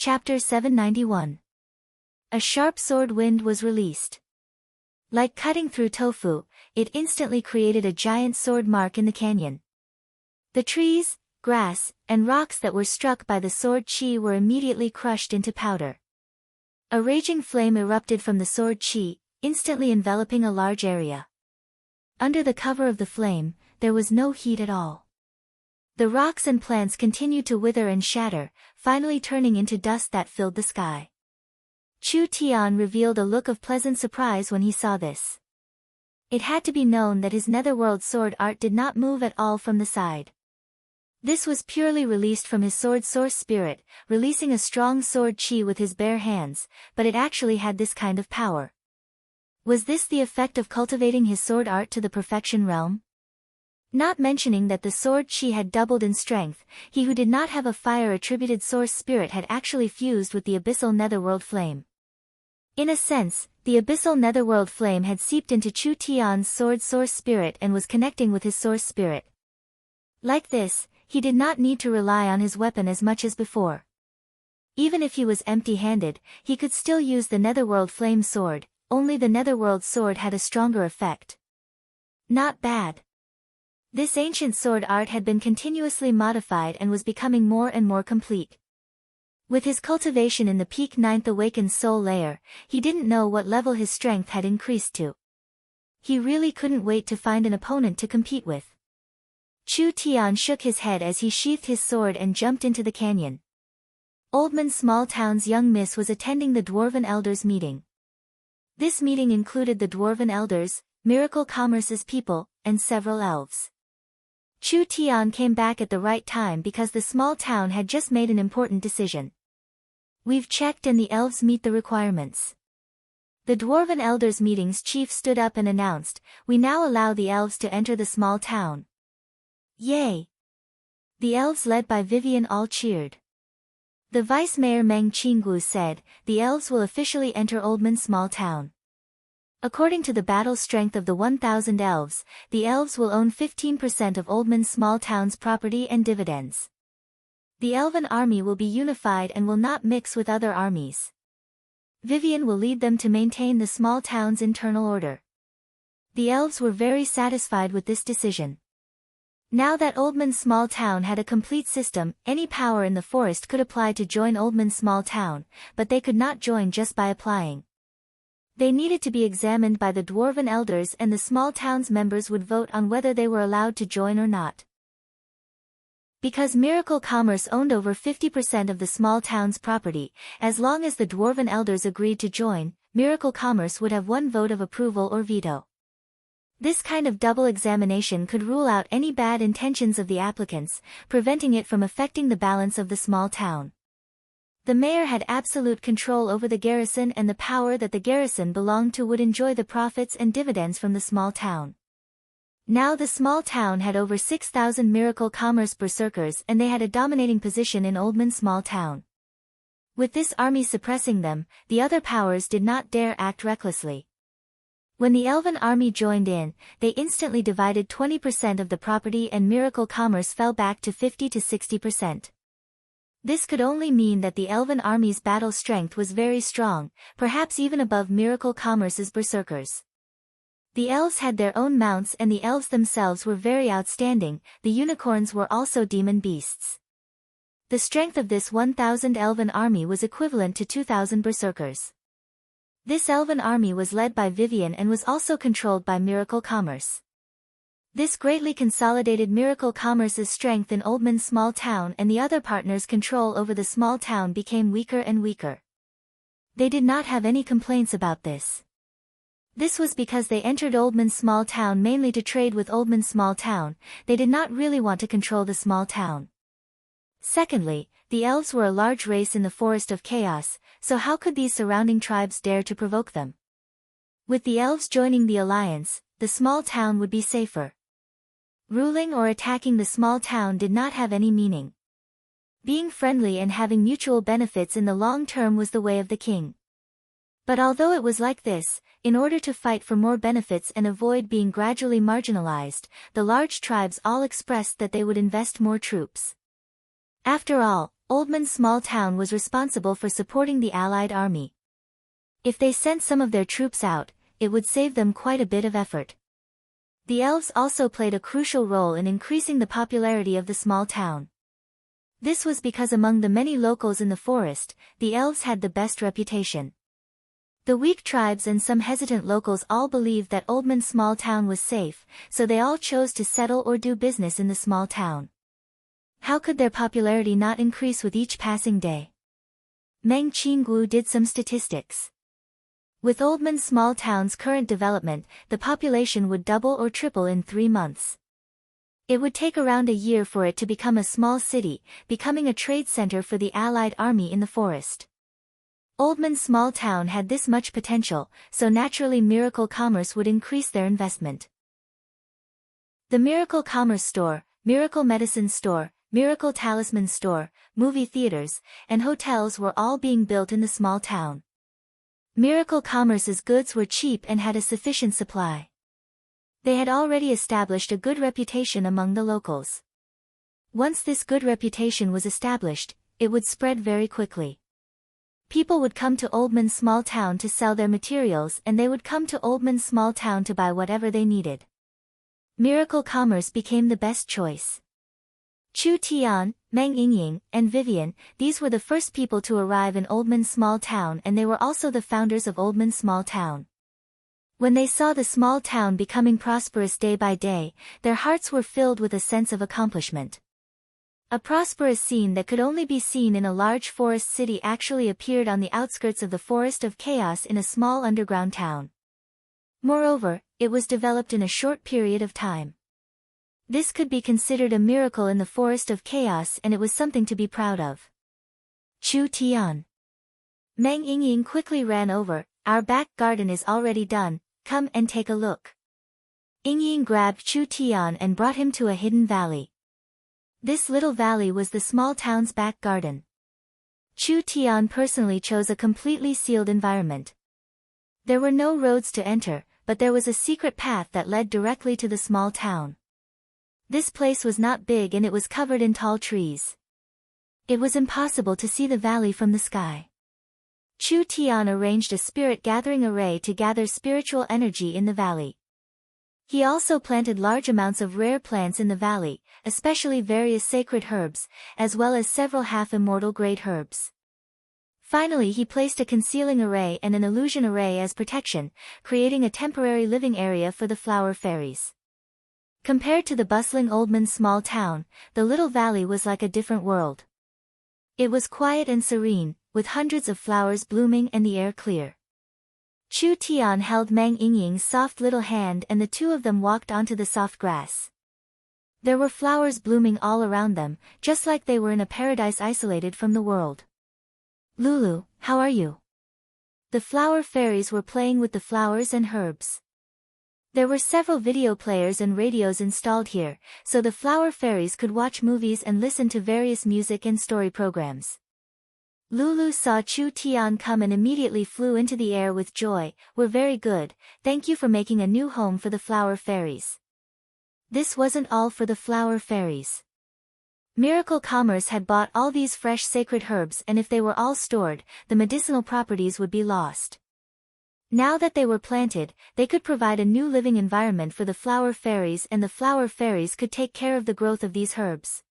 Chapter 791. A sharp sword wind was released. Like cutting through tofu, it instantly created a giant sword mark in the canyon. The trees, grass, and rocks that were struck by the sword chi were immediately crushed into powder. A raging flame erupted from the sword chi, instantly enveloping a large area. Under the cover of the flame, there was no heat at all. The rocks and plants continued to wither and shatter, finally turning into dust that filled the sky. Chu Tian revealed a look of pleasant surprise when he saw this. It had to be known that his netherworld sword art did not move at all from the side. This was purely released from his sword source spirit, releasing a strong sword chi with his bare hands, but it actually had this kind of power. Was this the effect of cultivating his sword art to the perfection realm? Not mentioning that the sword chi had doubled in strength, he who did not have a fire-attributed source spirit had actually fused with the abyssal netherworld flame. In a sense, the abyssal netherworld flame had seeped into Chu Tian's sword source spirit and was connecting with his source spirit. Like this, he did not need to rely on his weapon as much as before. Even if he was empty-handed, he could still use the netherworld flame sword, only the netherworld sword had a stronger effect. Not bad. This ancient sword art had been continuously modified and was becoming more and more complete. With his cultivation in the peak 9th awakened soul layer, he didn't know what level his strength had increased to. He really couldn't wait to find an opponent to compete with. Chu Tian shook his head as he sheathed his sword and jumped into the canyon. Oldman Small Town's young miss was attending the Dwarven Elders meeting. This meeting included the Dwarven Elders, Miracle Commerce's people, and several elves. Chu Tian came back at the right time because the small town had just made an important decision. We've checked and the elves meet the requirements. The Dwarven Elders meeting's chief stood up and announced, we now allow the elves to enter the small town. Yay! The elves led by Vivian all cheered. The vice mayor Meng Qinggu said, the elves will officially enter Oldman Small Town. According to the battle strength of the 1,000 elves, the elves will own 15% of Oldman Small Town's property and dividends. The elven army will be unified and will not mix with other armies. Vivian will lead them to maintain the small town's internal order. The elves were very satisfied with this decision. Now that Oldman Small Town had a complete system, any power in the forest could apply to join Oldman Small Town, but they could not join just by applying. They needed to be examined by the Dwarven Elders and the small town's members would vote on whether they were allowed to join or not. Because Miracle Commerce owned over 50% of the small town's property, as long as the Dwarven Elders agreed to join, Miracle Commerce would have one vote of approval or veto. This kind of double examination could rule out any bad intentions of the applicants, preventing it from affecting the balance of the small town. The mayor had absolute control over the garrison and the power that the garrison belonged to would enjoy the profits and dividends from the small town. Now the small town had over 6,000 Miracle Commerce berserkers and they had a dominating position in Oldman Small Town. With this army suppressing them, the other powers did not dare act recklessly. When the Elven army joined in, they instantly divided 20% of the property and Miracle Commerce fell back to 50 to 60%. This could only mean that the Elven army's battle strength was very strong, perhaps even above Miracle Commerce's berserkers. The elves had their own mounts and the elves themselves were very outstanding, the unicorns were also demon beasts. The strength of this 1,000 Elven army was equivalent to 2,000 berserkers. This Elven army was led by Vivian and was also controlled by Miracle Commerce. This greatly consolidated Miracle Commerce's strength in Oldman Small Town and the other partners' control over the small town became weaker and weaker. They did not have any complaints about this. This was because they entered Oldman Small Town mainly to trade with Oldman Small Town, they did not really want to control the small town. Secondly, the elves were a large race in the Forest of Chaos, so how could these surrounding tribes dare to provoke them? With the elves joining the alliance, the small town would be safer. Ruling or attacking the small town did not have any meaning. Being friendly and having mutual benefits in the long term was the way of the king. But although it was like this, in order to fight for more benefits and avoid being gradually marginalized, the large tribes all expressed that they would invest more troops. After all, Oldman's small town was responsible for supporting the Allied army. If they sent some of their troops out, it would save them quite a bit of effort. The elves also played a crucial role in increasing the popularity of the small town. This was because among the many locals in the forest, the elves had the best reputation. The weak tribes and some hesitant locals all believed that Oldman's small town was safe, so they all chose to settle or do business in the small town. How could their popularity not increase with each passing day? Meng Qinggu did some statistics. With Oldman's small town's current development, the population would double or triple in 3 months. It would take around a year for it to become a small city, becoming a trade center for the Allied army in the forest. Oldman's small town had this much potential, so naturally Miracle Commerce would increase their investment. The Miracle Commerce Store, Miracle Medicine Store, Miracle Talisman Store, movie theaters, and hotels were all being built in the small town. Miracle Commerce's goods were cheap and had a sufficient supply. They had already established a good reputation among the locals. Once this good reputation was established, it would spread very quickly. People would come to Oldman's small town to sell their materials and they would come to Oldman's small town to buy whatever they needed. Miracle Commerce became the best choice. Chu Tian, Meng Yingying, and Vivian, these were the first people to arrive in Oldman's small town and they were also the founders of Oldman's small town. When they saw the small town becoming prosperous day by day, their hearts were filled with a sense of accomplishment. A prosperous scene that could only be seen in a large forest city actually appeared on the outskirts of the Forest of Chaos in a small underground town. Moreover, it was developed in a short period of time. This could be considered a miracle in the Forest of Chaos and it was something to be proud of. Chu Tian. Meng Yingying quickly ran over. Our back garden is already done, come and take a look. Yingying grabbed Chu Tian and brought him to a hidden valley. This little valley was the small town's back garden. Chu Tian personally chose a completely sealed environment. There were no roads to enter, but there was a secret path that led directly to the small town. This place was not big and it was covered in tall trees. It was impossible to see the valley from the sky. Chu Tian arranged a spirit-gathering array to gather spiritual energy in the valley. He also planted large amounts of rare plants in the valley, especially various sacred herbs, as well as several half-immortal great herbs. Finally he placed a concealing array and an illusion array as protection, creating a temporary living area for the flower fairies. Compared to the bustling Oldman's small town, the little valley was like a different world. It was quiet and serene, with hundreds of flowers blooming and the air clear. Chu Tian held Meng Yingying's soft little hand and the two of them walked onto the soft grass. There were flowers blooming all around them, just like they were in a paradise isolated from the world. Lulu, how are you? The flower fairies were playing with the flowers and herbs. There were several video players and radios installed here, so the flower fairies could watch movies and listen to various music and story programs. Lulu saw Chu Tian come and immediately flew into the air with joy. We're very good, thank you for making a new home for the flower fairies. This wasn't all for the flower fairies. Miracle Commerce had bought all these fresh sacred herbs and if they were all stored, the medicinal properties would be lost. Now that they were planted, they could provide a new living environment for the flower fairies and the flower fairies could take care of the growth of these herbs.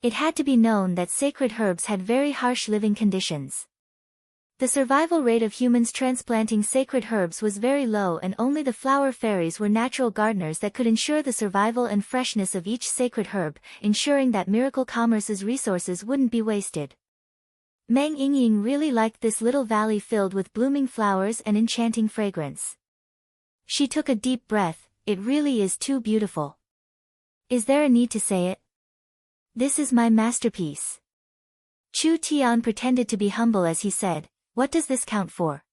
It had to be known that sacred herbs had very harsh living conditions. The survival rate of humans transplanting sacred herbs was very low and only the flower fairies were natural gardeners that could ensure the survival and freshness of each sacred herb, ensuring that Miracle Commerce's resources wouldn't be wasted. Meng Yingying really liked this little valley filled with blooming flowers and enchanting fragrance. She took a deep breath. It really is too beautiful. Is there a need to say it? This is my masterpiece. Chu Tian pretended to be humble as he said, what does this count for?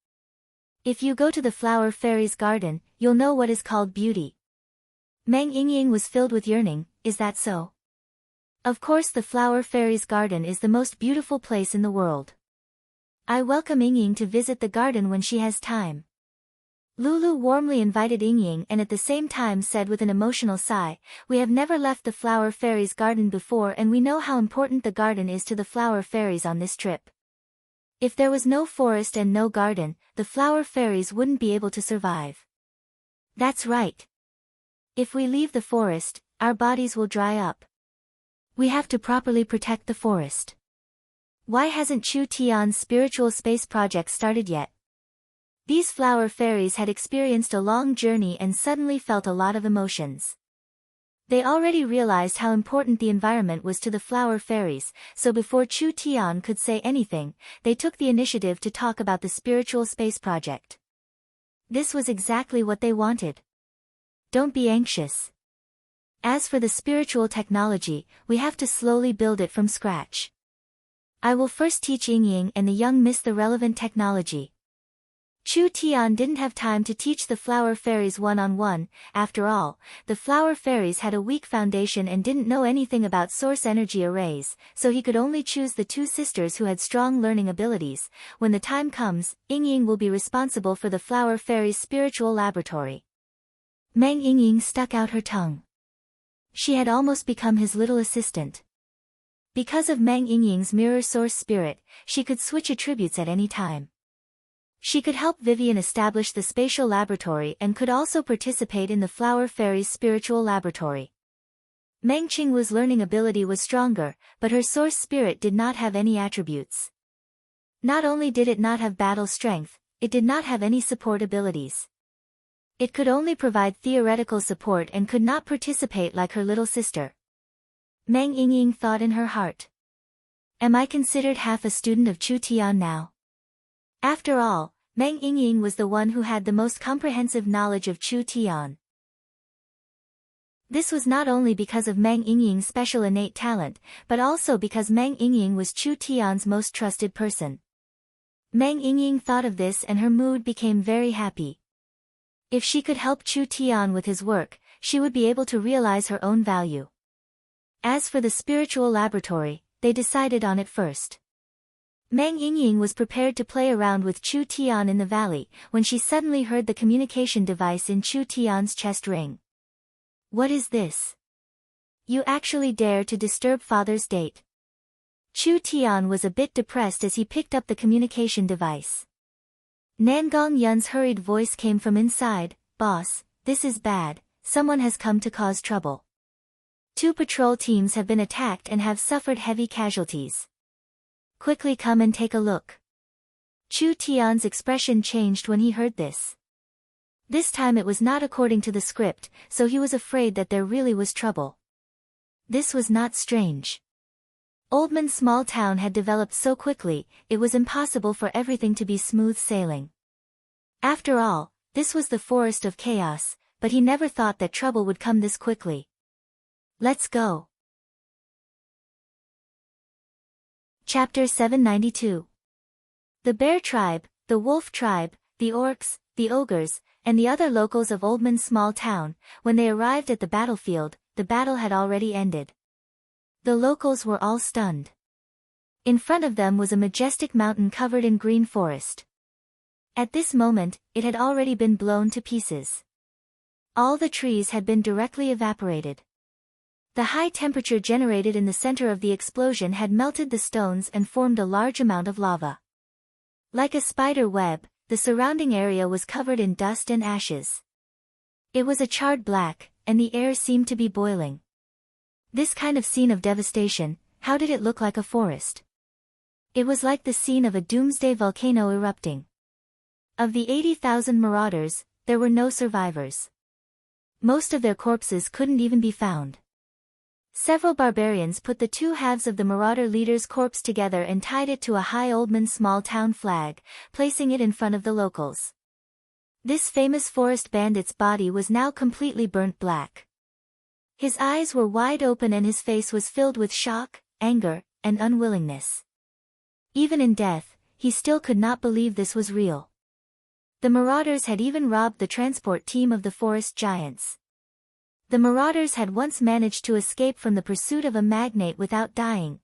If you go to the flower fairy's garden, you'll know what is called beauty. Meng Yingying was filled with yearning, is that so? Of course the flower fairy's garden is the most beautiful place in the world. I welcome Yingying to visit the garden when she has time. Lulu warmly invited Yingying and at the same time said with an emotional sigh, "We have never left the flower fairy's garden before and we know how important the garden is to the flower fairies on this trip. If there was no forest and no garden, the flower fairies wouldn't be able to survive." "That's right. If we leave the forest, our bodies will dry up. We have to properly protect the forest. Why hasn't Chu Tian's spiritual space project started yet?" These flower fairies had experienced a long journey and suddenly felt a lot of emotions. They already realized how important the environment was to the flower fairies, so before Chu Tian could say anything, they took the initiative to talk about the spiritual space project. This was exactly what they wanted. "Don't be anxious. As for the spiritual technology, we have to slowly build it from scratch. I will first teach Yingying and the young miss the relevant technology." Chu Tian didn't have time to teach the flower fairies one-on-one. After all, the flower fairies had a weak foundation and didn't know anything about source energy arrays, so he could only choose the two sisters who had strong learning abilities. When the time comes, Yingying will be responsible for the flower fairies' spiritual laboratory. Meng Yingying stuck out her tongue. She had almost become his little assistant. Because of Meng Yingying's mirror source spirit, she could switch attributes at any time. She could help Vivian establish the spatial laboratory and could also participate in the flower fairy's spiritual laboratory. Meng Qingwu's learning ability was stronger, but her source spirit did not have any attributes. Not only did it not have battle strength, it did not have any support abilities. It could only provide theoretical support and could not participate like her little sister. Meng Yingying thought in her heart. "Am I considered half a student of Chu Tian now?" After all, Meng Yingying was the one who had the most comprehensive knowledge of Chu Tian. This was not only because of Meng Yingying's special innate talent, but also because Meng Yingying was Chu Tian's most trusted person. Meng Yingying thought of this and her mood became very happy. If she could help Chu Tian with his work, she would be able to realize her own value. As for the spiritual laboratory, they decided on it first. Meng Yingying was prepared to play around with Chu Tian in the valley, when she suddenly heard the communication device in Chu Tian's chest ring. "What is this? You actually dare to disturb father's date?" Chu Tian was a bit depressed as he picked up the communication device. Nangong Yun's hurried voice came from inside, "Boss, this is bad, someone has come to cause trouble. 2 patrol teams have been attacked and have suffered heavy casualties. Quickly come and take a look." Chu Tian's expression changed when he heard this. This time it was not according to the script, so he was afraid that there really was trouble. This was not strange. Oldman's small town had developed so quickly, it was impossible for everything to be smooth sailing. After all, this was the forest of chaos, but he never thought that trouble would come this quickly. "Let's go." Chapter 792. The bear tribe, the wolf tribe, the orcs, the ogres, and the other locals of Oldman's small town, when they arrived at the battlefield, the battle had already ended. The locals were all stunned. In front of them was a majestic mountain covered in green forest. At this moment, it had already been blown to pieces. All the trees had been directly evaporated. The high temperature generated in the center of the explosion had melted the stones and formed a large amount of lava. Like a spider web, the surrounding area was covered in dust and ashes. It was a charred black, and the air seemed to be boiling. This kind of scene of devastation, how did it look like a forest? It was like the scene of a doomsday volcano erupting. Of the 80,000 marauders, there were no survivors. Most of their corpses couldn't even be found. Several barbarians put the 2 halves of the marauder leader's corpse together and tied it to a high Oldman small town flag, placing it in front of the locals. This famous forest bandit's body was now completely burnt black. His eyes were wide open and his face was filled with shock, anger, and unwillingness. Even in death, he still could not believe this was real. The marauders had even robbed the transport team of the forest giants. The marauders had once managed to escape from the pursuit of a magnate without dying.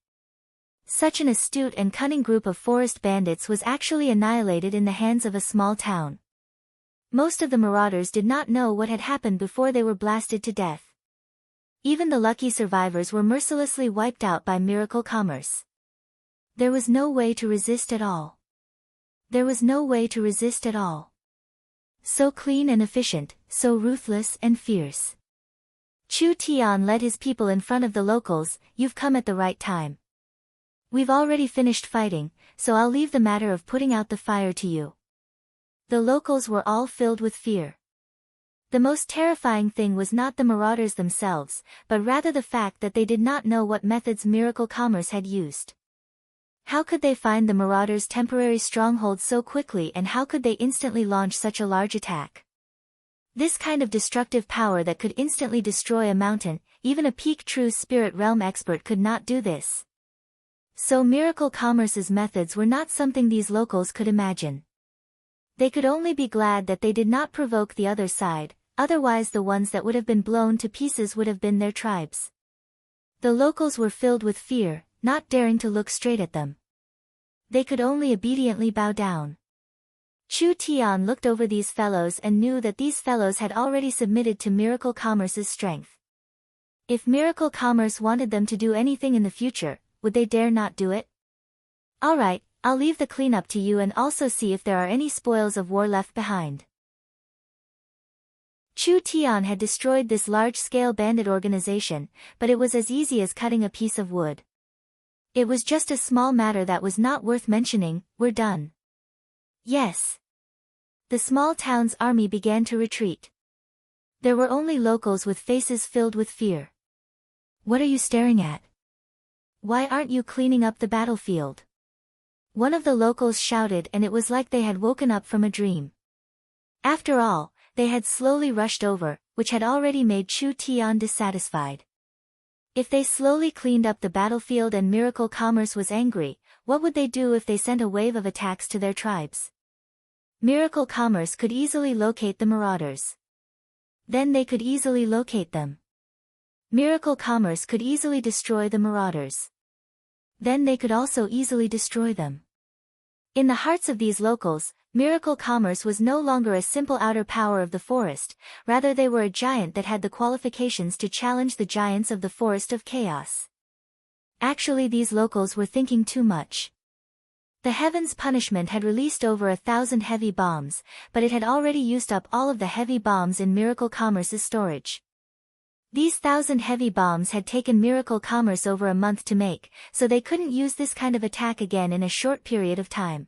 Such an astute and cunning group of forest bandits was actually annihilated in the hands of a small town. Most of the marauders did not know what had happened before they were blasted to death. Even the lucky survivors were mercilessly wiped out by miracle commerce. There was no way to resist at all. There was no way to resist at all. So clean and efficient, so ruthless and fierce. Chu Tian led his people in front of the locals. You've come at the right time. We've already finished fighting, so I'll leave the matter of putting out the fire to you. The locals were all filled with fear. The most terrifying thing was not the marauders themselves, but rather the fact that they did not know what methods miracle commerce had used. How could they find the marauders' temporary stronghold so quickly, and how could they instantly launch such a large attack? This kind of destructive power that could instantly destroy a mountain, even a peak true spirit realm expert could not do this. So miracle commerce's methods were not something these locals could imagine. They could only be glad that they did not provoke the other side, otherwise the ones that would have been blown to pieces would have been their tribes. The locals were filled with fear, not daring to look straight at them. They could only obediently bow down. Chu Tian looked over these fellows and knew that these fellows had already submitted to miracle commerce's strength. If miracle commerce wanted them to do anything in the future, would they dare not do it? Alright, I'll leave the cleanup to you and also see if there are any spoils of war left behind. Chu Tian had destroyed this large-scale bandit organization, but it was as easy as cutting a piece of wood. It was just a small matter that was not worth mentioning. We're done. Yes. The small town's army began to retreat. There were only locals with faces filled with fear. What are you staring at? Why aren't you cleaning up the battlefield? One of the locals shouted, and it was like they had woken up from a dream. After all, they had slowly rushed over, which had already made Chu Tian dissatisfied. If they slowly cleaned up the battlefield and miracle commerce was angry, what would they do if they sent a wave of attacks to their tribes? Miracle commerce could easily locate the marauders. Then they could easily locate them. Miracle commerce could easily destroy the marauders. Then they could also easily destroy them. In the hearts of these locals, miracle commerce was no longer a simple outer power of the forest, rather they were a giant that had the qualifications to challenge the giants of the forest of chaos. Actually, these locals were thinking too much. The heaven's punishment had released over 1,000 heavy bombs, but it had already used up all of the heavy bombs in miracle commerce's storage. These 1,000 heavy bombs had taken miracle commerce over a month to make, so they couldn't use this kind of attack again in a short period of time.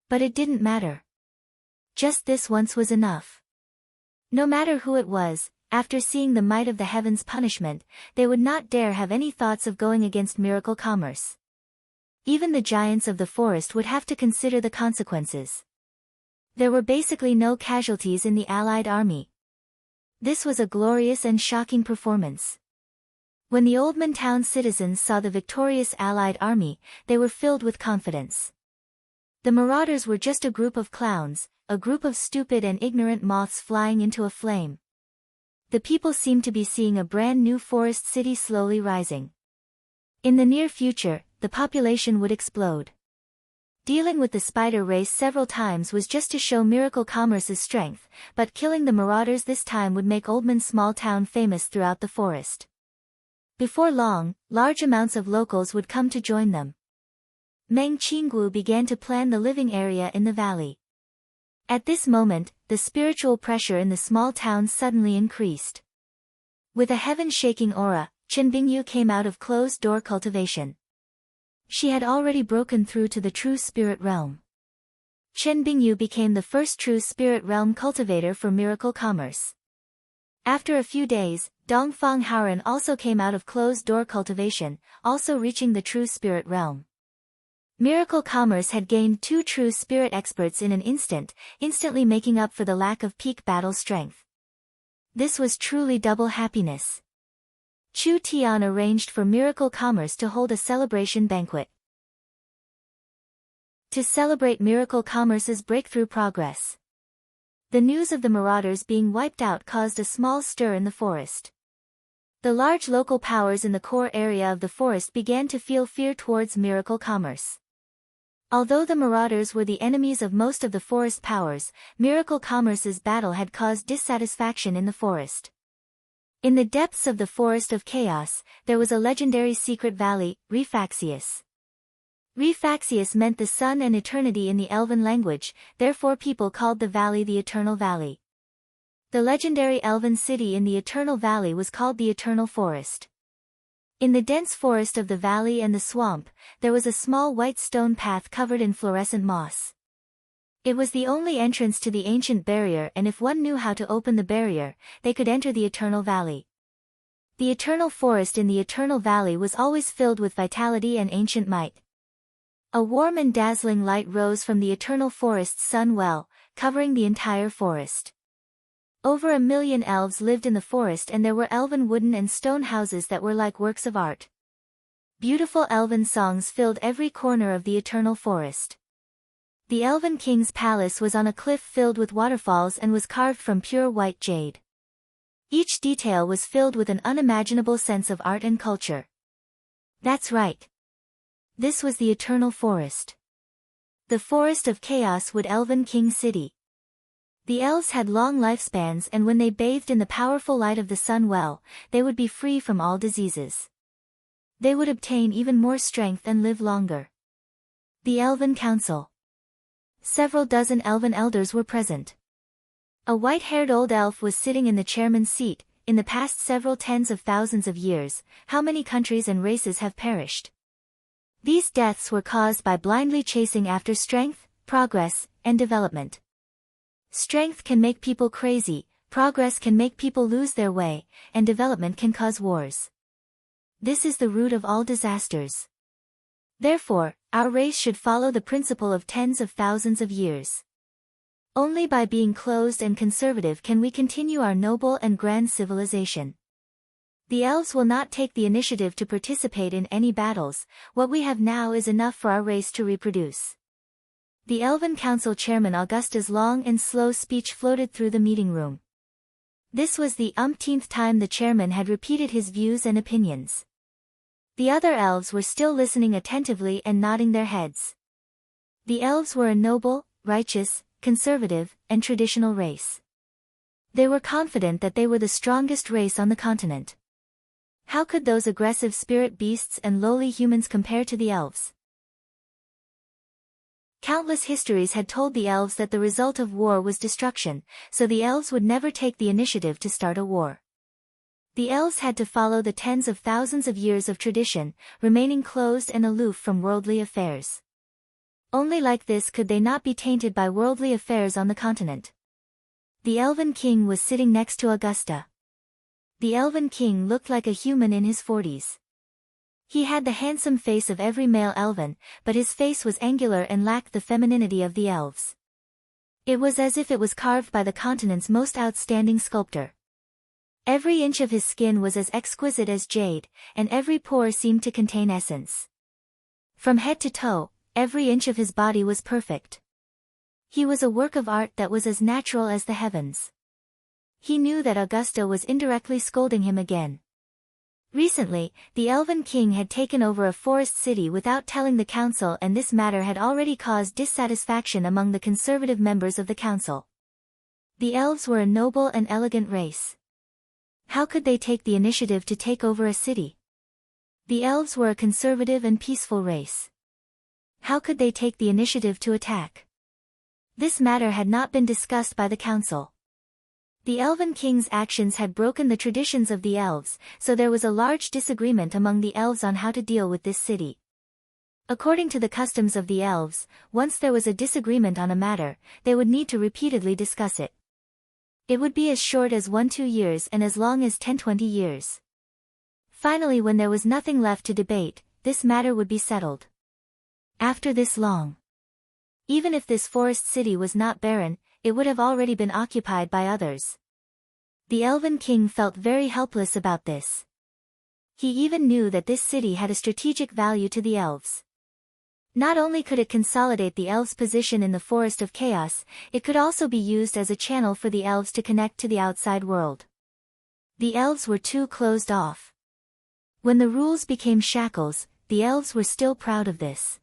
But it didn't matter. Just this once was enough. No matter who it was, after seeing the might of the heaven's punishment, they would not dare have any thoughts of going against miracle commerce. Even the giants of the forest would have to consider the consequences. There were basically no casualties in the allied army. This was a glorious and shocking performance. When the Oldman town citizens saw the victorious allied army, they were filled with confidence. The marauders were just a group of clowns, a group of stupid and ignorant moths flying into a flame. The people seemed to be seeing a brand new forest city slowly rising. In the near future, the population would explode. Dealing with the spider race several times was just to show miracle commerce's strength, but killing the marauders this time would make Oldman's small town famous throughout the forest. Before long, large amounts of locals would come to join them. Meng Qinggu began to plan the living area in the valley. At this moment, the spiritual pressure in the small town suddenly increased. With a heaven-shaking aura, Chen Bingyu came out of closed-door cultivation. She had already broken through to the true spirit realm. Chen Bingyu became the first true spirit realm cultivator for miracle commerce. After a few days, Dongfang Haoren also came out of closed-door cultivation, also reaching the true spirit realm. Miracle commerce had gained 2 true spirit experts in an instant, instantly making up for the lack of peak battle strength. This was truly double happiness. Chu Tian arranged for miracle commerce to hold a celebration banquet. To celebrate miracle commerce's breakthrough progress. The news of the marauders being wiped out caused a small stir in the forest. The large local powers in the core area of the forest began to feel fear towards miracle commerce. Although the marauders were the enemies of most of the forest powers, Miracle Commerce's battle had caused dissatisfaction in the forest. In the depths of the Forest of Chaos, there was a legendary secret valley, Refaxius. Refaxius meant the sun and eternity in the Elven language, therefore people called the valley the Eternal Valley. The legendary Elven city in the Eternal Valley was called the Eternal Forest. In the dense forest of the valley and the swamp, there was a small white stone path covered in fluorescent moss. It was the only entrance to the ancient barrier, and if one knew how to open the barrier, they could enter the Eternal Valley. The Eternal Forest in the Eternal Valley was always filled with vitality and ancient might. A warm and dazzling light rose from the Eternal Forest's sun well, covering the entire forest. Over 1 million elves lived in the forest, and there were elven wooden and stone houses that were like works of art. Beautiful elven songs filled every corner of the Eternal Forest. The Elven King's palace was on a cliff filled with waterfalls and was carved from pure white jade. Each detail was filled with an unimaginable sense of art and culture. That's right. This was the Eternal Forest. The Forest of Chaos would Elven King City. The elves had long lifespans, and when they bathed in the powerful light of the sun well, they would be free from all diseases. They would obtain even more strength and live longer. The Elven Council. Several dozen elven elders were present. A white-haired old elf was sitting in the chairman's seat. In the past several tens of thousands of years, how many countries and races have perished? These deaths were caused by blindly chasing after strength, progress, and development. Strength can make people crazy, progress can make people lose their way, and development can cause wars. This is the root of all disasters. Therefore, our race should follow the principle of tens of thousands of years. Only by being closed and conservative can we continue our noble and grand civilization. The elves will not take the initiative to participate in any battles. What we have now is enough for our race to reproduce. The Elven Council Chairman Augusta's long and slow speech floated through the meeting room. This was the umpteenth time the chairman had repeated his views and opinions. The other elves were still listening attentively and nodding their heads. The elves were a noble, righteous, conservative, and traditional race. They were confident that they were the strongest race on the continent. How could those aggressive spirit beasts and lowly humans compare to the elves? Countless histories had told the elves that the result of war was destruction, so the elves would never take the initiative to start a war. The elves had to follow the tens of thousands of years of tradition, remaining closed and aloof from worldly affairs. Only like this could they not be tainted by worldly affairs on the continent. The Elven King was sitting next to Augusta. The Elven King looked like a human in his 40s. He had the handsome face of every male elven, but his face was angular and lacked the femininity of the elves. It was as if it was carved by the continent's most outstanding sculptor. Every inch of his skin was as exquisite as jade, and every pore seemed to contain essence. From head to toe, every inch of his body was perfect. He was a work of art that was as natural as the heavens. He knew that Augusta was indirectly scolding him again. Recently, the Elven King had taken over a forest city without telling the council, and this matter had already caused dissatisfaction among the conservative members of the council. The elves were a noble and elegant race. How could they take the initiative to take over a city? The elves were a conservative and peaceful race. How could they take the initiative to attack? This matter had not been discussed by the council. The Elven King's actions had broken the traditions of the elves, so there was a large disagreement among the elves on how to deal with this city. According to the customs of the elves, once there was a disagreement on a matter, they would need to repeatedly discuss it. It would be as short as 1-2 years and as long as 10-20 years. Finally, when there was nothing left to debate, this matter would be settled. After this long, even if this forest city was not barren, it would have already been occupied by others. The Elven King felt very helpless about this. He even knew that this city had a strategic value to the elves. Not only could it consolidate the elves' position in the Forest of Chaos, it could also be used as a channel for the elves to connect to the outside world. The elves were too closed off. When the rules became shackles, the elves were still proud of this.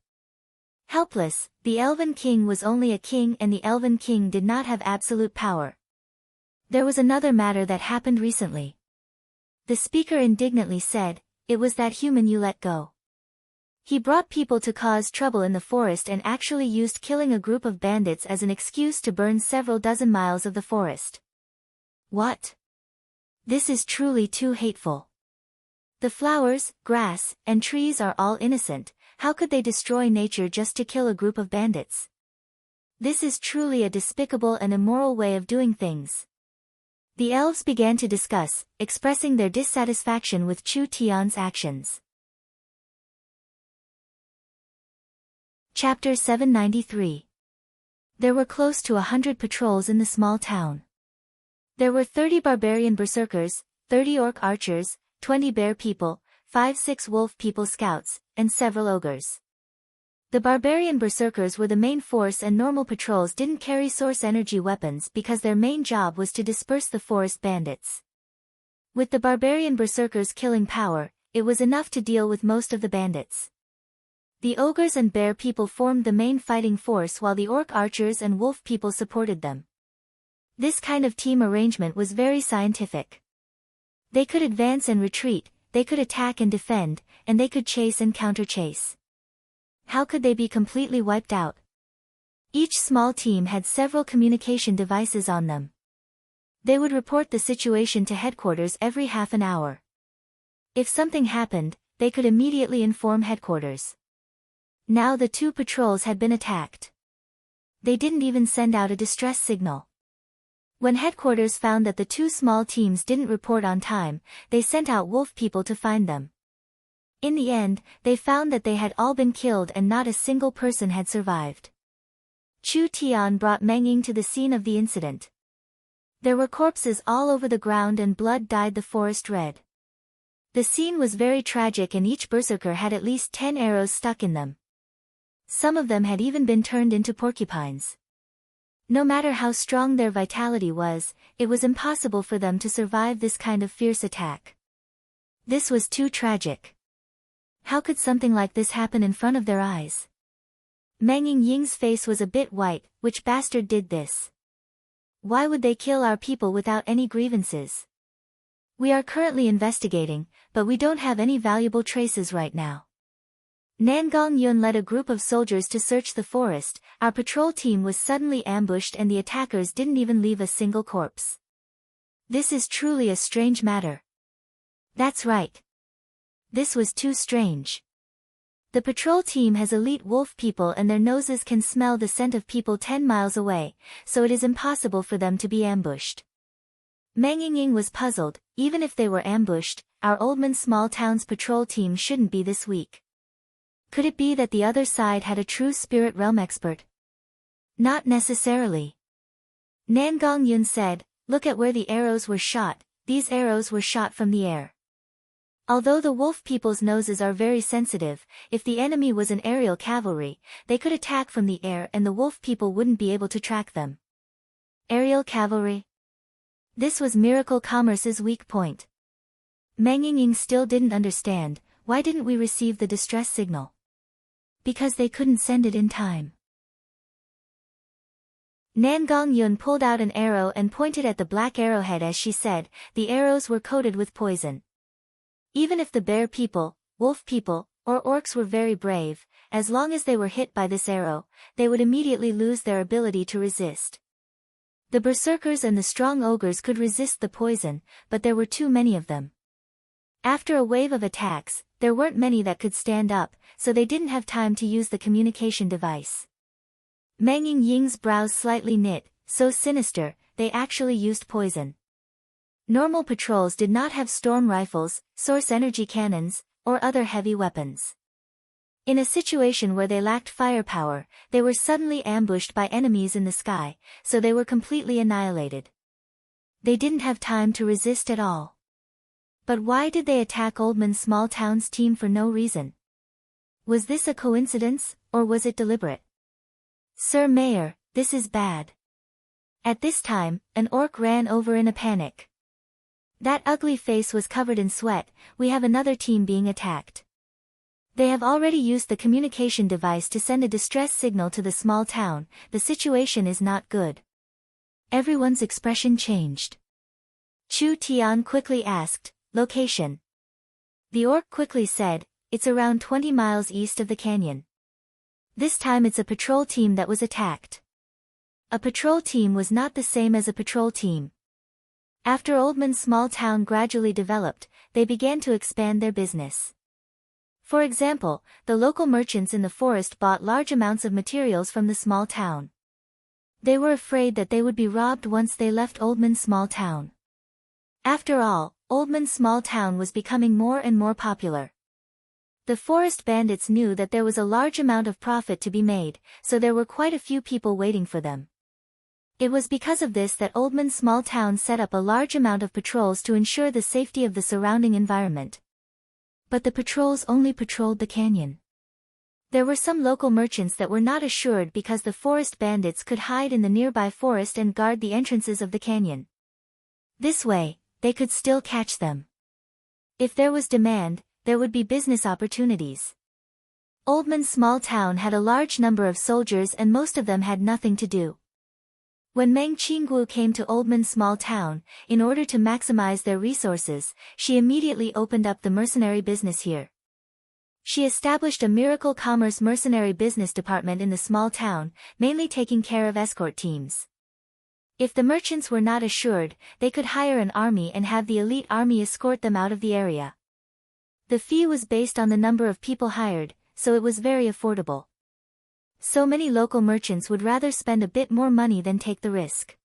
Helpless, the Elven King was only a king and the Elven King did not have absolute power. There was another matter that happened recently. The speaker indignantly said, "It was that human you let go. He brought people to cause trouble in the forest and actually used killing a group of bandits as an excuse to burn several dozen miles of the forest." What? This is truly too hateful. The flowers, grass, and trees are all innocent. How could they destroy nature just to kill a group of bandits? This is truly a despicable and immoral way of doing things. The elves began to discuss, expressing their dissatisfaction with Chu Tian's actions. Chapter 793. There were close to 100 patrols in the small town. There were 30 barbarian berserkers, 30 orc archers, 20 bear people, 5-6 wolf people scouts, and several ogres. The barbarian berserkers were the main force and normal patrols didn't carry source energy weapons because their main job was to disperse the forest bandits. With the barbarian berserkers killing power, it was enough to deal with most of the bandits. The ogres and bear people formed the main fighting force while the orc archers and wolf people supported them. This kind of team arrangement was very scientific. They could advance and retreat, they could attack and defend, and they could chase and counter-chase. How could they be completely wiped out? Each small team had several communication devices on them. They would report the situation to headquarters every half an hour. If something happened, they could immediately inform headquarters. Now the 2 patrols had been attacked. They didn't even send out a distress signal. When headquarters found that the 2 small teams didn't report on time, they sent out wolf people to find them. In the end, they found that they had all been killed and not a single person had survived. Chu Tian brought Meng Ying to the scene of the incident. There were corpses all over the ground and blood dyed the forest red. The scene was very tragic and each berserker had at least 10 arrows stuck in them. Some of them had even been turned into porcupines. No matter how strong their vitality was, it was impossible for them to survive this kind of fierce attack. This was too tragic. How could something like this happen in front of their eyes? Meng Ying's face was a bit white. Which bastard did this? Why would they kill our people without any grievances? We are currently investigating, but we don't have any valuable traces right now. Nangong Yun led a group of soldiers to search the forest. Our patrol team was suddenly ambushed and the attackers didn't even leave a single corpse. This is truly a strange matter. That's right. This was too strange. The patrol team has elite wolf people and their noses can smell the scent of people 10 miles away, so it is impossible for them to be ambushed. Meng Ying was puzzled. Even if they were ambushed, our Oldman small town's patrol team shouldn't be this weak. Could it be that the other side had a true spirit realm expert? Not necessarily. Nangong Yun said, "Look at where the arrows were shot. These arrows were shot from the air." Although the wolf people's noses are very sensitive, if the enemy was an aerial cavalry, they could attack from the air and the wolf people wouldn't be able to track them. Aerial cavalry? This was Miracle Commerce's weak point. Meng Ying still didn't understand. Why didn't we receive the distress signal? Because they couldn't send it in time. Nangong Yun pulled out an arrow and pointed at the black arrowhead as she said, the arrows were coated with poison. Even if the bear people, wolf people, or orcs were very brave, as long as they were hit by this arrow, they would immediately lose their ability to resist. The berserkers and the strong ogres could resist the poison, but there were too many of them. After a wave of attacks, there weren't many that could stand up, so they didn't have time to use the communication device. Meng Ying's brows slightly knit, so sinister, they actually used poison. Normal patrols did not have storm rifles, source energy cannons, or other heavy weapons. In a situation where they lacked firepower, they were suddenly ambushed by enemies in the sky, so they were completely annihilated. They didn't have time to resist at all. But why did they attack Oldman small town's team for no reason? Was this a coincidence, or was it deliberate? Sir Mayor, this is bad. At this time, an orc ran over in a panic. That ugly face was covered in sweat. We have another team being attacked. They have already used the communication device to send a distress signal to the small town. The situation is not good. Everyone's expression changed. Chu Tian quickly asked, "Location?" The orc quickly said, "It's around 20 miles east of the canyon." This time it's a patrol team that was attacked. A patrol team was not the same as a patrol team. After Oldman's small town gradually developed, they began to expand their business. For example, the local merchants in the forest bought large amounts of materials from the small town. They were afraid that they would be robbed once they left Oldman's small town. After all, Oldman's small town was becoming more and more popular. The forest bandits knew that there was a large amount of profit to be made, so there were quite a few people waiting for them. It was because of this that Oldman's small town set up a large amount of patrols to ensure the safety of the surrounding environment. But the patrols only patrolled the canyon. There were some local merchants that were not assured because the forest bandits could hide in the nearby forest and guard the entrances of the canyon. This way, they could still catch them. If there was demand, there would be business opportunities. Oldman's small town had a large number of soldiers and most of them had nothing to do. When Meng Qinggu came to Oldman's small town, in order to maximize their resources, she immediately opened up the mercenary business here. She established a miracle commerce mercenary business department in the small town, mainly taking care of escort teams. If the merchants were not assured, they could hire an army and have the elite army escort them out of the area. The fee was based on the number of people hired, so it was very affordable. So many local merchants would rather spend a bit more money than take the risk.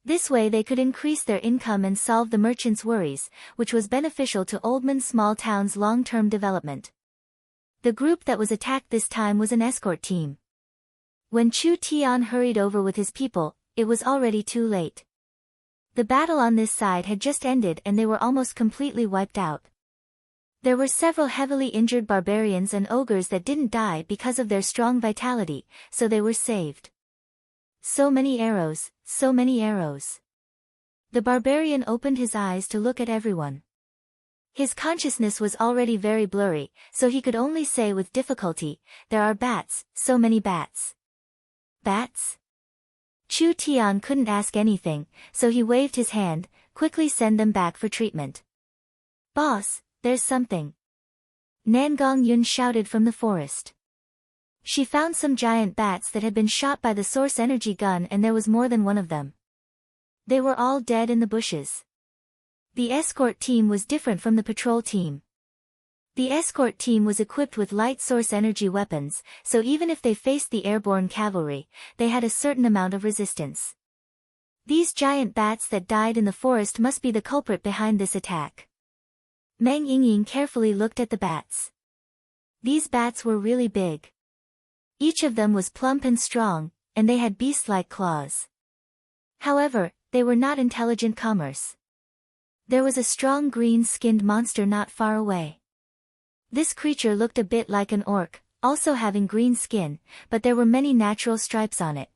This way they could increase their income and solve the merchants' worries, which was beneficial to Oldman's small town's long-term development. The group that was attacked this time was an escort team. When Chu Tian hurried over with his people, it was already too late. The battle on this side had just ended and they were almost completely wiped out. There were several heavily injured barbarians and ogres that didn't die because of their strong vitality, so they were saved. So many arrows, so many arrows. The barbarian opened his eyes to look at everyone. His consciousness was already very blurry, so he could only say with difficulty, "There are bats, so many bats." Bats? Chu Tian couldn't ask anything, so he waved his hand, "Quickly send them back for treatment." "Boss, there's something." Nangong Yun shouted from the forest. She found some giant bats that had been shot by the source energy gun and there was more than one of them. They were all dead in the bushes. The escort team was different from the patrol team. The escort team was equipped with light source energy weapons, so even if they faced the airborne cavalry, they had a certain amount of resistance. These giant bats that died in the forest must be the culprit behind this attack. Meng Yingying carefully looked at the bats. These bats were really big. Each of them was plump and strong, and they had beast-like claws. However, they were not intelligent comers. There was a strong green-skinned monster not far away. This creature looked a bit like an orc, also having green skin, but there were many natural stripes on it.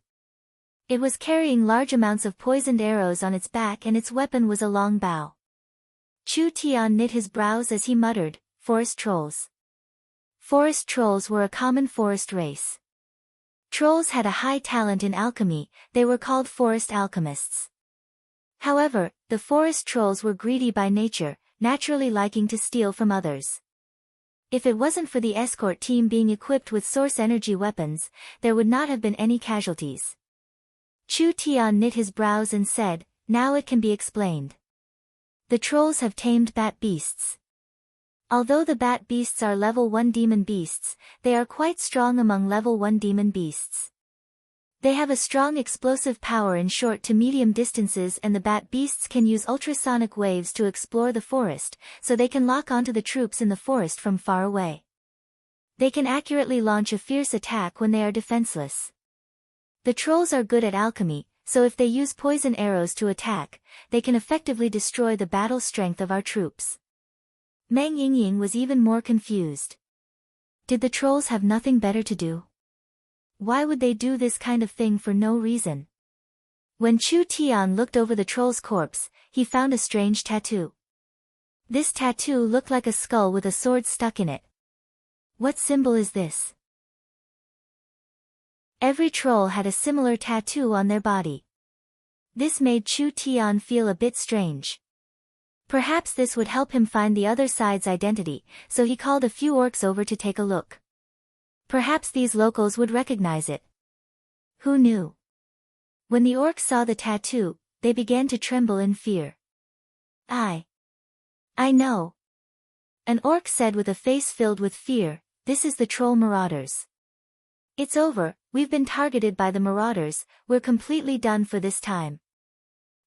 It was carrying large amounts of poisoned arrows on its back and its weapon was a long bow. Chu Tian knit his brows as he muttered, "Forest trolls." Forest trolls were a common forest race. Trolls had a high talent in alchemy, they were called forest alchemists. However, the forest trolls were greedy by nature, naturally liking to steal from others. If it wasn't for the escort team being equipped with source energy weapons, there would not have been any casualties. Chu Tian knit his brows and said, "Now it can be explained. The trolls have tamed bat beasts. Although the bat beasts are level 1 demon beasts, they are quite strong among level 1 demon beasts. They have a strong explosive power in short to medium distances and the bat beasts can use ultrasonic waves to explore the forest, so they can lock onto the troops in the forest from far away. They can accurately launch a fierce attack when they are defenseless. The trolls are good at alchemy, so if they use poison arrows to attack, they can effectively destroy the battle strength of our troops." Meng Yingying was even more confused. Did the trolls have nothing better to do? Why would they do this kind of thing for no reason? When Chu Tian looked over the troll's corpse, he found a strange tattoo. This tattoo looked like a skull with a sword stuck in it. What symbol is this? Every troll had a similar tattoo on their body. This made Chu Tian feel a bit strange. Perhaps this would help him find the other side's identity, so he called a few orcs over to take a look. Perhaps these locals would recognize it. Who knew? When the orcs saw the tattoo, they began to tremble in fear. I know. An orc said with a face filled with fear, "This is the troll marauders. It's over, we've been targeted by the marauders, we're completely done for this time.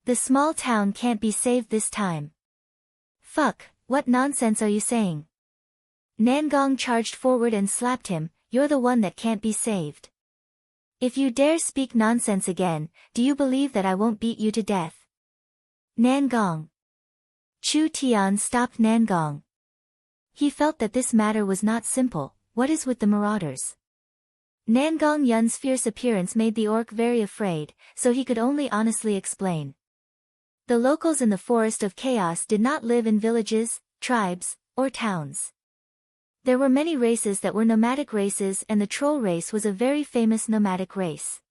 The small town can't be saved this time." "Fuck, what nonsense are you saying?" Nangong charged forward and slapped him. "You're the one that can't be saved. If you dare speak nonsense again, do you believe that I won't beat you to death?" Nangong. Chu Tian stopped Nangong. He felt that this matter was not simple. What is with the marauders? Nangong Yun's fierce appearance made the orc very afraid, so he could only honestly explain. The locals in the Forest of Chaos did not live in villages, tribes, or towns. There were many races that were nomadic races, and the troll race was a very famous nomadic race.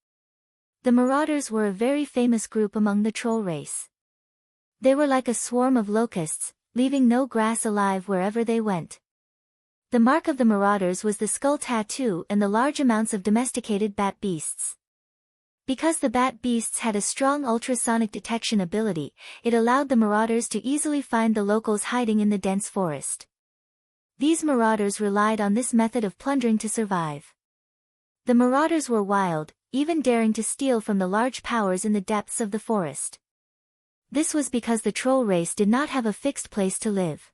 The marauders were a very famous group among the troll race. They were like a swarm of locusts, leaving no grass alive wherever they went. The mark of the marauders was the skull tattoo and the large amounts of domesticated bat beasts. Because the bat beasts had a strong ultrasonic detection ability, it allowed the marauders to easily find the locals hiding in the dense forest. These marauders relied on this method of plundering to survive. The marauders were wild, even daring to steal from the large powers in the depths of the forest. This was because the troll race did not have a fixed place to live.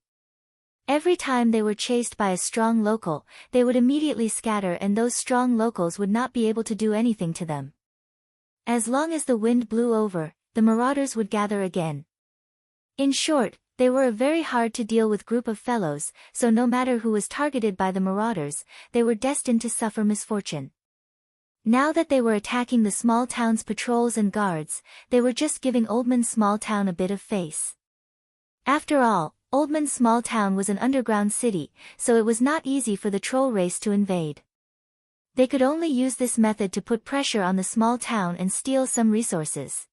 Every time they were chased by a strong local, they would immediately scatter, and those strong locals would not be able to do anything to them. As long as the wind blew over, the marauders would gather again. In short, they were a very hard to deal with group of fellows, so no matter who was targeted by the marauders, they were destined to suffer misfortune. Now that they were attacking the small town's patrols and guards, they were just giving Oldman's small town a bit of face. After all, Oldman's small town was an underground city, so it was not easy for the troll race to invade. They could only use this method to put pressure on the small town and steal some resources.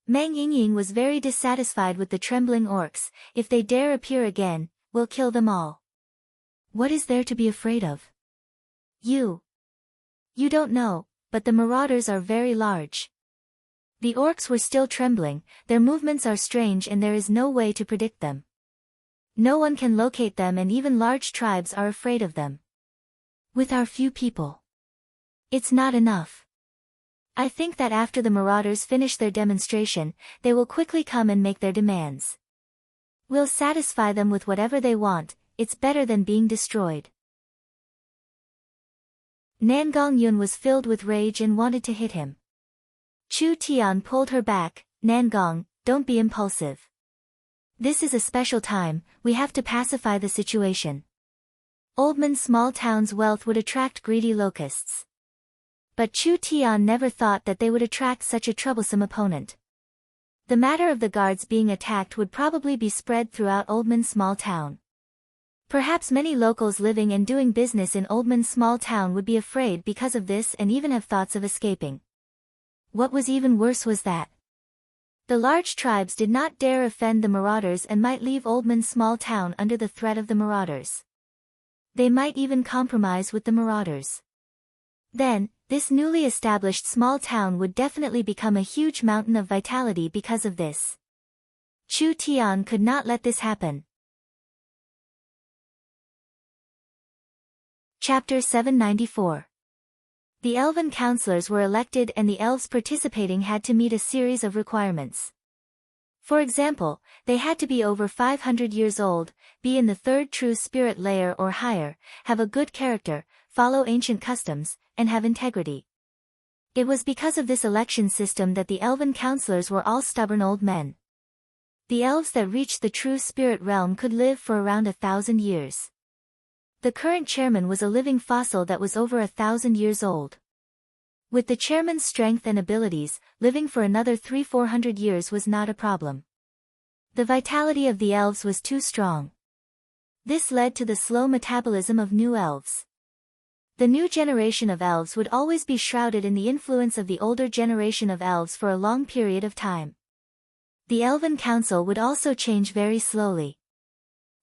Meng Yingying was very dissatisfied with the trembling orcs. "If they dare appear again, we'll kill them all." "What is there to be afraid of? You don't know, but the marauders are very large." The orcs were still trembling. "Their movements are strange and there is no way to predict them. No one can locate them, and even large tribes are afraid of them. With our few people, it's not enough. I think that after the marauders finish their demonstration, they will quickly come and make their demands. We'll satisfy them with whatever they want. It's better than being destroyed." Nangong Yun was filled with rage and wanted to hit him. Chu Tian pulled her back. "Nangong, don't be impulsive. This is a special time, we have to pacify the situation. Oldman's small town's wealth would attract greedy locusts." But Chu Tian never thought that they would attract such a troublesome opponent. The matter of the guards being attacked would probably be spread throughout Oldman's small town. Perhaps many locals living and doing business in Oldman's small town would be afraid because of this and even have thoughts of escaping. What was even worse was that the large tribes did not dare offend the marauders and might leave Oldman's small town under the threat of the marauders. They might even compromise with the marauders. Then, this newly established small town would definitely become a huge mountain of vitality because of this. Chu Tian could not let this happen. Chapter 794. The elven councillors were elected and the elves participating had to meet a series of requirements. For example, they had to be over 500 years old, be in the third true spirit layer or higher, have a good character, follow ancient customs, and have integrity. It was because of this election system that the elven councillors were all stubborn old men. The elves that reached the true spirit realm could live for around 1,000 years. The current chairman was a living fossil that was over 1,000 years old. With the chairman's strength and abilities, living for another 300-400 years was not a problem. The vitality of the elves was too strong. This led to the slow metabolism of new elves. The new generation of elves would always be shrouded in the influence of the older generation of elves for a long period of time. The Elven Council would also change very slowly.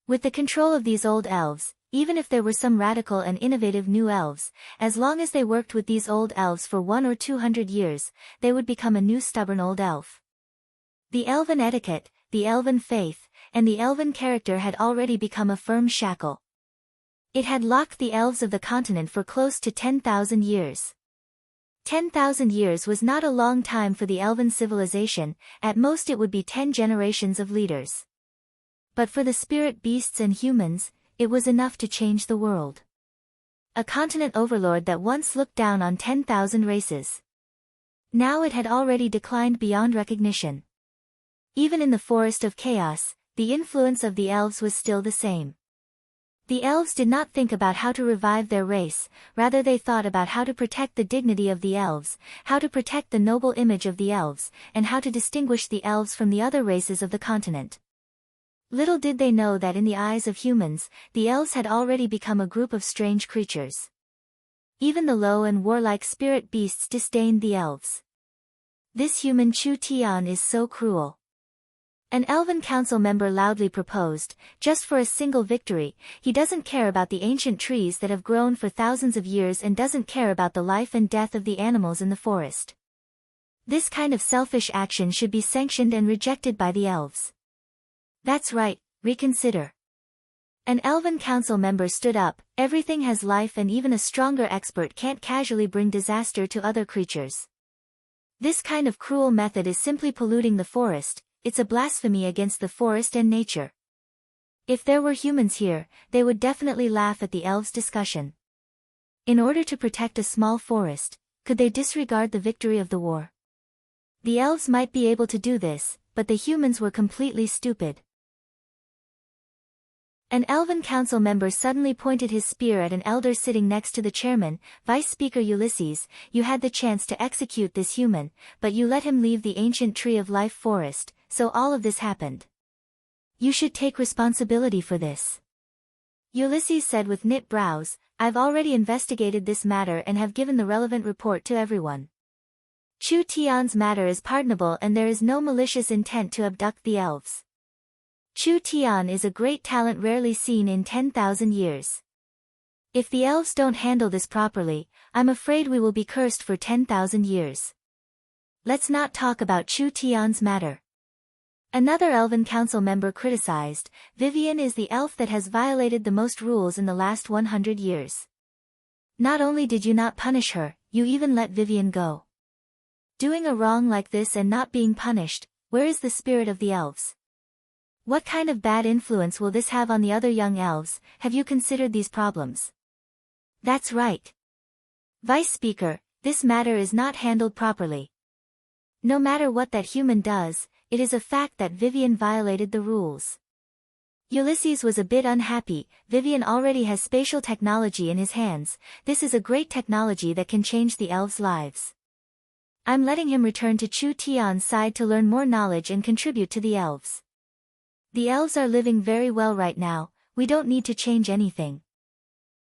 With the control of these old elves, even if there were some radical and innovative new elves, as long as they worked with these old elves for 100 or 200 years, they would become a new stubborn old elf. The elven etiquette, the elven faith, and the elven character had already become a firm shackle. It had locked the elves of the continent for close to 10,000 years. 10,000 years was not a long time for the elven civilization, at most it would be 10 generations of leaders. But for the spirit beasts and humans, it was enough to change the world. A continent overlord that once looked down on 10,000 races. Now it had already declined beyond recognition. Even in the Forest of Chaos, the influence of the elves was still the same. The elves did not think about how to revive their race, rather they thought about how to protect the dignity of the elves, how to protect the noble image of the elves, and how to distinguish the elves from the other races of the continent. Little did they know that in the eyes of humans, the elves had already become a group of strange creatures. Even the low and warlike spirit beasts disdained the elves. This human Chu Tian is so cruel. An Elven Council member loudly proposed, just for a single victory, he doesn't care about the ancient trees that have grown for thousands of years and doesn't care about the life and death of the animals in the forest. This kind of selfish action should be sanctioned and rejected by the elves. That's right, reconsider. An Elven Council member stood up, everything has life and even a stronger expert can't casually bring disaster to other creatures. This kind of cruel method is simply polluting the forest. It's a blasphemy against the forest and nature. If there were humans here, they would definitely laugh at the elves' discussion. In order to protect a small forest, could they disregard the victory of the war? The elves might be able to do this, but the humans were completely stupid. An Elven Council member suddenly pointed his spear at an elder sitting next to the chairman. Vice Speaker Ulysses, you had the chance to execute this human, but you let him leave the ancient Tree of Life forest, so all of this happened. You should take responsibility for this. Ulysses said with knit brows, I've already investigated this matter and have given the relevant report to everyone. Chu Tian's matter is pardonable and there is no malicious intent to abduct the elves. Chu Tian is a great talent rarely seen in 10,000 years. If the elves don't handle this properly, I'm afraid we will be cursed for 10,000 years. Let's not talk about Chu Tian's matter. Another Elven Council member criticized, Vivian is the elf that has violated the most rules in the last 100 years. Not only did you not punish her, you even let Vivian go. Doing a wrong like this and not being punished, where is the spirit of the elves? What kind of bad influence will this have on the other young elves? Have you considered these problems? That's right. Vice Speaker, this matter is not handled properly. No matter what that human does, it is a fact that Vivian violated the rules. Ulysses was a bit unhappy. Vivian already has spatial technology in his hands. This is a great technology that can change the elves' lives. I'm letting him return to Chu Tian's side to learn more knowledge and contribute to the elves. The elves are living very well right now, we don't need to change anything.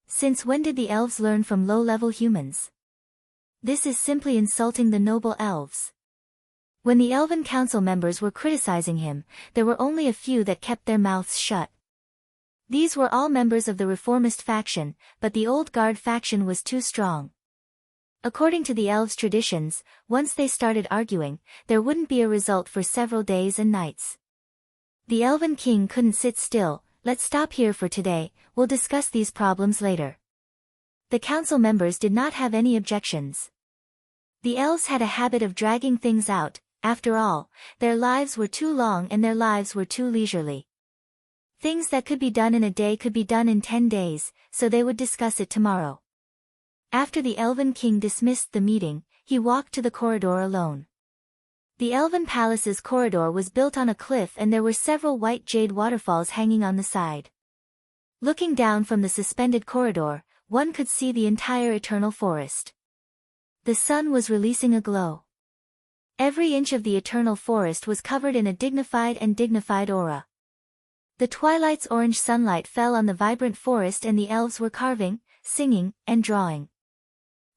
Since when did the elves learn from low-level humans? This is simply insulting the noble elves. When the Elven Council members were criticizing him, there were only a few that kept their mouths shut. These were all members of the reformist faction, but the old guard faction was too strong. According to the elves' traditions, once they started arguing, there wouldn't be a result for several days and nights. The Elven King couldn't sit still. Let's stop here for today, we'll discuss these problems later. The council members did not have any objections. The elves had a habit of dragging things out. After all, their lives were too long and their lives were too leisurely. Things that could be done in a day could be done in 10 days, so they would discuss it tomorrow. After the Elven King dismissed the meeting, he walked to the corridor alone. The Elven Palace's corridor was built on a cliff and there were several white jade waterfalls hanging on the side. Looking down from the suspended corridor, one could see the entire eternal forest. The sun was releasing a glow. Every inch of the eternal forest was covered in a dignified aura. The twilight's orange sunlight fell on the vibrant forest and the elves were carving, singing, and drawing.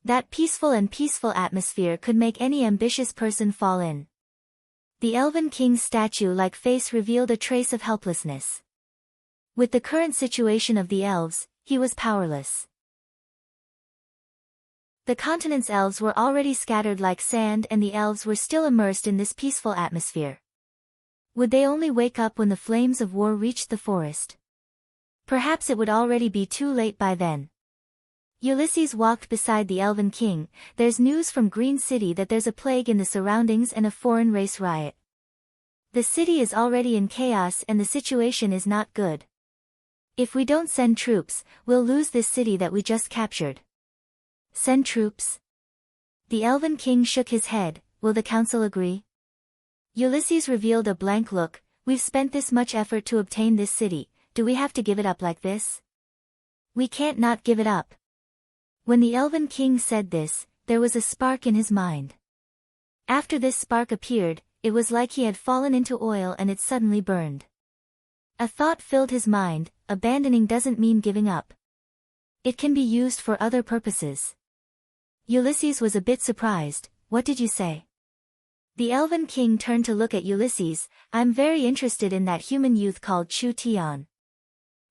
That peaceful atmosphere could make any ambitious person fall in. The Elven King's statue-like face revealed a trace of helplessness. With the current situation of the elves, he was powerless. The continent's elves were already scattered like sand and the elves were still immersed in this peaceful atmosphere. Would they only wake up when the flames of war reached the forest? Perhaps it would already be too late by then. Ulysses walked beside the Elven King. There's news from Green City that there's a plague in the surroundings and a foreign race riot. The city is already in chaos and the situation is not good. If we don't send troops, we'll lose this city that we just captured. Send troops? The Elven King shook his head. Will the council agree? Ulysses revealed a blank look. We've spent this much effort to obtain this city. Do we have to give it up like this? We can't not give it up. When the Elven King said this, there was a spark in his mind. After this spark appeared, it was like he had fallen into oil and it suddenly burned. A thought filled his mind. Abandoning doesn't mean giving up. It can be used for other purposes. Ulysses was a bit surprised. What did you say? The Elven King turned to look at Ulysses. I'm very interested in that human youth called Chu Tian.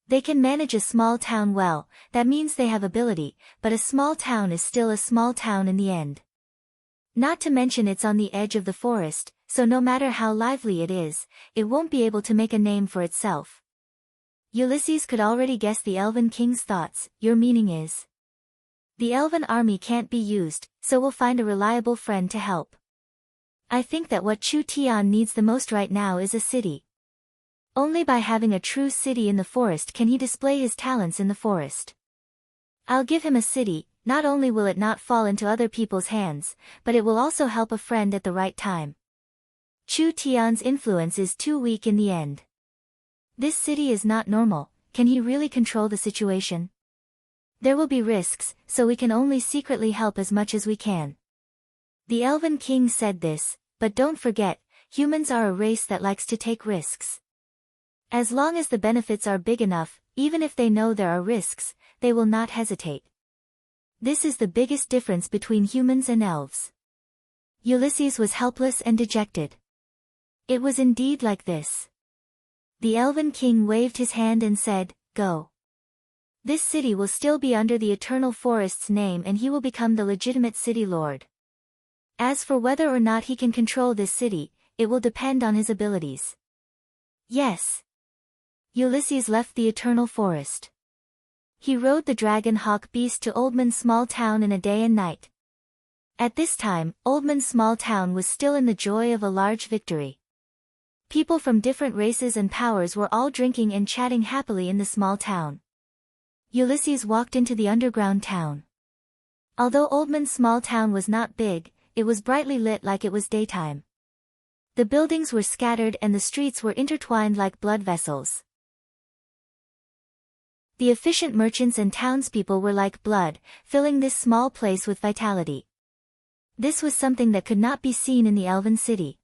They can manage a small town well, that means they have ability, but a small town is still a small town in the end. Not to mention it's on the edge of the forest, so no matter how lively it is, it won't be able to make a name for itself. Ulysses could already guess the Elven King's thoughts. Your meaning is? The Elven army can't be used, so we'll find a reliable friend to help. I think that what Chu Tian needs the most right now is a city. Only by having a true city in the forest can he display his talents in the forest. I'll give him a city. Not only will it not fall into other people's hands, but it will also help a friend at the right time. Chu Tian's influence is too weak in the end. This city is not normal. Can he really control the situation? There will be risks, so we can only secretly help as much as we can. The Elven King said this, but don't forget, humans are a race that likes to take risks. As long as the benefits are big enough, even if they know there are risks, they will not hesitate. This is the biggest difference between humans and elves. Ulysses was helpless and dejected. It was indeed like this. The Elven King waved his hand and said, Go. This city will still be under the Eternal Forest's name and he will become the legitimate city lord. As for whether or not he can control this city, it will depend on his abilities. Yes. Ulysses left the Eternal Forest. He rode the dragon hawk beast to Oldman's small town in a day and night. At this time, Oldman's small town was still in the joy of a large victory. People from different races and powers were all drinking and chatting happily in the small town. Ulysses walked into the underground town. Although Oldman's small town was not big, it was brightly lit like it was daytime. The buildings were scattered and the streets were intertwined like blood vessels. The efficient merchants and townspeople were like blood, filling this small place with vitality. This was something that could not be seen in the Elven City.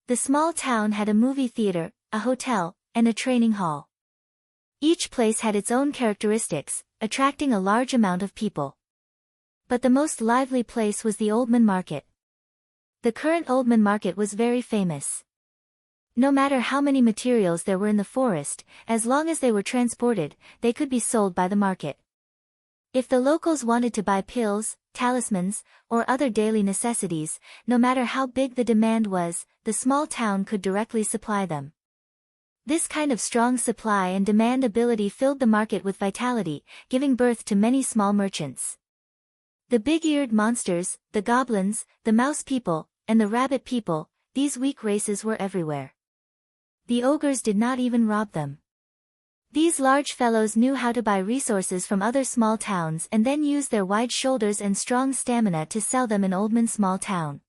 The small town had a movie theater, a hotel, and a training hall. Each place had its own characteristics, attracting a large amount of people. But the most lively place was the Oldman Market. The current Oldman Market was very famous. No matter how many materials there were in the forest, as long as they were transported, they could be sold by the market. If the locals wanted to buy pills, talismans, or other daily necessities, no matter how big the demand was, the small town could directly supply them. This kind of strong supply and demand ability filled the market with vitality, giving birth to many small merchants. The big-eared monsters, the goblins, the mouse people, and the rabbit people, these weak races were everywhere. The ogres did not even rob them. These large fellows knew how to buy resources from other small towns and then use their wide shoulders and strong stamina to sell them in Oldman's small town.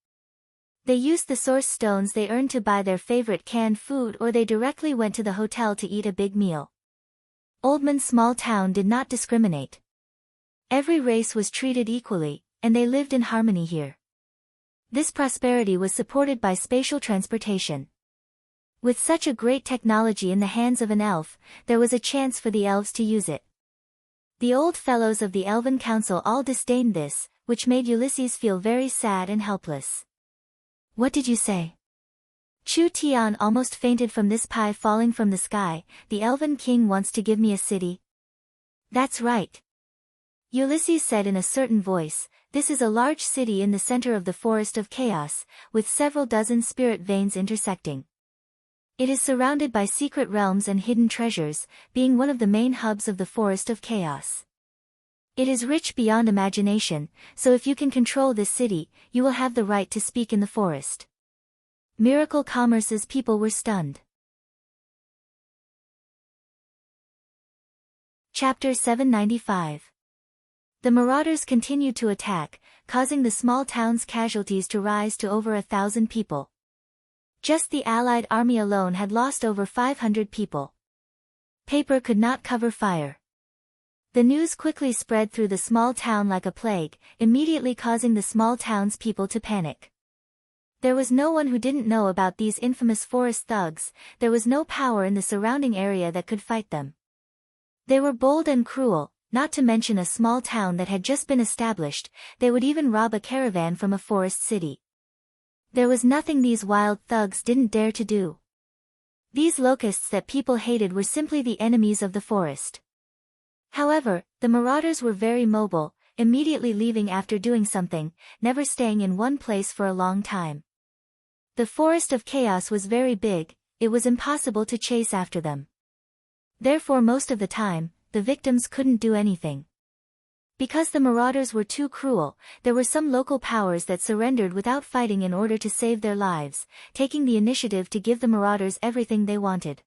They used the source stones they earned to buy their favorite canned food or they directly went to the hotel to eat a big meal. Oldman's small town did not discriminate. Every race was treated equally, and they lived in harmony here. This prosperity was supported by spatial transportation. With such a great technology in the hands of an elf, there was a chance for the elves to use it. The old fellows of the Elven Council all disdained this, which made Ulysses feel very sad and helpless. "What did you say?" Chu Tian almost fainted from this pie falling from the sky. "The Elven King wants to give me a city." "That's right," Ulysses said in a certain voice. "This is a large city in the center of the Forest of Chaos, with several dozen spirit veins intersecting. It is surrounded by secret realms and hidden treasures, being one of the main hubs of the Forest of Chaos. It is rich beyond imagination, so if you can control this city, you will have the right to speak in the forest." Miracle Commerce's people were stunned. Chapter 795. The marauders continued to attack, causing the small town's casualties to rise to over 1,000 people. Just the Allied army alone had lost over 500 people. Paper could not cover fire. The news quickly spread through the small town like a plague, immediately causing the small town's people to panic. There was no one who didn't know about these infamous forest thugs. There was no power in the surrounding area that could fight them. They were bold and cruel, not to mention a small town that had just been established. They would even rob a caravan from a forest city. There was nothing these wild thugs didn't dare to do. These locusts that people hated were simply the enemies of the forest. However, the marauders were very mobile, immediately leaving after doing something, never staying in one place for a long time. The Forest of Chaos was very big, it was impossible to chase after them. Therefore most of the time, the victims couldn't do anything. Because the marauders were too cruel, there were some local powers that surrendered without fighting in order to save their lives, taking the initiative to give the marauders everything they wanted.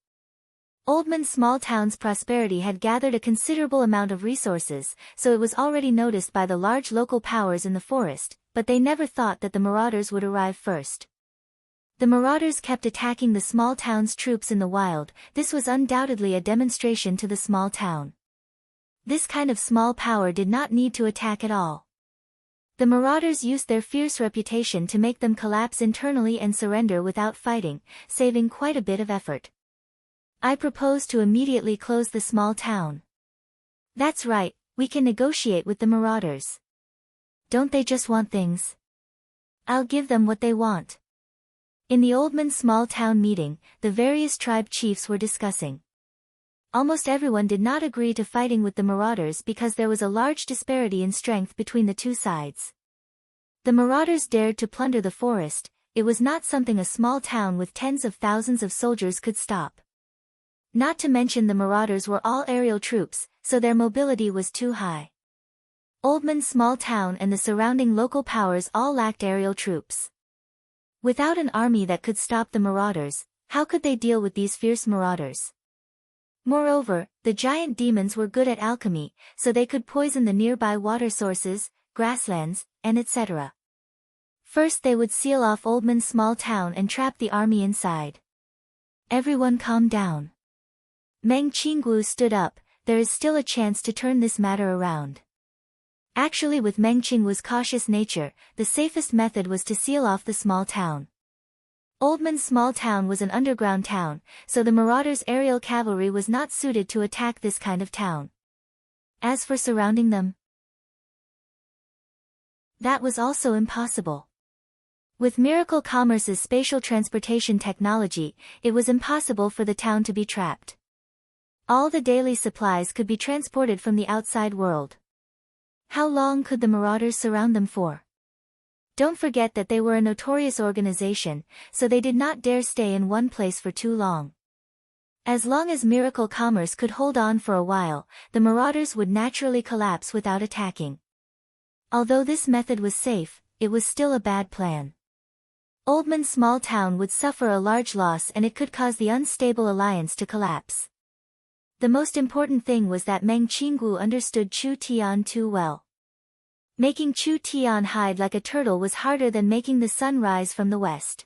Oldman's small town's prosperity had gathered a considerable amount of resources, so it was already noticed by the large local powers in the forest, but they never thought that the marauders would arrive first. The marauders kept attacking the small town's troops in the wild. This was undoubtedly a demonstration to the small town. This kind of small power did not need to attack at all. The marauders used their fierce reputation to make them collapse internally and surrender without fighting, saving quite a bit of effort. "I propose to immediately close the small town." "That's right, we can negotiate with the marauders." "Don't they just want things?" "I'll give them what they want." In the Oldman small town meeting, the various tribe chiefs were discussing. Almost everyone did not agree to fighting with the marauders because there was a large disparity in strength between the two sides. The marauders dared to plunder the forest. It was not something a small town with tens of thousands of soldiers could stop. Not to mention the marauders were all aerial troops, so their mobility was too high. Oldman's small town and the surrounding local powers all lacked aerial troops. Without an army that could stop the marauders, how could they deal with these fierce marauders? Moreover, the giant demons were good at alchemy, so they could poison the nearby water sources, grasslands, and etc. First they would seal off Oldman's small town and trap the army inside. Everyone calm down. Meng Qinggu stood up. There is still a chance to turn this matter around. Actually, with Meng Qinggu's cautious nature, the safest method was to seal off the small town. Oldman's small town was an underground town, so the marauders' aerial cavalry was not suited to attack this kind of town. As for surrounding them, that was also impossible. With Miracle Commerce's spatial transportation technology, it was impossible for the town to be trapped. All the daily supplies could be transported from the outside world. How long could the marauders surround them for? Don't forget that they were a notorious organization, so they did not dare stay in one place for too long. As long as Miracle Commerce could hold on for a while, the marauders would naturally collapse without attacking. Although this method was safe, it was still a bad plan. Oldman's small town would suffer a large loss and it could cause the unstable alliance to collapse. The most important thing was that Meng Qinggu understood Chu Tian too well. Making Chu Tian hide like a turtle was harder than making the sun rise from the west.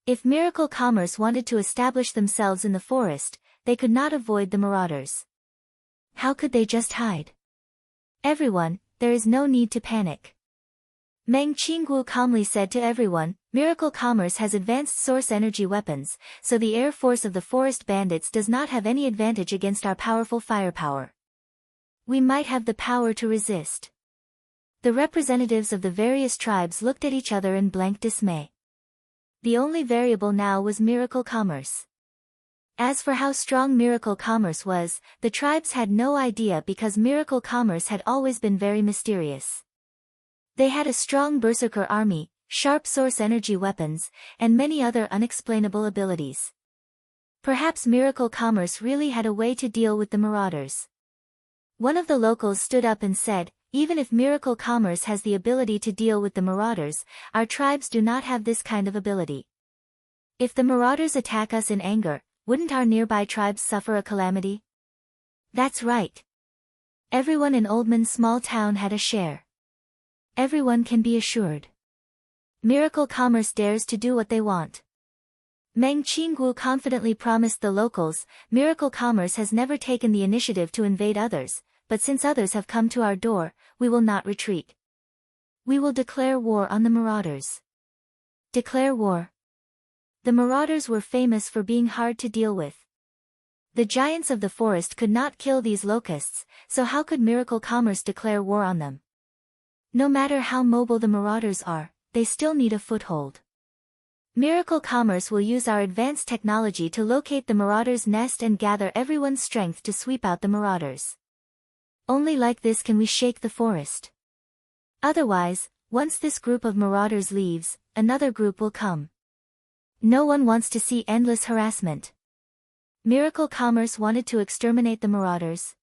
If Miracle Commerce wanted to establish themselves in the forest, they could not avoid the marauders. How could they just hide? Everyone, there is no need to panic. Meng Qinggu calmly said to everyone, Miracle Commerce has advanced source energy weapons, so the air force of the forest bandits does not have any advantage against our powerful firepower. We might have the power to resist. The representatives of the various tribes looked at each other in blank dismay. The only variable now was Miracle Commerce. As for how strong Miracle Commerce was, the tribes had no idea because Miracle Commerce had always been very mysterious. They had a strong berserker army, sharp source energy weapons, and many other unexplainable abilities. Perhaps Miracle Commerce really had a way to deal with the marauders. One of the locals stood up and said, even if Miracle Commerce has the ability to deal with the marauders, our tribes do not have this kind of ability. If the marauders attack us in anger, wouldn't our nearby tribes suffer a calamity? That's right. Everyone in Oldman's small town had a share. Everyone can be assured. Miracle Commerce dares to do what they want. Meng Qinggu confidently promised the locals, Miracle Commerce has never taken the initiative to invade others, but since others have come to our door, we will not retreat. We will declare war on the marauders. Declare war. The marauders were famous for being hard to deal with. The giants of the forest could not kill these locusts, so how could Miracle Commerce declare war on them? No matter how mobile the marauders are, they still need a foothold. Miracle Commerce will use our advanced technology to locate the marauders' nest and gather everyone's strength to sweep out the marauders. Only like this can we shake the forest. Otherwise, once this group of marauders leaves, another group will come. No one wants to see endless harassment. Miracle Commerce wanted to exterminate the marauders.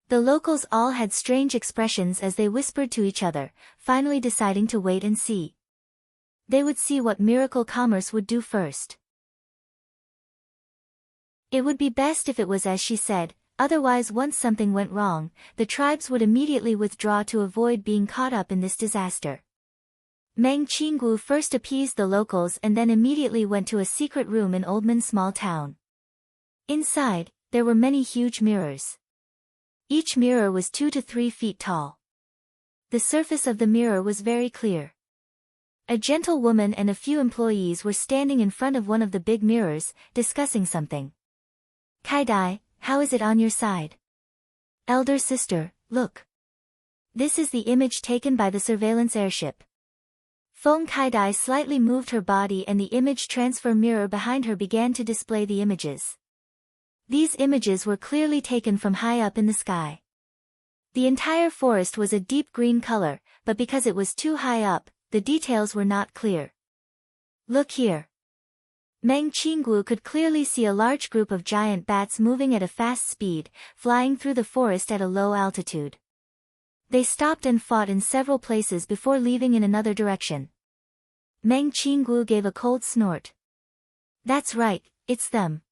The locals all had strange expressions as they whispered to each other, finally deciding to wait and see. They would see what Miracle Commerce would do first. It would be best if it was as she said, otherwise once something went wrong, the tribes would immediately withdraw to avoid being caught up in this disaster. Meng Qinggu first appeased the locals and then immediately went to a secret room in Oldman's small town. Inside, there were many huge mirrors. Each mirror was 2 to 3 feet tall. The surface of the mirror was very clear. A gentle woman and a few employees were standing in front of one of the big mirrors, discussing something. Kaidai, how is it on your side? Elder sister, look. This is the image taken by the surveillance airship. Feng Kaidai slightly moved her body and the image transfer mirror behind her began to display the images. These images were clearly taken from high up in the sky. The entire forest was a deep green color, but because it was too high up, the details were not clear. Look here. Meng Qinggu could clearly see a large group of giant bats moving at a fast speed, flying through the forest at a low altitude. They stopped and fought in several places before leaving in another direction. Meng Qinggu gave a cold snort. That's right, it's them.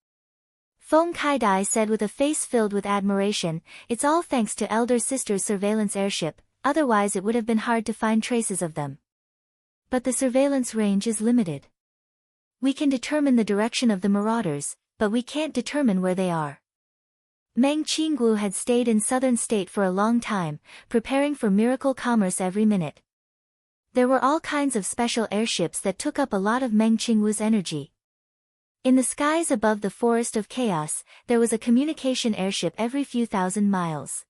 Feng Kaidai said with a face filled with admiration, it's all thanks to Elder Sister's surveillance airship, otherwise it would have been hard to find traces of them. But the surveillance range is limited. We can determine the direction of the marauders, but we can't determine where they are. Meng Qinggu had stayed in southern state for a long time, preparing for Miracle Commerce every minute. There were all kinds of special airships that took up a lot of Meng Qinggu's energy. In the skies above the Forest of Chaos, there was a communication airship every few thousand miles.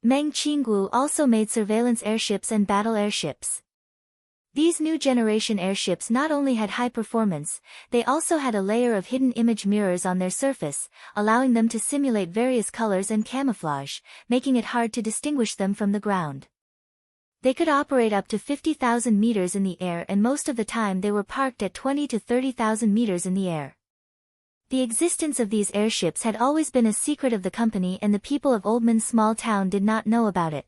Meng Qinggu also made surveillance airships and battle airships. These new generation airships not only had high performance, they also had a layer of hidden image mirrors on their surface, allowing them to simulate various colors and camouflage, making it hard to distinguish them from the ground. They could operate up to 50,000 meters in the air and most of the time they were parked at 20 to 30,000 meters in the air. The existence of these airships had always been a secret of the company and the people of Oldman's small town did not know about it.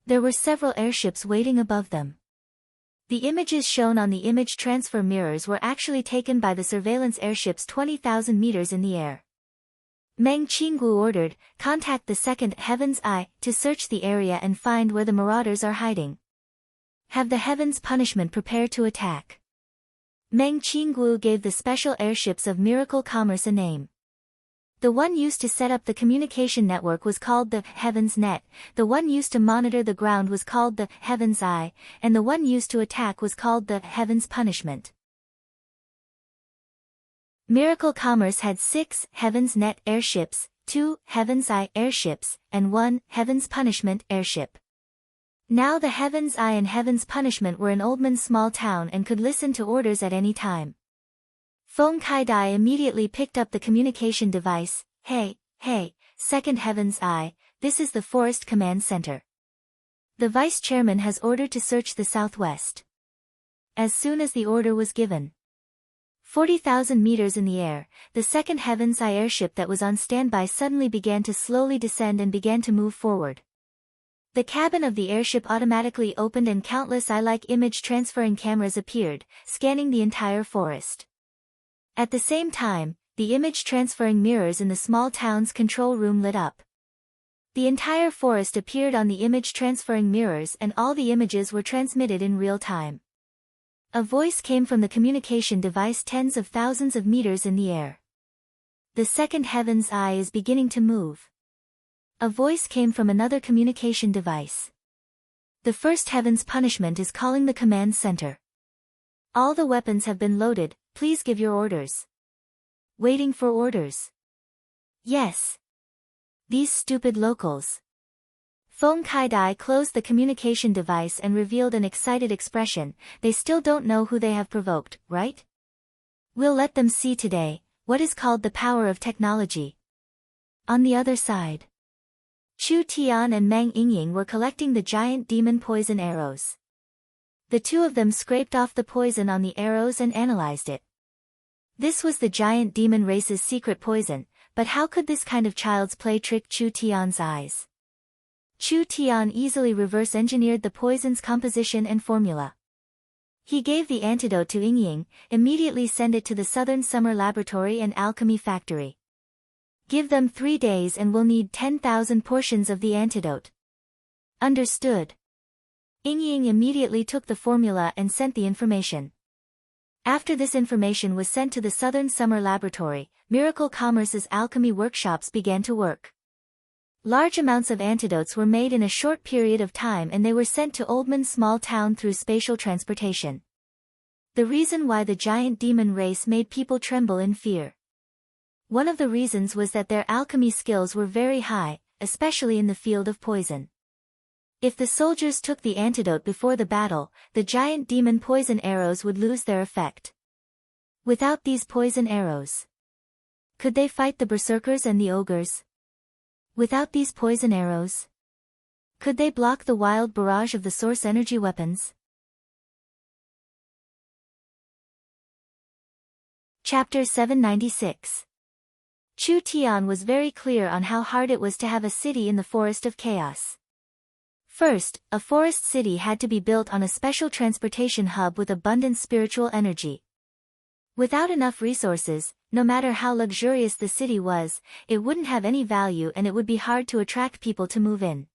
There were several airships waiting above them. The images shown on the image transfer mirrors were actually taken by the surveillance airships 20,000 meters in the air. Meng Qinggu ordered, contact the second Heaven's Eye to search the area and find where the marauders are hiding. Have the Heaven's Punishment prepare to attack. Meng Qinggu gave the special airships of Miracle Commerce a name. The one used to set up the communication network was called the Heaven's Net, the one used to monitor the ground was called the Heaven's Eye, and the one used to attack was called the Heaven's Punishment. Miracle Commerce had 6 Heaven's Net airships, 2 Heaven's Eye airships, and 1 Heaven's Punishment airship. Now the Heaven's Eye and Heaven's Punishment were in Oldman's small town and could listen to orders at any time. Feng Kai-dai immediately picked up the communication device. Hey, Second Heaven's Eye, this is the Forest Command Center. The Vice Chairman has ordered to search the southwest. As soon as the order was given, 40,000 meters in the air, the second Heaven's Eye airship that was on standby suddenly began to slowly descend and began to move forward. The cabin of the airship automatically opened and countless eye-like image-transferring cameras appeared, scanning the entire forest. At the same time, the image-transferring mirrors in the small town's control room lit up. The entire forest appeared on the image-transferring mirrors and all the images were transmitted in real time. A voice came from the communication device tens of thousands of meters in the air. The second Heaven's Eye is beginning to move. A voice came from another communication device. The first Heaven's Punishment is calling the command center. All the weapons have been loaded, please give your orders. Waiting for orders. Yes. These stupid locals. Feng Kai-dai closed the communication device and revealed an excited expression. They still don't know who they have provoked, right? We'll let them see today, what is called the power of technology. On the other side, Chu Tian and Meng Yingying were collecting the giant demon poison arrows. The two of them scraped off the poison on the arrows and analyzed it. This was the giant demon race's secret poison, but how could this kind of child's play trick Chu Tian's eyes? Chu Tian easily reverse-engineered the poison's composition and formula. He gave the antidote to Yingying, immediately send it to the Southern Summer Laboratory and Alchemy Factory. Give them 3 days and we'll need 10,000 portions of the antidote. Understood. Yingying immediately took the formula and sent the information. After this information was sent to the Southern Summer Laboratory, Miracle Commerce's alchemy workshops began to work. Large amounts of antidotes were made in a short period of time and they were sent to Oldman's small town through spatial transportation. The reason why the giant demon race made people tremble in fear. One of the reasons was that their alchemy skills were very high, especially in the field of poison. If the soldiers took the antidote before the battle, the giant demon poison arrows would lose their effect. Without these poison arrows, could they fight the berserkers and the ogres? Without these poison arrows, could they block the wild barrage of the source energy weapons? Chapter 796. Chu Tian was very clear on how hard it was to have a city in the Forest of Chaos. First, a forest city had to be built on a special transportation hub with abundant spiritual energy. Without enough resources, no matter how luxurious the city was, it wouldn't have any value and it would be hard to attract people to move in.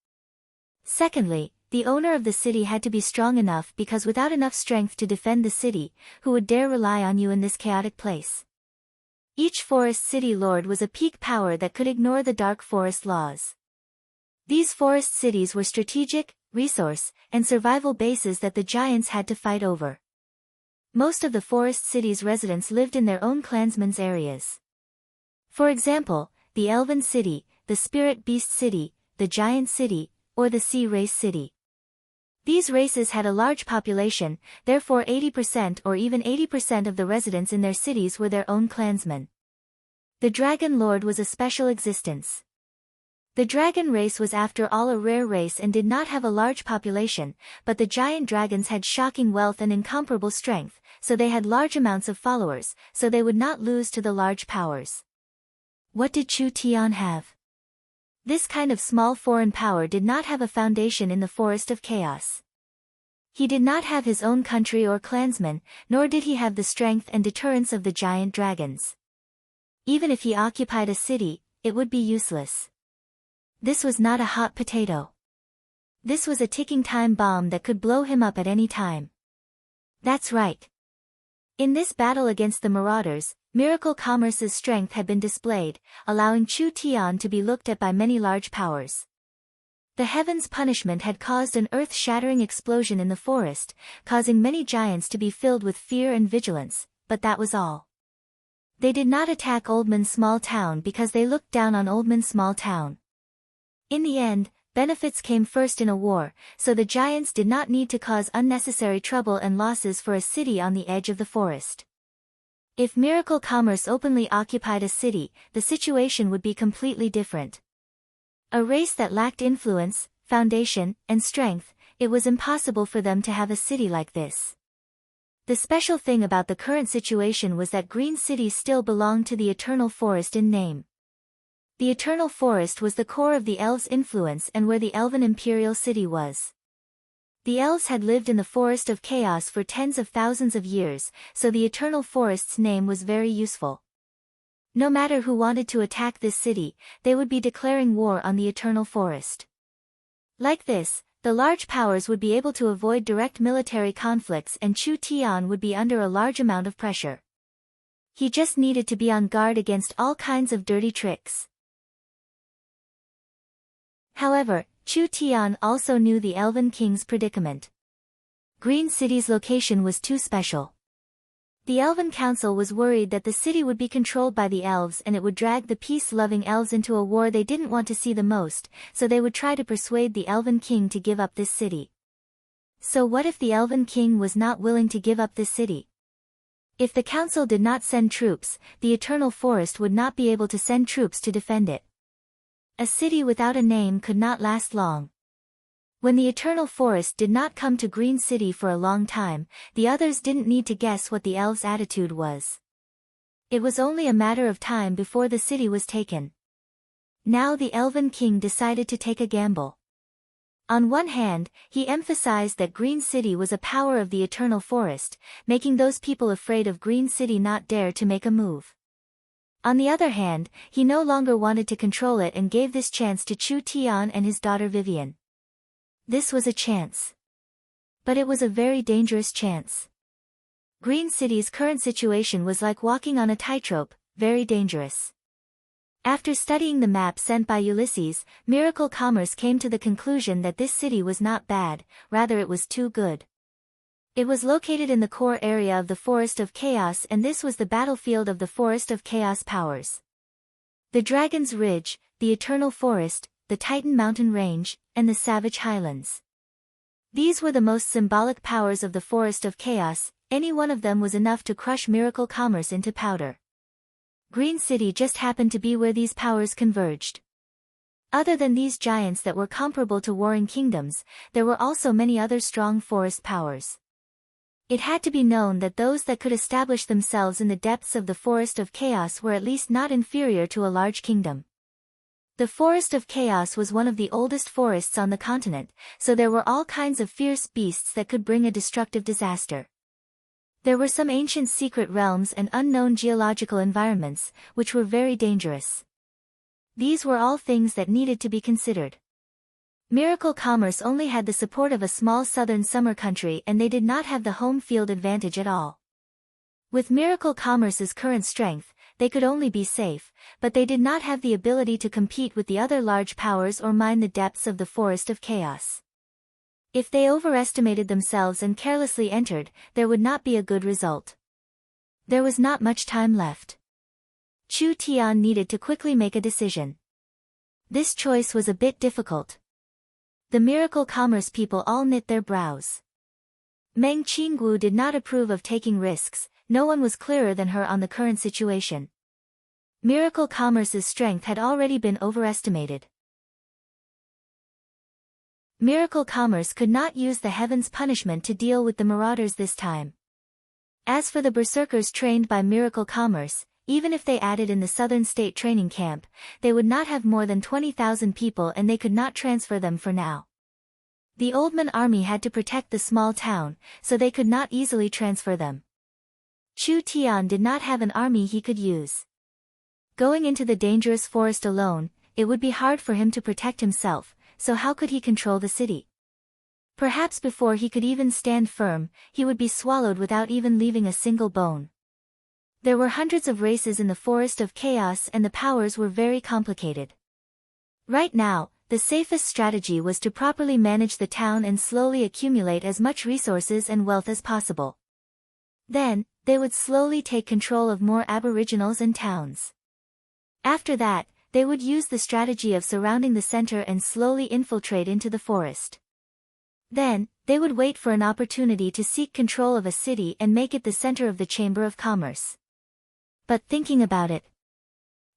Secondly, the owner of the city had to be strong enough because without enough strength to defend the city, who would dare rely on you in this chaotic place? Each forest city lord was a peak power that could ignore the dark forest laws. These forest cities were strategic, resource, and survival bases that the giants had to fight over. Most of the forest cities' residents lived in their own clansmen's areas. For example, the Elven City, the Spirit Beast City, the Giant City, or the Sea Race City. These races had a large population, therefore 80% or even 80% of the residents in their cities were their own clansmen. The Dragon Lord was a special existence. The dragon race was after all a rare race and did not have a large population, but the giant dragons had shocking wealth and incomparable strength, so they had large amounts of followers, so they would not lose to the large powers. What did Chu Tian have? This kind of small foreign power did not have a foundation in the Forest of Chaos. He did not have his own country or clansmen, nor did he have the strength and deterrence of the giant dragons. Even if he occupied a city, it would be useless. This was not a hot potato. This was a ticking time bomb that could blow him up at any time. That's right. In this battle against the Marauders, Miracle Commerce's strength had been displayed, allowing Chu Tian to be looked at by many large powers. The heaven's punishment had caused an earth-shattering explosion in the forest, causing many giants to be filled with fear and vigilance, but that was all. They did not attack Oldman's small town because they looked down on Oldman's small town. In the end, benefits came first in a war, so the giants did not need to cause unnecessary trouble and losses for a city on the edge of the forest. If Miracle Commerce openly occupied a city, the situation would be completely different. A race that lacked influence, foundation, and strength, it was impossible for them to have a city like this. The special thing about the current situation was that Green City still belonged to the Eternal Forest in name. The Eternal Forest was the core of the elves' influence and where the Elven Imperial City was. The elves had lived in the Forest of Chaos for tens of thousands of years, so the Eternal Forest's name was very useful. No matter who wanted to attack this city, they would be declaring war on the Eternal Forest. Like this, the large powers would be able to avoid direct military conflicts and Chu Tian would be under a large amount of pressure. He just needed to be on guard against all kinds of dirty tricks. However, Chu Tian also knew the Elven King's predicament. Green City's location was too special. The Elven Council was worried that the city would be controlled by the elves and it would drag the peace-loving elves into a war they didn't want to see the most, so they would try to persuade the Elven King to give up this city. So what if the Elven King was not willing to give up this city? If the Council did not send troops, the Eternal Forest would not be able to send troops to defend it. A city without a name could not last long. When the Eternal Forest did not come to Green City for a long time, the others didn't need to guess what the elves' attitude was. It was only a matter of time before the city was taken. Now the Elven King decided to take a gamble. On one hand, he emphasized that Green City was a power of the Eternal Forest, making those people afraid of Green City not dare to make a move. On the other hand, he no longer wanted to control it and gave this chance to Chu Tian and his daughter Vivian. This was a chance. But it was a very dangerous chance. Green City's current situation was like walking on a tightrope, very dangerous. After studying the map sent by Ulysses, Miracle Commerce came to the conclusion that this city was not bad, rather it was too good. It was located in the core area of the Forest of Chaos and this was the battlefield of the Forest of Chaos powers. The Dragon's Ridge, the Eternal Forest, the Titan Mountain Range, and the Savage Highlands. These were the most symbolic powers of the Forest of Chaos, any one of them was enough to crush Miracle Commerce into powder. Green City just happened to be where these powers converged. Other than these giants that were comparable to warring kingdoms, there were also many other strong forest powers. It had to be known that those that could establish themselves in the depths of the Forest of Chaos were at least not inferior to a large kingdom. The Forest of Chaos was one of the oldest forests on the continent, so there were all kinds of fierce beasts that could bring a destructive disaster. There were some ancient secret realms and unknown geological environments, which were very dangerous. These were all things that needed to be considered. Miracle Commerce only had the support of a small southern summer country and they did not have the home field advantage at all. With Miracle Commerce's current strength, they could only be safe, but they did not have the ability to compete with the other large powers or mine the depths of the Forest of Chaos. If they overestimated themselves and carelessly entered, there would not be a good result. There was not much time left. Chu Tian needed to quickly make a decision. This choice was a bit difficult. The Miracle Commerce people all knit their brows. Meng Qinggu did not approve of taking risks, no one was clearer than her on the current situation. Miracle Commerce's strength had already been overestimated. Miracle Commerce could not use the Heaven's punishment to deal with the marauders this time. As for the berserkers trained by Miracle Commerce, even if they added in the Southern State training camp, they would not have more than 20,000 people and they could not transfer them for now. The Oldman army had to protect the small town, so they could not easily transfer them. Chu Tian did not have an army he could use. Going into the dangerous forest alone, it would be hard for him to protect himself, so how could he control the city? Perhaps before he could even stand firm, he would be swallowed without even leaving a single bone. There were hundreds of races in the Forest of Chaos and the powers were very complicated. Right now, the safest strategy was to properly manage the town and slowly accumulate as much resources and wealth as possible. Then, they would slowly take control of more aboriginals and towns. After that, they would use the strategy of surrounding the center and slowly infiltrate into the forest. Then, they would wait for an opportunity to seek control of a city and make it the center of the Chamber of Commerce. But thinking about it,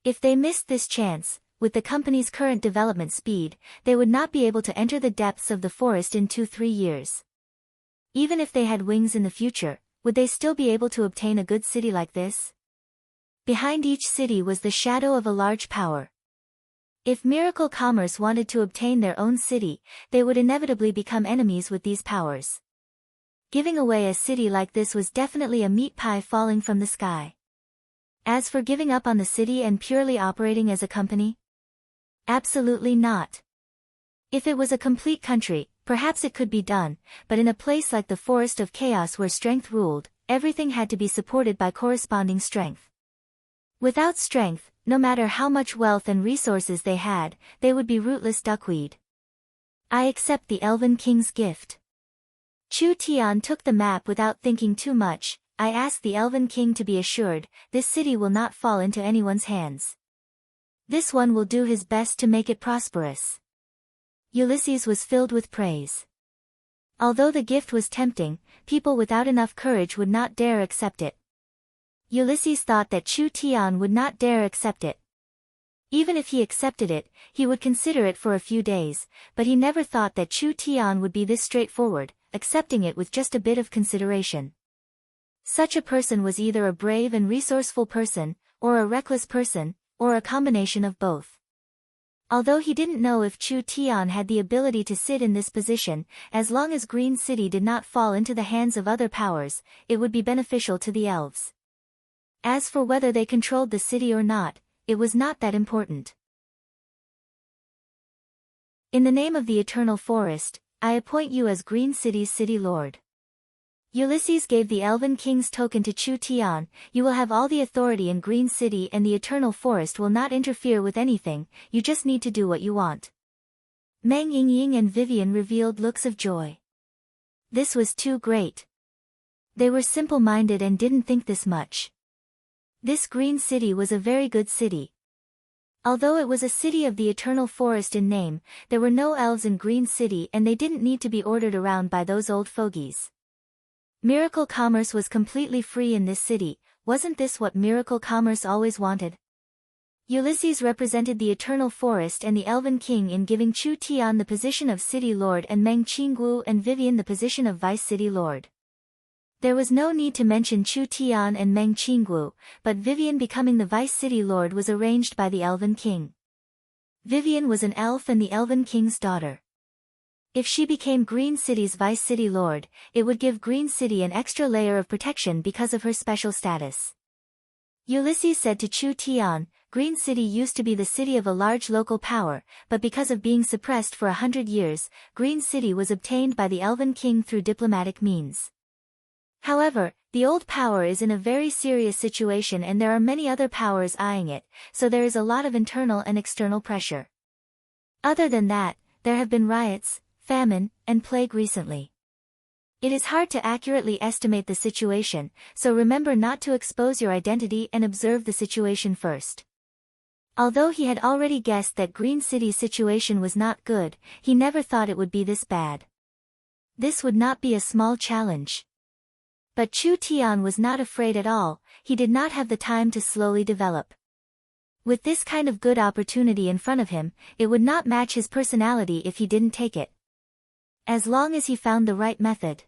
if they missed this chance, with the company's current development speed, they would not be able to enter the depths of the forest in 2-3 years. Even if they had wings in the future, would they still be able to obtain a good city like this? Behind each city was the shadow of a large power. If Miracle Commerce wanted to obtain their own city, they would inevitably become enemies with these powers. Giving away a city like this was definitely a meat pie falling from the sky. As for giving up on the city and purely operating as a company? Absolutely not. If it was a complete country, perhaps it could be done, but in a place like the Forest of Chaos where strength ruled, everything had to be supported by corresponding strength. Without strength, no matter how much wealth and resources they had, they would be rootless duckweed. I accept the Elven King's gift. Chu Tian took the map without thinking too much. I asked the Elven King to be assured, this city will not fall into anyone's hands. This one will do his best to make it prosperous. Ulysses was filled with praise. Although the gift was tempting, people without enough courage would not dare accept it. Ulysses thought that Chu Tian would not dare accept it. Even if he accepted it, he would consider it for a few days, but he never thought that Chu Tian would be this straightforward, accepting it with just a bit of consideration. Such a person was either a brave and resourceful person, or a reckless person, or a combination of both. Although he didn't know if Chu Tian had the ability to sit in this position, as long as Green City did not fall into the hands of other powers, it would be beneficial to the elves. As for whether they controlled the city or not, it was not that important. In the name of the Eternal Forest, I appoint you as Green City's city lord. Ulysses gave the Elven King's token to Chu Tian. You will have all the authority in Green City and the Eternal Forest will not interfere with anything, you just need to do what you want. Meng Yingying and Vivian revealed looks of joy. This was too great. They were simple-minded and didn't think this much. This Green City was a very good city. Although it was a city of the Eternal Forest in name, there were no elves in Green City and they didn't need to be ordered around by those old fogies. Miracle Commerce was completely free in this city. Wasn't this what Miracle Commerce always wanted? Ulysses represented the Eternal Forest and the Elven King in giving Chu Tian the position of City Lord and Meng Qinggu and Vivian the position of Vice City Lord. There was no need to mention Chu Tian and Meng Qinggu, but Vivian becoming the Vice City Lord was arranged by the Elven King. Vivian was an elf and the Elven King's daughter. If she became Green City's Vice City Lord, it would give Green City an extra layer of protection because of her special status. Ulysses said to Chu Tian, Green City used to be the city of a large local power, but because of being suppressed for 100 years, Green City was obtained by the Elven King through diplomatic means. However, the old power is in a very serious situation and there are many other powers eyeing it, so there is a lot of internal and external pressure. Other than that, there have been riots, famine, and plague recently. It is hard to accurately estimate the situation, so remember not to expose your identity and observe the situation first. Although he had already guessed that Green City's situation was not good, he never thought it would be this bad. This would not be a small challenge. But Chu Tian was not afraid at all, he did not have the time to slowly develop. With this kind of good opportunity in front of him, it would not match his personality if he didn't take it. As long as he found the right method.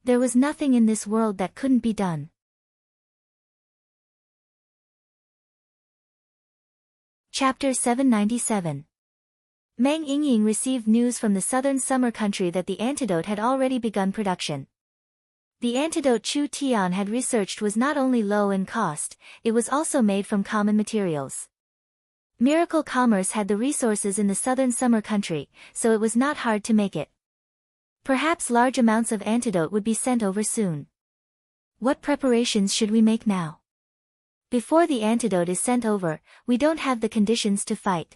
There was nothing in this world that couldn't be done. Chapter 797. Meng Yingying received news from the southern summer country that the antidote had already begun production. The antidote Chu Tian had researched was not only low in cost, it was also made from common materials. Miracle Commerce had the resources in the southern summer country, so it was not hard to make it. Perhaps large amounts of antidote would be sent over soon. What preparations should we make now? Before the antidote is sent over, we don't have the conditions to fight.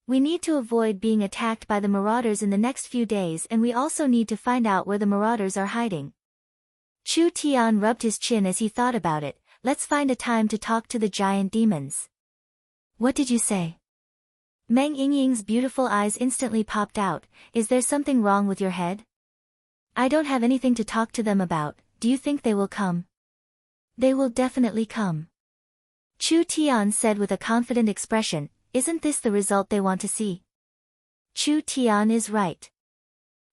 We need to avoid being attacked by the marauders in the next few days, and we also need to find out where the marauders are hiding. Chu Tian rubbed his chin as he thought about it. Let's find a time to talk to the giant demons. What did you say? Meng Yingying's beautiful eyes instantly popped out. Is there something wrong with your head? I don't have anything to talk to them about. Do you think they will come? They will definitely come. Chu Tian said with a confident expression. Isn't this the result they want to see? Chu Tian is right.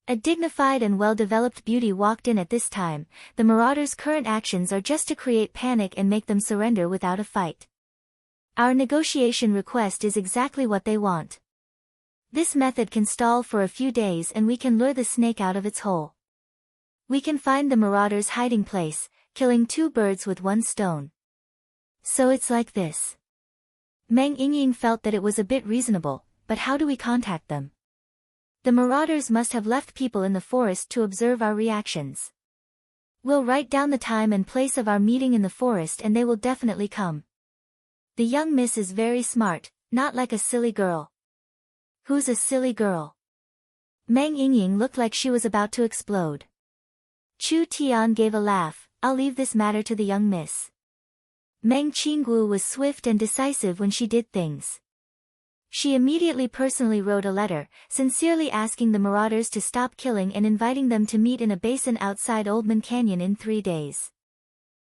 A dignified and well-developed beauty walked in at this time. The marauders' current actions are just to create panic and make them surrender without a fight. Our negotiation request is exactly what they want. This method can stall for a few days and we can lure the snake out of its hole. We can find the marauders' hiding place, killing 2 birds with 1 stone. So it's like this. Meng Yingying felt that it was a bit reasonable, but how do we contact them? The marauders must have left people in the forest to observe our reactions. We'll write down the time and place of our meeting in the forest and they will definitely come. The young miss is very smart, not like a silly girl. Who's a silly girl? Meng Yingying looked like she was about to explode. Chu Tian gave a laugh. I'll leave this matter to the young miss. Meng Qinggu was swift and decisive when she did things. She immediately personally wrote a letter, sincerely asking the marauders to stop killing and inviting them to meet in a basin outside Oldman Canyon in 3 days.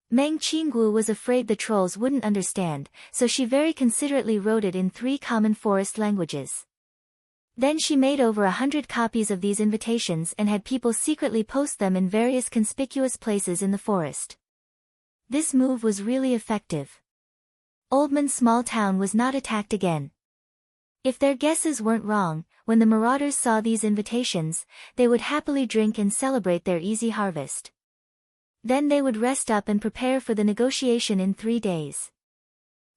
Meng Qinggu was afraid the trolls wouldn't understand, so she very considerately wrote it in 3 common forest languages. Then she made over 100 copies of these invitations and had people secretly post them in various conspicuous places in the forest. This move was really effective. Oldman's small town was not attacked again. If their guesses weren't wrong, when the marauders saw these invitations, they would happily drink and celebrate their easy harvest. Then they would rest up and prepare for the negotiation in 3 days.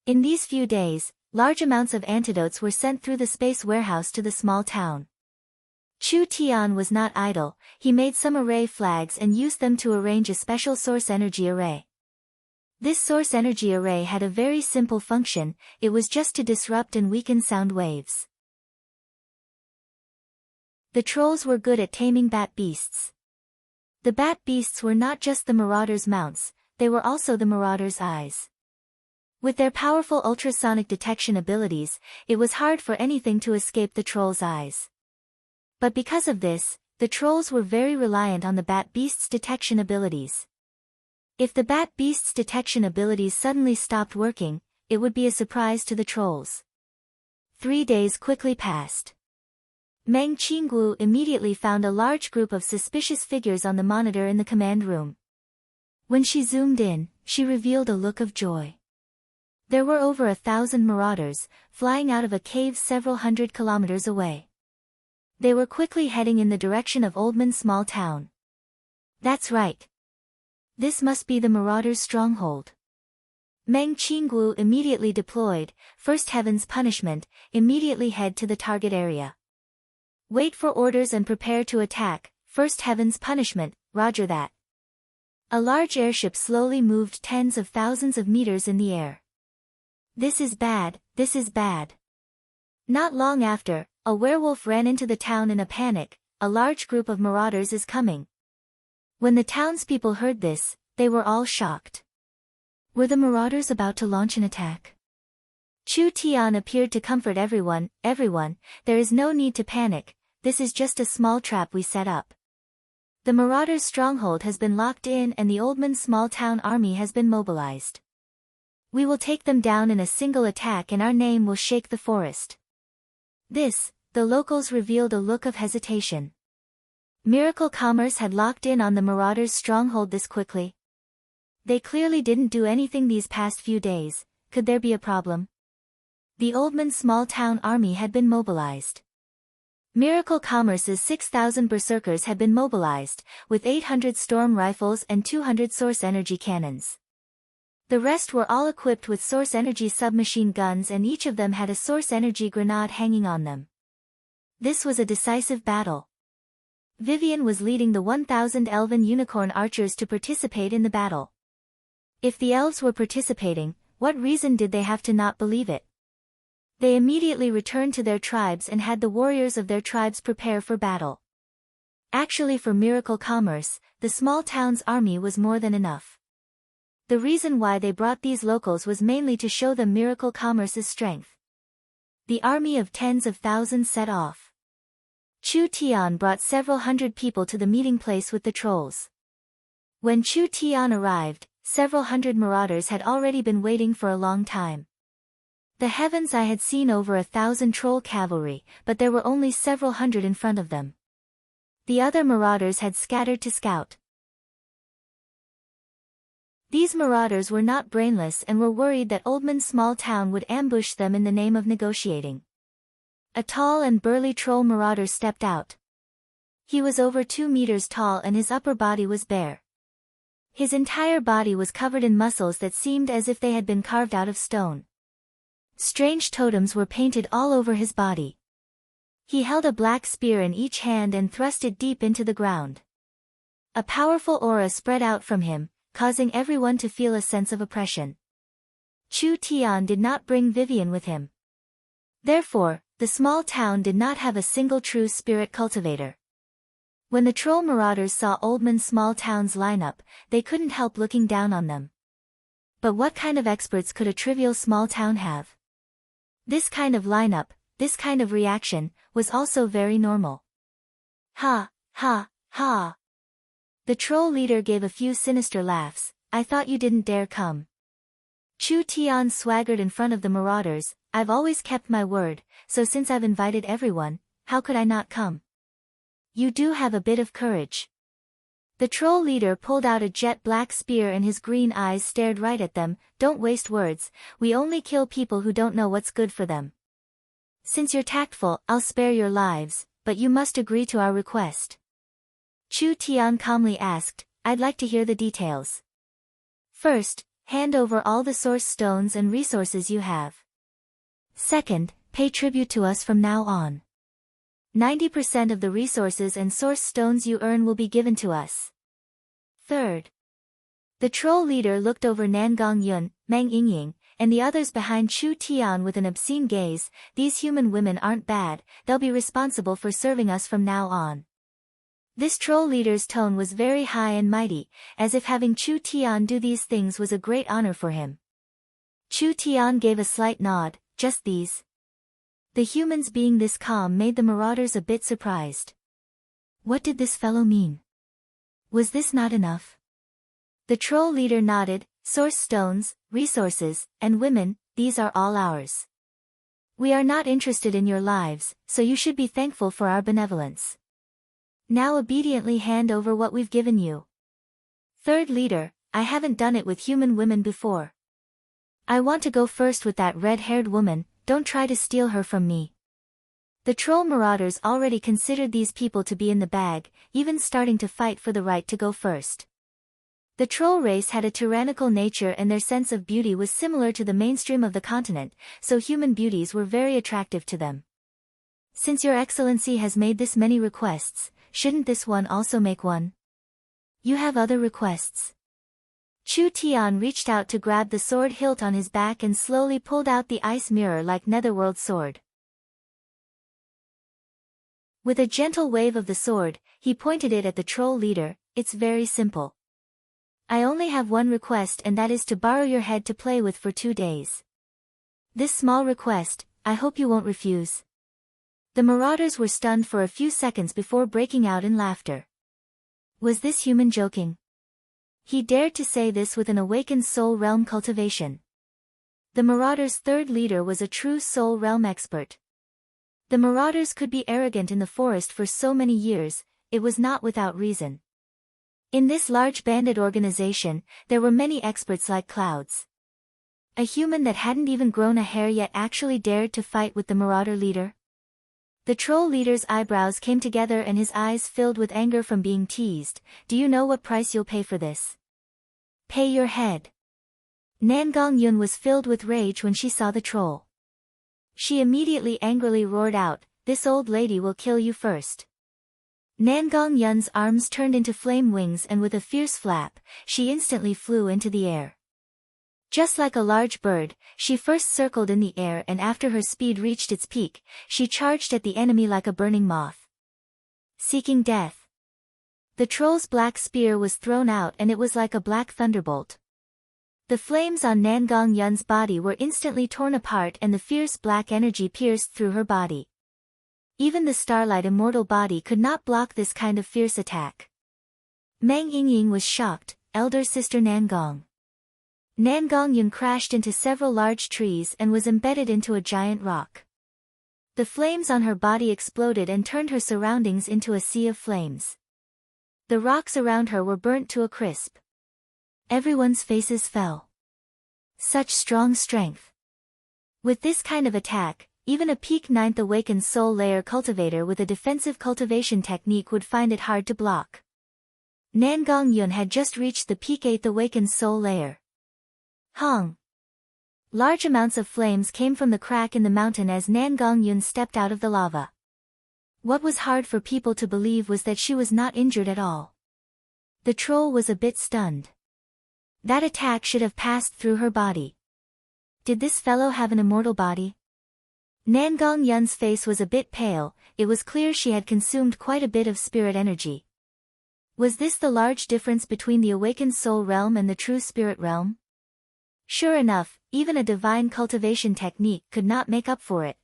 In these few days, large amounts of antidotes were sent through the space warehouse to the small town. Chu Tian was not idle. He made some array flags and used them to arrange a special source energy array. This source energy array had a very simple function. It was just to disrupt and weaken sound waves. The trolls were good at taming bat beasts. The bat beasts were not just the marauders' mounts, they were also the marauders' eyes. With their powerful ultrasonic detection abilities, it was hard for anything to escape the trolls' eyes. But because of this, the trolls were very reliant on the bat beast's detection abilities. If the bat beast's detection abilities suddenly stopped working, it would be a surprise to the trolls. 3 days quickly passed. Meng Qinggu immediately found a large group of suspicious figures on the monitor in the command room. When she zoomed in, she revealed a look of joy. There were over 1,000 marauders, flying out of a cave several hundred kilometers away. They were quickly heading in the direction of Oldman's small town. That's right. This must be the marauders' stronghold. Meng Qinggu immediately deployed. First Heaven's punishment, immediately head to the target area. Wait for orders and prepare to attack. First Heaven's punishment, roger that. A large airship slowly moved tens of thousands of meters in the air. This is bad, this is bad. Not long after, a werewolf ran into the town in a panic. A large group of marauders is coming. When the townspeople heard this, they were all shocked. Were the marauders about to launch an attack? Chu Tian appeared to comfort everyone. Everyone, there is no need to panic, this is just a small trap we set up. The marauders' stronghold has been locked in and the Oldman small town army has been mobilized. We will take them down in a single attack and our name will shake the forest. This, the locals revealed a look of hesitation. Miracle Commerce had locked in on the marauders' stronghold this quickly. They clearly didn't do anything these past few days. Could there be a problem? The Oldman small town army had been mobilized. Miracle Commerce's 6,000 berserkers had been mobilized, with 800 storm rifles and 200 source energy cannons. The rest were all equipped with source energy submachine guns and each of them had a source energy grenade hanging on them. This was a decisive battle. Vivian was leading the 1,000 elven unicorn archers to participate in the battle. If the elves were participating, What reason did they have to not believe it? They immediately returned to their tribes and had the warriors of their tribes prepare for battle. Actually, for miracle commerce, the small town's army was more than enough. The reason why they brought these locals was mainly to show them miracle commerce's strength. The army of tens of thousands set off. Chu Tian brought several hundred people to the meeting place with the trolls. When Chu Tian arrived, several hundred marauders had already been waiting for a long time. The heavens, I had seen over 1,000 troll cavalry, but there were only several hundred in front of them. The other marauders had scattered to scout. These marauders were not brainless and were worried that Oldman's small town would ambush them in the name of negotiating. A tall and burly troll marauder stepped out. He was over 2 meters tall and his upper body was bare. His entire body was covered in muscles that seemed as if they had been carved out of stone. Strange totems were painted all over his body. He held a black spear in each hand and thrust it deep into the ground. A powerful aura spread out from him, causing everyone to feel a sense of oppression. Chu Tian did not bring Vivian with him. Therefore, the small town did not have a single true spirit cultivator. When the troll marauders saw Oldman's small town's lineup, they couldn't help looking down on them. But what kind of experts could a trivial small town have? This kind of lineup, this kind of reaction, was also very normal. Ha, ha, ha. The troll leader gave a few sinister laughs. I thought you didn't dare come. Chu Tian swaggered in front of the marauders. I've always kept my word, so since I've invited everyone, how could I not come? You do have a bit of courage. The troll leader pulled out a jet black spear and his green eyes stared right at them. Don't waste words, we only kill people who don't know what's good for them. Since you're tactful, I'll spare your lives, but you must agree to our request. Chu Tian calmly asked, I'd like to hear the details. First, hand over all the source stones and resources you have. Second, pay tribute to us from now on. 90% of the resources and source stones you earn will be given to us. Third. The troll leader looked over Nangong Yun, Meng Yingying, and the others behind Chu Tian with an obscene gaze. These human women aren't bad, they'll be responsible for serving us from now on. This troll leader's tone was very high and mighty, as if having Chu Tian do these things was a great honor for him. Chu Tian gave a slight nod, just these. The humans being this calm made the marauders a bit surprised. What did this fellow mean? Was this not enough? The troll leader nodded, source stones, resources, and women, these are all ours. We are not interested in your lives, so you should be thankful for our benevolence. Now obediently hand over what we've given you. Third leader, I haven't done it with human women before. I want to go first with that red-haired woman, don't try to steal her from me. The troll marauders already considered these people to be in the bag, even starting to fight for the right to go first. The troll race had a tyrannical nature and their sense of beauty was similar to the mainstream of the continent, so human beauties were very attractive to them. Since your excellency has made this many requests, shouldn't this one also make one? You have other requests. Chu Tian reached out to grab the sword hilt on his back and slowly pulled out the ice mirror like netherworld sword. With a gentle wave of the sword, he pointed it at the troll leader. It's very simple. I only have one request and that is to borrow your head to play with for 2 days. This small request, I hope you won't refuse. The marauders were stunned for a few seconds before breaking out in laughter. Was this human joking? He dared to say this with an awakened soul realm cultivation. The marauders' third leader was a true soul realm expert. The marauders could be arrogant in the forest for so many years, it was not without reason. In this large bandit organization, there were many experts like clouds. A human that hadn't even grown a hair yet actually dared to fight with the marauder leader? The troll leader's eyebrows came together and his eyes filled with anger from being teased. Do you know what price you'll pay for this? Pay your head. Nangong Yun was filled with rage when she saw the troll. She immediately angrily roared out, this old lady will kill you first. Nangong Yun's arms turned into flame wings and with a fierce flap, she instantly flew into the air. Just like a large bird, she first circled in the air, and after her speed reached its peak, she charged at the enemy like a burning moth, seeking death. The troll's black spear was thrown out, and it was like a black thunderbolt. The flames on Nangong Yun's body were instantly torn apart, and the fierce black energy pierced through her body. Even the starlight immortal body could not block this kind of fierce attack. Meng Yingying was shocked. Elder sister Nangong. Nangong Yun crashed into several large trees and was embedded into a giant rock. The flames on her body exploded and turned her surroundings into a sea of flames. The rocks around her were burnt to a crisp. Everyone's faces fell. Such strong strength. With this kind of attack, even a peak 9th awakened soul layer cultivator with a defensive cultivation technique would find it hard to block. Nangong Yun had just reached the peak 8th awakened soul layer. Hong! Large amounts of flames came from the crack in the mountain as Nangong Yun stepped out of the lava. What was hard for people to believe was that she was not injured at all. The troll was a bit stunned. That attack should have passed through her body. Did this fellow have an immortal body? Nangong Yun's face was a bit pale. It was clear she had consumed quite a bit of spirit energy. Was this the large difference between the awakened soul realm and the true spirit realm? Sure enough, even a divine cultivation technique could not make up for it.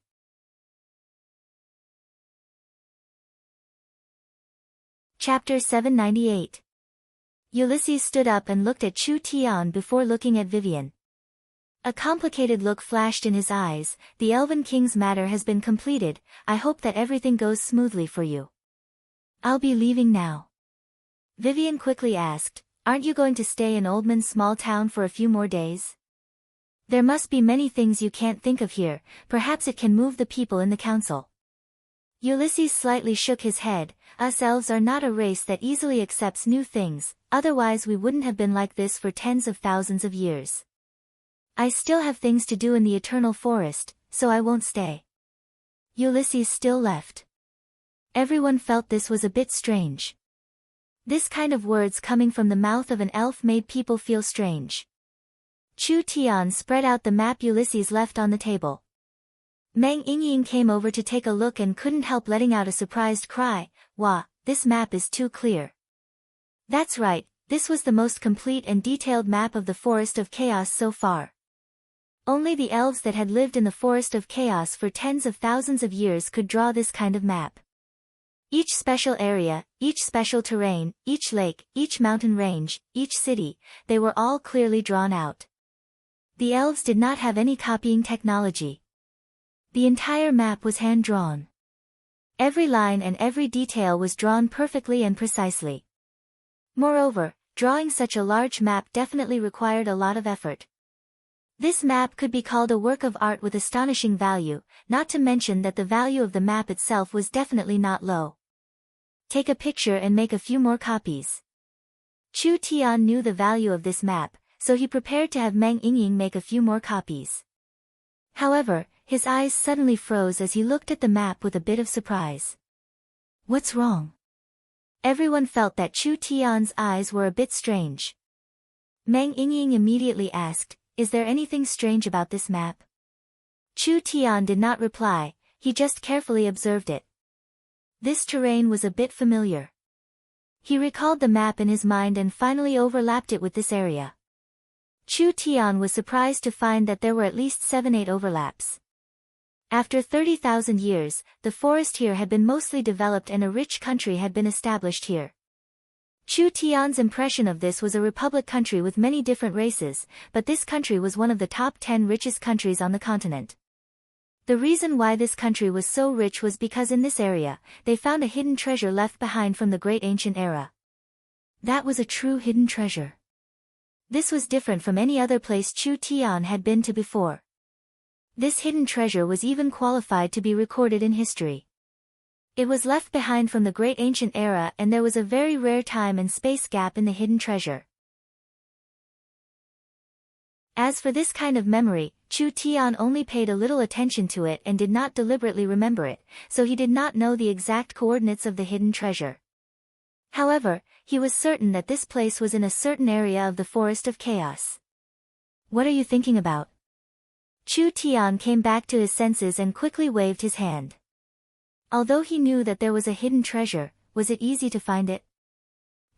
Chapter 798. Ulysses stood up and looked at Chu Tian before looking at Vivian. A complicated look flashed in his eyes. The Elven King's matter has been completed. I hope that everything goes smoothly for you. I'll be leaving now. Vivian quickly asked, aren't you going to stay in Oldman's small town for a few more days? There must be many things you can't think of here, perhaps it can move the people in the council. Ulysses slightly shook his head. Us elves are not a race that easily accepts new things, otherwise we wouldn't have been like this for tens of thousands of years. I still have things to do in the eternal forest, so I won't stay. Ulysses still left. Everyone felt this was a bit strange. This kind of words coming from the mouth of an elf made people feel strange. Chu Tian spread out the map Ulysses left on the table. Meng Yingying came over to take a look and couldn't help letting out a surprised cry. Wah, this map is too clear. That's right, this was the most complete and detailed map of the Forest of Chaos so far. Only the elves that had lived in the Forest of Chaos for tens of thousands of years could draw this kind of map. Each special area, each special terrain, each lake, each mountain range, each city, they were all clearly drawn out. The elves did not have any copying technology. The entire map was hand-drawn. Every line and every detail was drawn perfectly and precisely. Moreover, drawing such a large map definitely required a lot of effort. This map could be called a work of art with astonishing value, not to mention that the value of the map itself was definitely not low. Take a picture and make a few more copies. Chu Tian knew the value of this map, so he prepared to have Meng Yingying make a few more copies. However, his eyes suddenly froze as he looked at the map with a bit of surprise. What's wrong? Everyone felt that Chu Tian's eyes were a bit strange. Meng Yingying immediately asked, is there anything strange about this map? Chu Tian did not reply, he just carefully observed it. This terrain was a bit familiar. He recalled the map in his mind and finally overlapped it with this area. Chu Tian was surprised to find that there were at least 7-8 overlaps. After 30,000 years, the forest here had been mostly developed and a rich country had been established here. Chu Tian's impression of this was a republic country with many different races, but this country was one of the top 10 richest countries on the continent. The reason why this country was so rich was because in this area, they found a hidden treasure left behind from the great ancient era. That was a true hidden treasure. This was different from any other place Chu Tian had been to before. This hidden treasure was even qualified to be recorded in history. It was left behind from the great ancient era and there was a very rare time and space gap in the hidden treasure. As for this kind of memory, Chu Tian only paid a little attention to it and did not deliberately remember it, so he did not know the exact coordinates of the hidden treasure. However, he was certain that this place was in a certain area of the Forest of Chaos. What are you thinking about? Chu Tian came back to his senses and quickly waved his hand. Although he knew that there was a hidden treasure, was it easy to find it?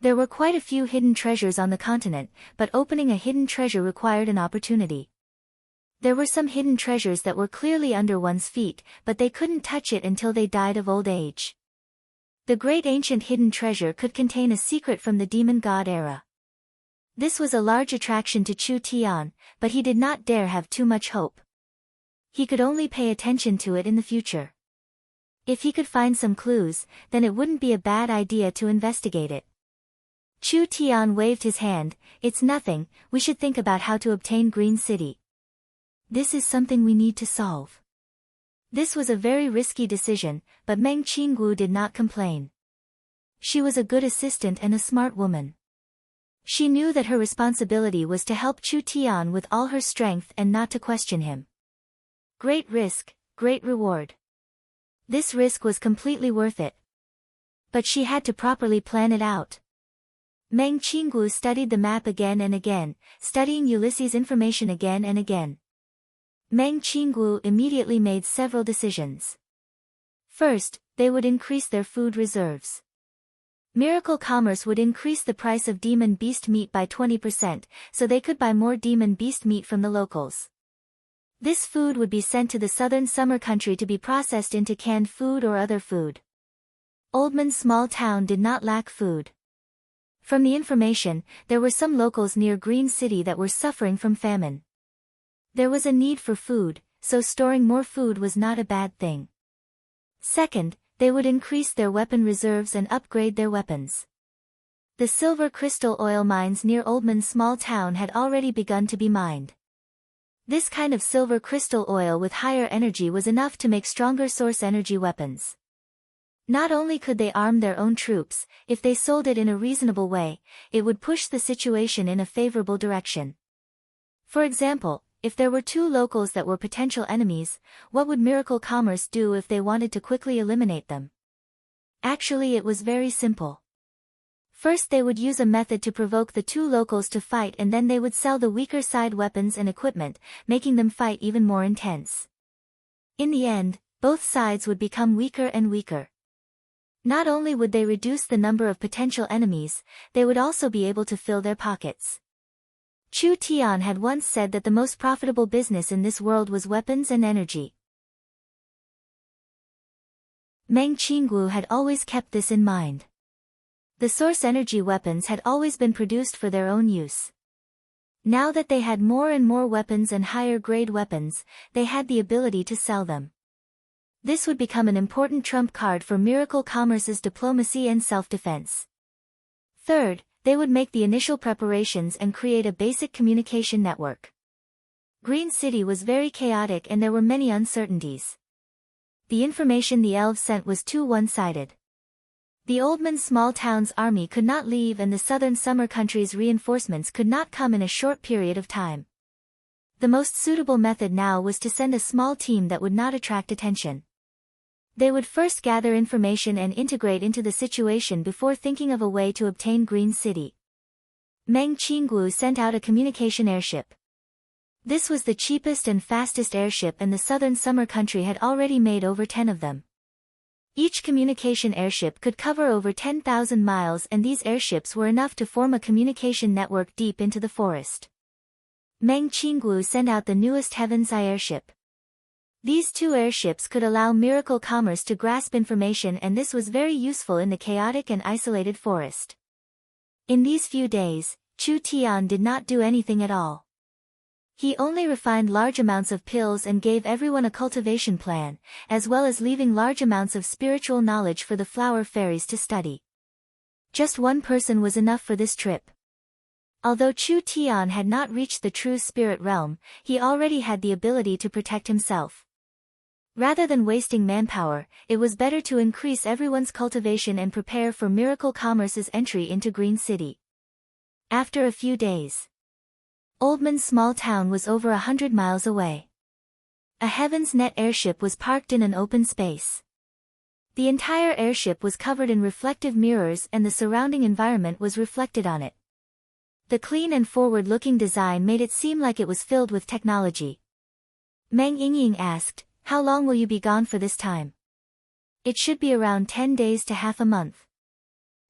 There were quite a few hidden treasures on the continent, but opening a hidden treasure required an opportunity. There were some hidden treasures that were clearly under one's feet, but they couldn't touch it until they died of old age. The great ancient hidden treasure could contain a secret from the demon god era. This was a large attraction to Chu Tian, but he did not dare have too much hope. He could only pay attention to it in the future. If he could find some clues, then it wouldn't be a bad idea to investigate it. Chu Tian waved his hand. It's nothing, we should think about how to obtain Green City. This is something we need to solve. This was a very risky decision, but Meng Qinggu did not complain. She was a good assistant and a smart woman. She knew that her responsibility was to help Chu Tian with all her strength and not to question him. Great risk, great reward. This risk was completely worth it. But she had to properly plan it out. Meng Qinggu studied the map again and again, studying Ulysses' information again and again. Meng Qinggu immediately made several decisions. First, they would increase their food reserves. Miracle Commerce would increase the price of demon beast meat by 20%, so they could buy more demon beast meat from the locals. This food would be sent to the southern summer country to be processed into canned food or other food. Oldman's small town did not lack food. From the information, there were some locals near Green City that were suffering from famine. There was a need for food, so storing more food was not a bad thing. Second, they would increase their weapon reserves and upgrade their weapons. The silver crystal oil mines near Oldman's small town had already begun to be mined. This kind of silver crystal oil with higher energy was enough to make stronger source energy weapons. Not only could they arm their own troops, if they sold it in a reasonable way, it would push the situation in a favorable direction. For example, if there were two locals that were potential enemies, what would Miracle Commerce do if they wanted to quickly eliminate them? Actually, it was very simple. First, they would use a method to provoke the two locals to fight, and then they would sell the weaker side weapons and equipment, making them fight even more intense. In the end, both sides would become weaker and weaker. Not only would they reduce the number of potential enemies, they would also be able to fill their pockets. Chu Tian had once said that the most profitable business in this world was weapons and energy. Meng Qinggu had always kept this in mind. The source energy weapons had always been produced for their own use. Now that they had more and more weapons and higher grade weapons, they had the ability to sell them. This would become an important trump card for Miracle Commerce's diplomacy and self-defense. Third, they would make the initial preparations and create a basic communication network. Green City was very chaotic and there were many uncertainties. The information the elves sent was too one-sided. The Oldman's small town's army could not leave and the southern summer country's reinforcements could not come in a short period of time. The most suitable method now was to send a small team that would not attract attention. They would first gather information and integrate into the situation before thinking of a way to obtain Green City. Meng Qinggu sent out a communication airship. This was the cheapest and fastest airship, and the southern summer country had already made over 10 of them. Each communication airship could cover over 10,000 miles, and these airships were enough to form a communication network deep into the forest. Meng Qinggu sent out the newest Heaven's Eye airship. These two airships could allow Miracle Commerce to grasp information, and this was very useful in the chaotic and isolated forest. In these few days, Chu Tian did not do anything at all. He only refined large amounts of pills and gave everyone a cultivation plan, as well as leaving large amounts of spiritual knowledge for the flower fairies to study. Just one person was enough for this trip. Although Chu Tian had not reached the true spirit realm, he already had the ability to protect himself. Rather than wasting manpower, it was better to increase everyone's cultivation and prepare for Miracle Commerce's entry into Green City. After a few days, Oldman's small town was over 100 miles away. A Heaven's Net airship was parked in an open space. The entire airship was covered in reflective mirrors and the surrounding environment was reflected on it. The clean and forward-looking design made it seem like it was filled with technology. Meng Yingying asked, "How long will you be gone for this time?" "It should be around 10 days to half a month."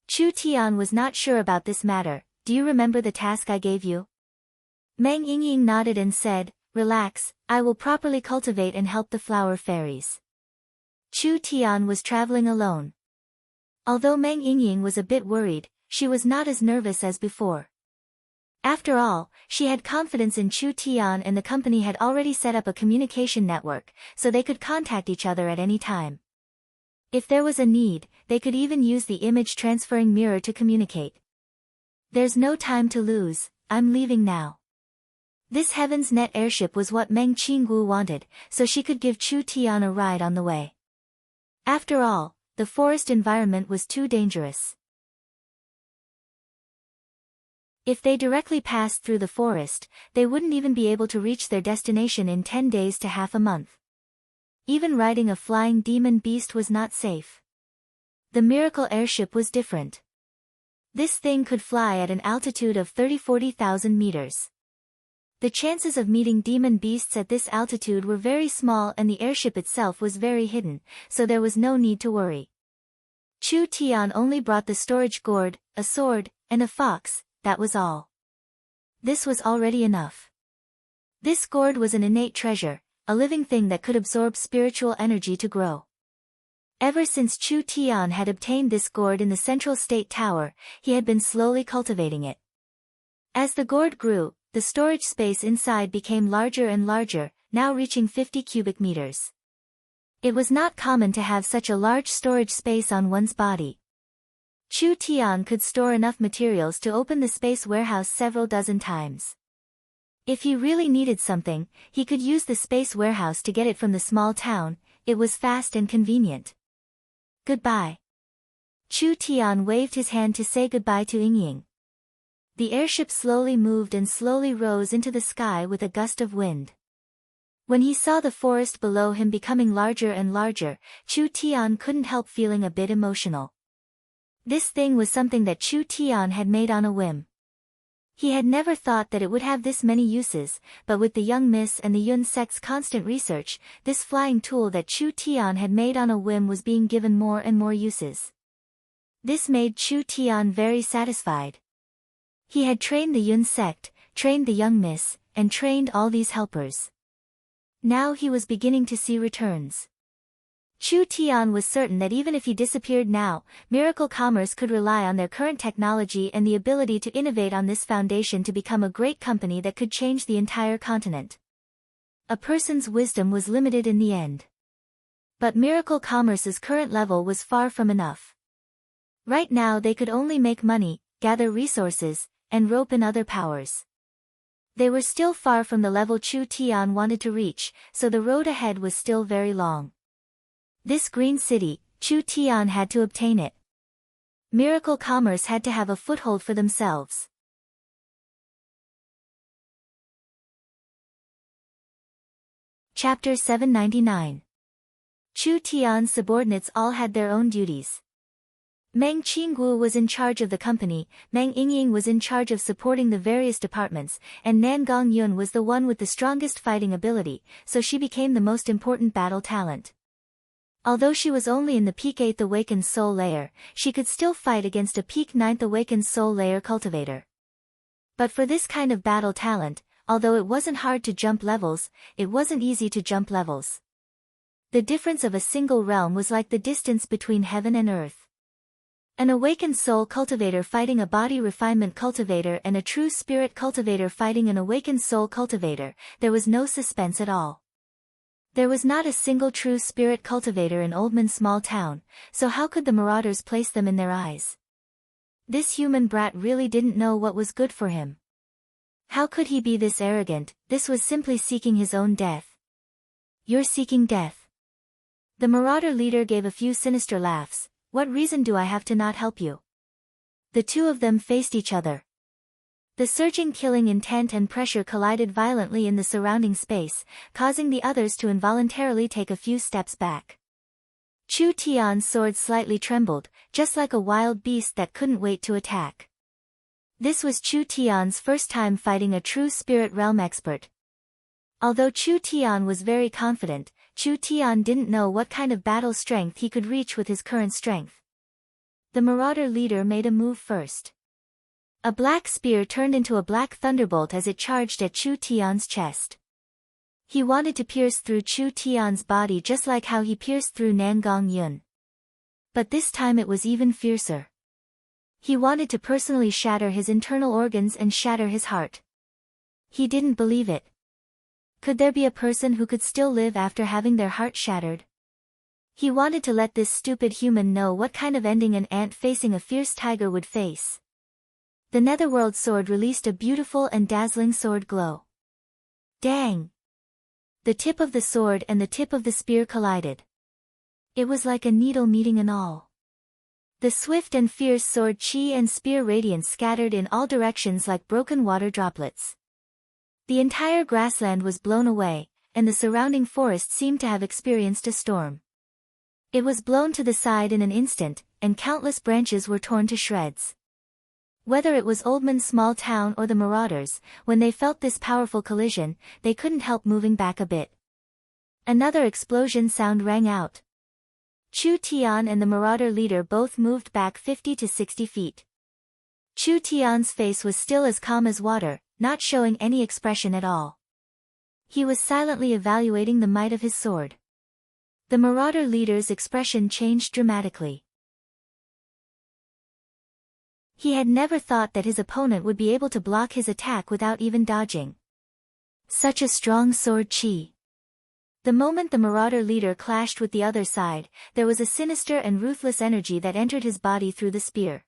Chu Tian was not sure about this matter. "Do you remember the task I gave you?" Meng Yingying nodded and said, "Relax, I will properly cultivate and help the flower fairies." Chu Tian was traveling alone. Although Meng Yingying was a bit worried, she was not as nervous as before. After all, she had confidence in Chu Tian, and the company had already set up a communication network, so they could contact each other at any time. If there was a need, they could even use the image transferring mirror to communicate. "There's no time to lose, I'm leaving now." This Heaven's Net airship was what Meng Qinggu wanted, so she could give Chu Tian a ride on the way. After all, the forest environment was too dangerous. If they directly passed through the forest, they wouldn't even be able to reach their destination in 10 days to half a month. Even riding a flying demon beast was not safe. The miracle airship was different. This thing could fly at an altitude of 30,000–40,000 meters. The chances of meeting demon beasts at this altitude were very small, and the airship itself was very hidden, so there was no need to worry. Chu Tian only brought the storage gourd, a sword, and a fox. That was all. This was already enough. This gourd was an innate treasure, a living thing that could absorb spiritual energy to grow. Ever since Chu Tian had obtained this gourd in the central state tower, he had been slowly cultivating it. As the gourd grew, the storage space inside became larger and larger, now reaching 50 cubic meters. It was not common to have such a large storage space on one's body. Chu Tian could store enough materials to open the space warehouse several dozen times. If he really needed something, he could use the space warehouse to get it from the small town. It was fast and convenient. "Goodbye." Chu Tian waved his hand to say goodbye to Yingying. The airship slowly moved and slowly rose into the sky with a gust of wind. When he saw the forest below him becoming larger and larger, Chu Tian couldn't help feeling a bit emotional. This thing was something that Chu Tian had made on a whim. He had never thought that it would have this many uses, but with the young miss and the Yun sect's constant research, this flying tool that Chu Tian had made on a whim was being given more and more uses. This made Chu Tian very satisfied. He had trained the Yun sect, trained the young miss, and trained all these helpers. Now he was beginning to see returns. Chu Tian was certain that even if he disappeared now, Miracle Commerce could rely on their current technology and the ability to innovate on this foundation to become a great company that could change the entire continent. A person's wisdom was limited in the end. But Miracle Commerce's current level was far from enough. Right now they could only make money, gather resources, and rope in other powers. They were still far from the level Chu Tian wanted to reach, so the road ahead was still very long. This green city, Chu Tian had to obtain it. Miracle Commerce had to have a foothold for themselves. Chapter 799. Chu Tian's subordinates all had their own duties. Meng Qinggu was in charge of the company, Meng Yingying was in charge of supporting the various departments, and Nan Gongyun was the one with the strongest fighting ability, so she became the most important battle talent. Although she was only in the peak 8th awakened soul layer, she could still fight against a peak 9th awakened soul layer cultivator. But for this kind of battle talent, although it wasn't hard to jump levels, it wasn't easy to jump levels. The difference of a single realm was like the distance between heaven and earth. An awakened soul cultivator fighting a body refinement cultivator and a true spirit cultivator fighting an awakened soul cultivator, there was no suspense at all. There was not a single true spirit cultivator in Oldman's small town, so how could the marauders place them in their eyes? This human brat really didn't know what was good for him. How could he be this arrogant? This was simply seeking his own death. "You're seeking death." The marauder leader gave a few sinister laughs. "What reason do I have to not help you?" The two of them faced each other. The surging killing intent and pressure collided violently in the surrounding space, causing the others to involuntarily take a few steps back. Chu Tian's sword slightly trembled, just like a wild beast that couldn't wait to attack. This was Chu Tian's first time fighting a true spirit realm expert. Although Chu Tian was very confident, Chu Tian didn't know what kind of battle strength he could reach with his current strength. The marauder leader made a move first. A black spear turned into a black thunderbolt as it charged at Chu Tian's chest. He wanted to pierce through Chu Tian's body just like how he pierced through Nangong Yun. But this time it was even fiercer. He wanted to personally shatter his internal organs and shatter his heart. He didn't believe it. Could there be a person who could still live after having their heart shattered? He wanted to let this stupid human know what kind of ending an ant facing a fierce tiger would face. The Netherworld sword released a beautiful and dazzling sword glow. Dang! The tip of the sword and the tip of the spear collided. It was like a needle meeting an awl. The swift and fierce sword chi and spear radiance scattered in all directions like broken water droplets. The entire grassland was blown away, and the surrounding forest seemed to have experienced a storm. It was blown to the side in an instant, and countless branches were torn to shreds. Whether it was Oldman's small town or the marauders, when they felt this powerful collision, they couldn't help moving back a bit. Another explosion sound rang out. Chu Tian and the marauder leader both moved back 50 to 60 feet. Chu Tian's face was still as calm as water, not showing any expression at all. He was silently evaluating the might of his sword. The marauder leader's expression changed dramatically. He had never thought that his opponent would be able to block his attack without even dodging. Such a strong sword chi. The moment the marauder leader clashed with the other side, there was a sinister and ruthless energy that entered his body through the spear.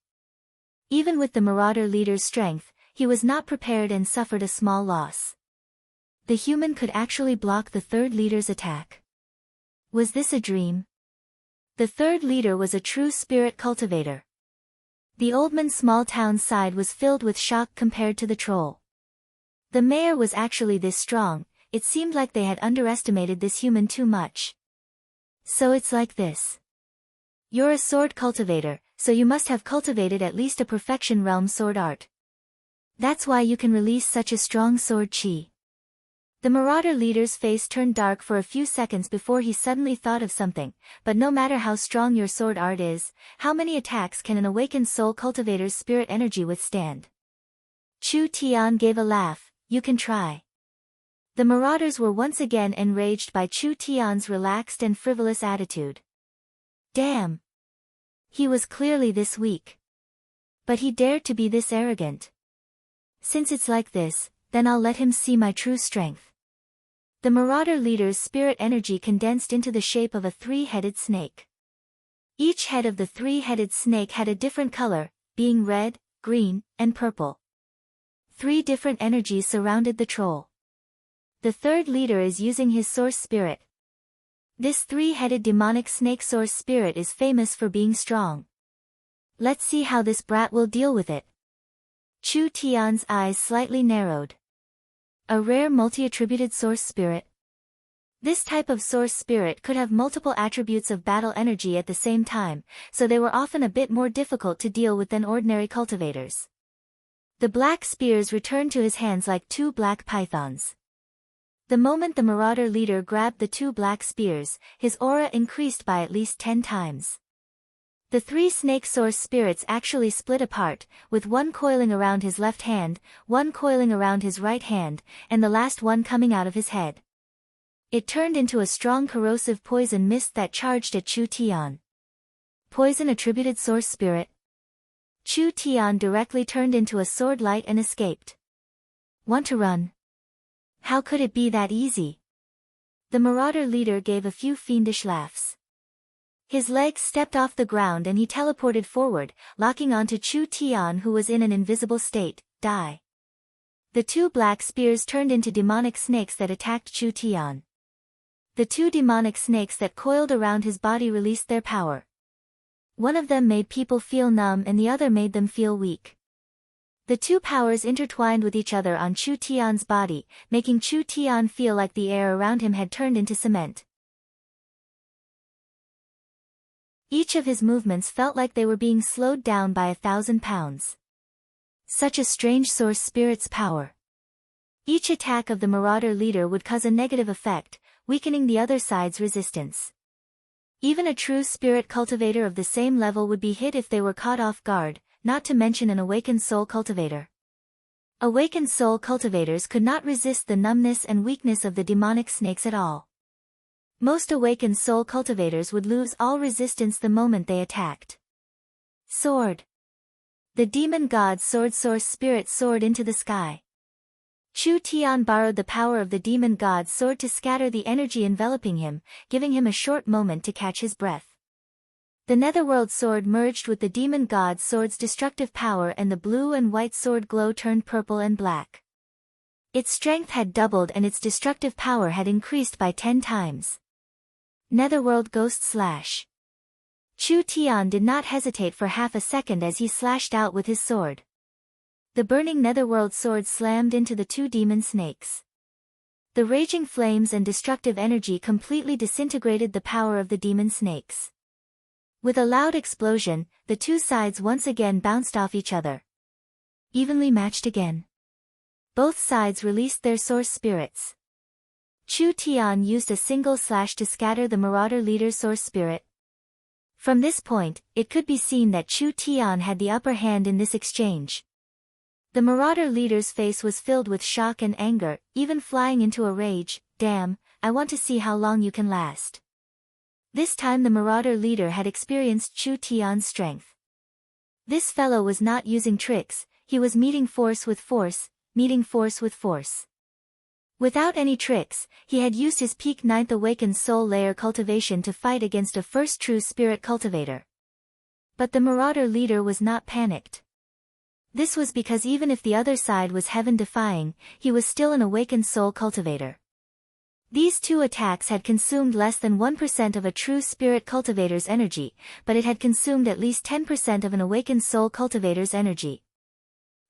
Even with the marauder leader's strength, he was not prepared and suffered a small loss. The human could actually block the third leader's attack. Was this a dream? The third leader was a true spirit cultivator. The Oldman small town side was filled with shock compared to the troll. The mayor was actually this strong. It seemed like they had underestimated this human too much. So it's like this. You're a sword cultivator, so you must have cultivated at least a perfection realm sword art. That's why you can release such a strong sword chi. The marauder leader's face turned dark for a few seconds before he suddenly thought of something, but no matter how strong your sword art is, how many attacks can an awakened soul cultivator's spirit energy withstand? Chu Tian gave a laugh. You can try. The marauders were once again enraged by Chu Tian's relaxed and frivolous attitude. Damn! He was clearly this weak. But he dared to be this arrogant. Since it's like this, then I'll let him see my true strength. The marauder leader's spirit energy condensed into the shape of a three-headed snake. Each head of the three-headed snake had a different color, being red, green, and purple. 3 different energies surrounded the troll. The third leader is using his source spirit. This 3-headed demonic snake source spirit is famous for being strong. Let's see how this brat will deal with it. Chu Tian's eyes slightly narrowed. A rare multi-attributed source spirit. This type of source spirit could have multiple attributes of battle energy at the same time, so they were often a bit more difficult to deal with than ordinary cultivators. The black spears returned to his hands like 2 black pythons. The moment the marauder leader grabbed the 2 black spears, his aura increased by at least 10 times. The 3 snake source spirits actually split apart, with one coiling around his left hand, one coiling around his right hand, and the last one coming out of his head. It turned into a strong corrosive poison mist that charged at Chu Tian. Poison attributed source spirit. Chu Tian directly turned into a sword light and escaped. Want to run? How could it be that easy? The marauder leader gave a few fiendish laughs. His legs stepped off the ground and he teleported forward, locking onto Chu Tian who was in an invisible state. Die. The 2 black spears turned into demonic snakes that attacked Chu Tian. The 2 demonic snakes that coiled around his body released their power. One of them made people feel numb and the other made them feel weak. The 2 powers intertwined with each other on Chu Tian's body, making Chu Tian feel like the air around him had turned into cement. Each of his movements felt like they were being slowed down by 1,000 pounds. Such a strange source spirit's power. Each attack of the Marauder leader would cause a negative effect, weakening the other side's resistance. Even a true spirit cultivator of the same level would be hit if they were caught off guard, not to mention an awakened soul cultivator. Awakened soul cultivators could not resist the numbness and weakness of the demonic snakes at all. Most awakened soul cultivators would lose all resistance the moment they attacked. Sword. The demon god's sword source spirit soared into the sky. Chu Tian borrowed the power of the demon god's sword to scatter the energy enveloping him, giving him a short moment to catch his breath. The netherworld sword merged with the demon god's sword's destructive power, and the blue and white sword glow turned purple and black. Its strength had doubled and its destructive power had increased by 10 times. Netherworld Ghost Slash. Chu Tian did not hesitate for half a second as he slashed out with his sword. The burning netherworld sword slammed into the two demon snakes. The raging flames and destructive energy completely disintegrated the power of the demon snakes. With a loud explosion, the two sides once again bounced off each other. Evenly matched again. Both sides released their source spirits. Chu Tian used a single slash to scatter the Marauder leader's source spirit. From this point, it could be seen that Chu Tian had the upper hand in this exchange. The Marauder leader's face was filled with shock and anger, even flying into a rage. "Damn, I want to see how long you can last." This time the Marauder leader had experienced Chu Tian's strength. This fellow was not using tricks, he was meeting force with force, meeting force with force. Without any tricks, he had used his peak 9th awakened soul layer cultivation to fight against a first true spirit cultivator. But the Marauder leader was not panicked. This was because even if the other side was heaven-defying, he was still an awakened soul cultivator. These two attacks had consumed less than 1% of a true spirit cultivator's energy, but it had consumed at least 10% of an awakened soul cultivator's energy.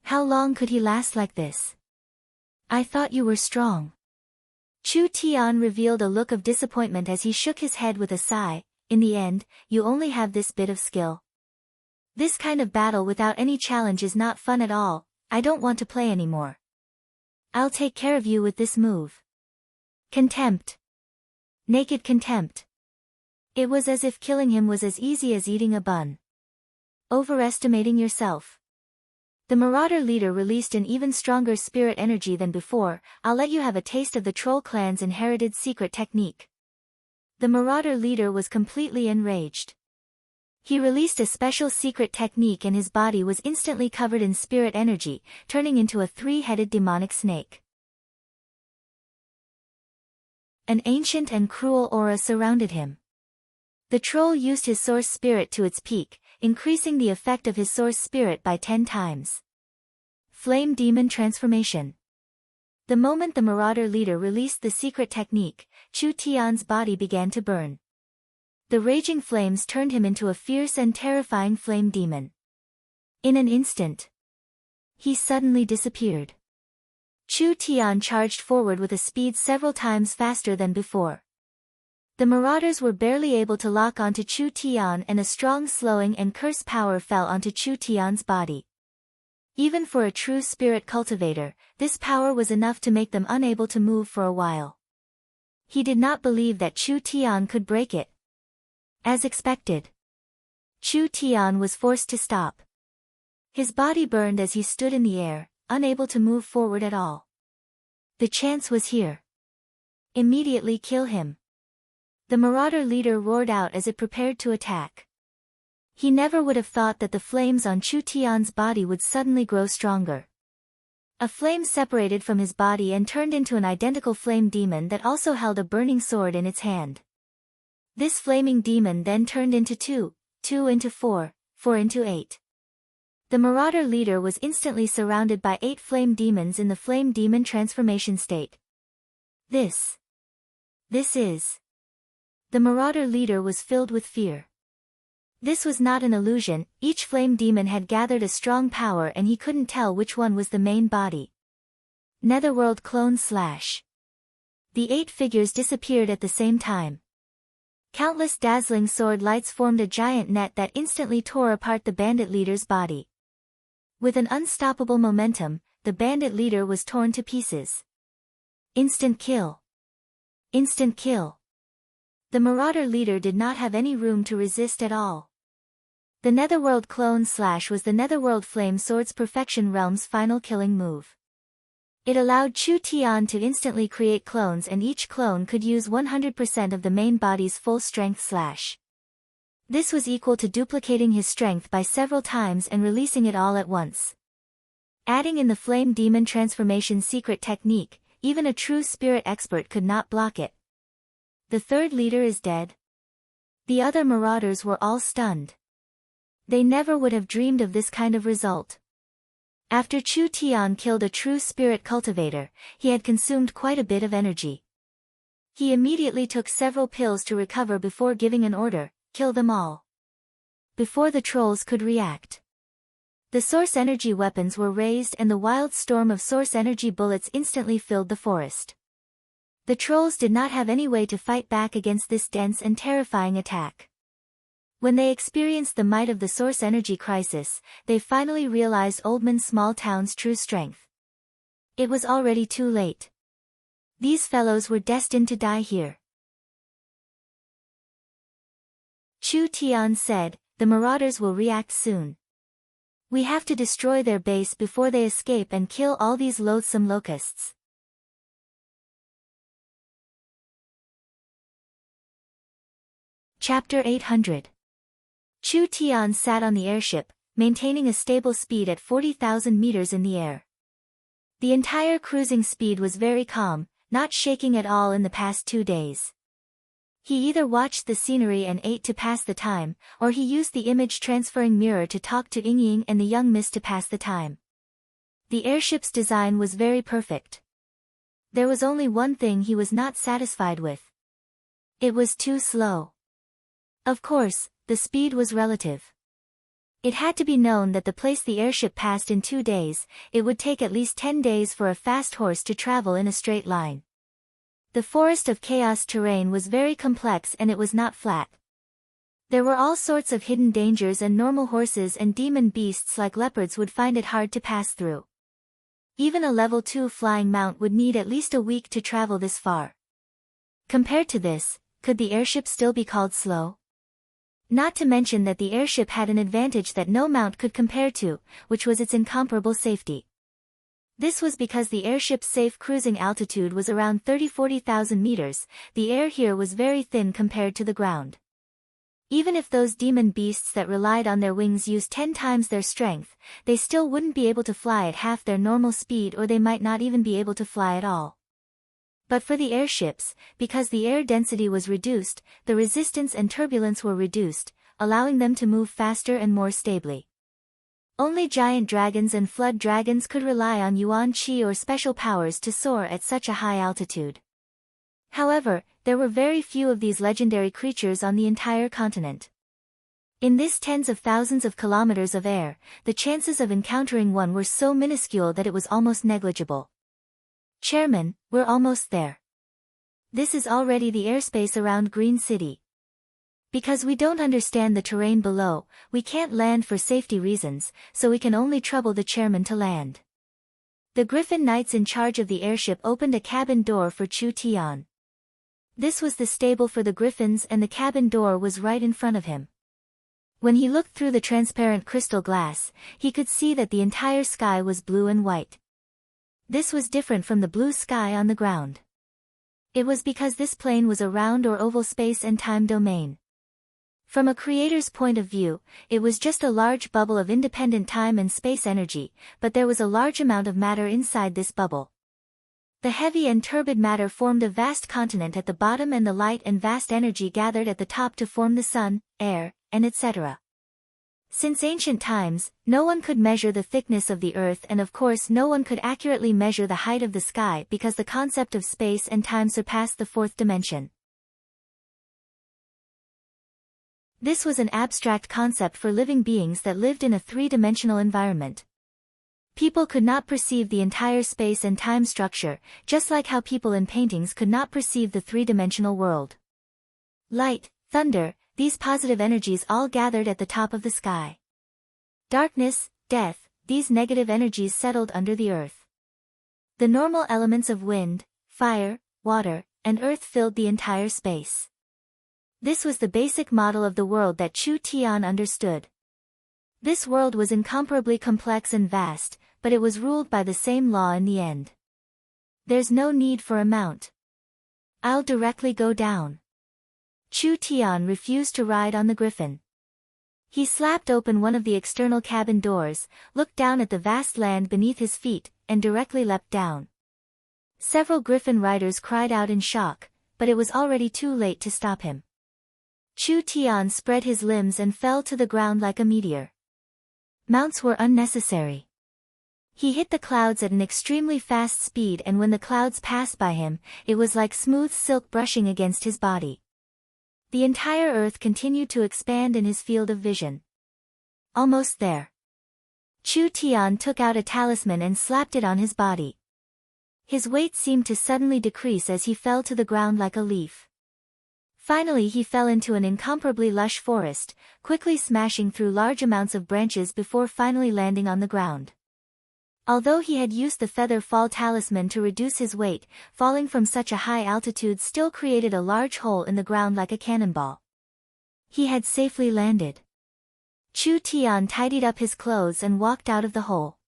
How long could he last like this? "I thought you were strong." Chu Tian revealed a look of disappointment as he shook his head with a sigh. "In the end, you only have this bit of skill. This kind of battle without any challenge is not fun at all. I don't want to play anymore. I'll take care of you with this move." Contempt. Naked contempt. It was as if killing him was as easy as eating a bun. Overestimating yourself. The Marauder leader released an even stronger spirit energy than before. "I'll let you have a taste of the Troll clan's inherited secret technique." The Marauder leader was completely enraged. He released a special secret technique and his body was instantly covered in spirit energy, turning into a 3-headed demonic snake. An ancient and cruel aura surrounded him. The troll used his source spirit to its peak, increasing the effect of his source spirit by 10 times. Flame Demon Transformation. The moment the Marauder leader released the secret technique, Chu Tian's body began to burn. The raging flames turned him into a fierce and terrifying flame demon. In an instant, he suddenly disappeared. Chu Tian charged forward with a speed several times faster than before. The Marauders were barely able to lock onto Chu Tian and a strong slowing and curse power fell onto Chu Tian's body. Even for a true spirit cultivator, this power was enough to make them unable to move for a while. He did not believe that Chu Tian could break it. As expected, Chu Tian was forced to stop. His body burned as he stood in the air, unable to move forward at all. The chance was here. Immediately kill him. The Marauder leader roared out as it prepared to attack. He never would have thought that the flames on Chu Tian's body would suddenly grow stronger. A flame separated from his body and turned into an identical flame demon that also held a burning sword in its hand. This flaming demon then turned into 2, 2 into 4, 4 into 8. The Marauder leader was instantly surrounded by 8 flame demons in the flame demon transformation state. This is... The Marauder leader was filled with fear. This was not an illusion, each flame demon had gathered a strong power and he couldn't tell which one was the main body. Netherworld Clone Slash. The 8 figures disappeared at the same time. Countless dazzling sword lights formed a giant net that instantly tore apart the bandit leader's body. With an unstoppable momentum, the bandit leader was torn to pieces. Instant kill. Instant kill. The marauder leader did not have any room to resist at all. The Netherworld Clone Slash was the Netherworld Flame Sword's Perfection Realm's final killing move. It allowed Chu Tian to instantly create clones, and each clone could use 100% of the main body's full strength slash. This was equal to duplicating his strength by several times and releasing it all at once. Adding in the Flame Demon transformation secret technique, even a true spirit expert could not block it. The third leader is dead. The other marauders were all stunned. They never would have dreamed of this kind of result. After Chu Tian killed a true spirit cultivator, he had consumed quite a bit of energy. He immediately took several pills to recover before giving an order: kill them all. Before the trolls could react, the source energy weapons were raised and the wild storm of source energy bullets instantly filled the forest. The trolls did not have any way to fight back against this dense and terrifying attack. When they experienced the might of the source energy crisis, they finally realized Oldman's small town's true strength. It was already too late. These fellows were destined to die here. Chu Tian said, "The marauders will react soon. We have to destroy their base before they escape and kill all these loathsome locusts." Chapter 800. Chu Tian sat on the airship, maintaining a stable speed at 40,000 meters in the air. The entire cruising speed was very calm, not shaking at all in the past 2 days. He either watched the scenery and ate to pass the time, or he used the image-transferring mirror to talk to Yingying and the young miss to pass the time. The airship's design was very perfect. There was only one thing he was not satisfied with. It was too slow. Of course, the speed was relative. It had to be known that the place the airship passed in 2 days, it would take at least 10 days for a fast horse to travel in a straight line. The forest of chaos terrain was very complex and it was not flat. There were all sorts of hidden dangers and normal horses and demon beasts like leopards would find it hard to pass through. Even a level 2 flying mount would need at least a week to travel this far. Compared to this, could the airship still be called slow? Not to mention that the airship had an advantage that no mount could compare to, which was its incomparable safety. This was because the airship's safe cruising altitude was around 30–40,000 meters, the air here was very thin compared to the ground. Even if those demon beasts that relied on their wings used 10 times their strength, they still wouldn't be able to fly at half their normal speed, or they might not even be able to fly at all. But for the airships, because the air density was reduced, the resistance and turbulence were reduced, allowing them to move faster and more stably. Only giant dragons and flood dragons could rely on yuan qi or special powers to soar at such a high altitude. However, there were very few of these legendary creatures on the entire continent. In this tens of thousands of kilometers of air, the chances of encountering one were so minuscule that it was almost negligible. "Chairman, we're almost there. This is already the airspace around Green City. Because we don't understand the terrain below, we can't land for safety reasons, so we can only trouble the chairman to land." The Griffin Knights in charge of the airship opened a cabin door for Chu Tian. This was the stable for the Griffins and the cabin door was right in front of him. When he looked through the transparent crystal glass, he could see that the entire sky was blue and white. This was different from the blue sky on the ground. It was because this plane was a round or oval space and time domain. From a creator's point of view, it was just a large bubble of independent time and space energy, but there was a large amount of matter inside this bubble. The heavy and turbid matter formed a vast continent at the bottom, and the light and vast energy gathered at the top to form the sun, air, and etc. Since ancient times, no one could measure the thickness of the earth, and of course no one could accurately measure the height of the sky because the concept of space and time surpassed the fourth dimension. This was an abstract concept for living beings that lived in a three-dimensional environment. People could not perceive the entire space and time structure, just like how people in paintings could not perceive the three-dimensional world. Light, thunder, these positive energies all gathered at the top of the sky. Darkness, death, these negative energies settled under the earth. The normal elements of wind, fire, water, and earth filled the entire space. This was the basic model of the world that Chu Tian understood. This world was incomparably complex and vast, but it was ruled by the same law in the end. There's no need for a mount. I'll directly go down. Chu Tian refused to ride on the griffin. He slapped open one of the external cabin doors, looked down at the vast land beneath his feet, and directly leapt down. Several griffin riders cried out in shock, but it was already too late to stop him. Chu Tian spread his limbs and fell to the ground like a meteor. Mounts were unnecessary. He hit the clouds at an extremely fast speed, and when the clouds passed by him, it was like smooth silk brushing against his body. The entire earth continued to expand in his field of vision. Almost there. Chu Tian took out a talisman and slapped it on his body. His weight seemed to suddenly decrease as he fell to the ground like a leaf. Finally he fell into an incomparably lush forest, quickly smashing through large amounts of branches before finally landing on the ground. Although he had used the feather fall talisman to reduce his weight, falling from such a high altitude still created a large hole in the ground like a cannonball. He had safely landed. Chu Tian tidied up his clothes and walked out of the hole.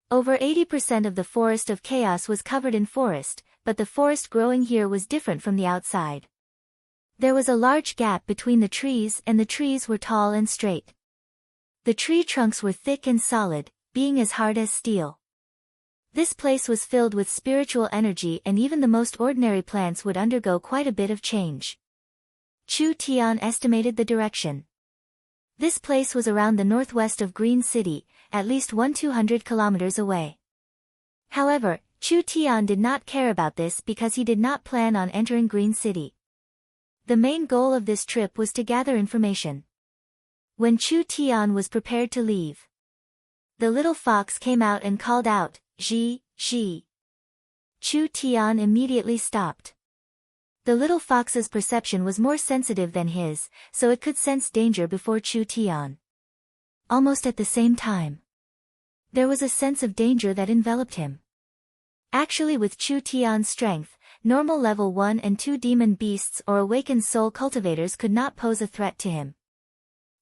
Over 80% of the forest of chaos was covered in forest, but the forest growing here was different from the outside. There was a large gap between the trees, and the trees were tall and straight. The tree trunks were thick and solid, being as hard as steel. This place was filled with spiritual energy, and even the most ordinary plants would undergo quite a bit of change. Chu Tian estimated the direction. This place was around the northwest of Green City, at least 200 kilometers away. However, Chu Tian did not care about this because he did not plan on entering Green City. The main goal of this trip was to gather information. When Chu Tian was prepared to leave, the little fox came out and called out, "Zhi, Zhi." Chu Tian immediately stopped. The little fox's perception was more sensitive than his, so it could sense danger before Chu Tian. Almost at the same time, there was a sense of danger that enveloped him. Actually, with Chu Tian's strength, normal level 1 and 2 demon beasts or awakened soul cultivators could not pose a threat to him.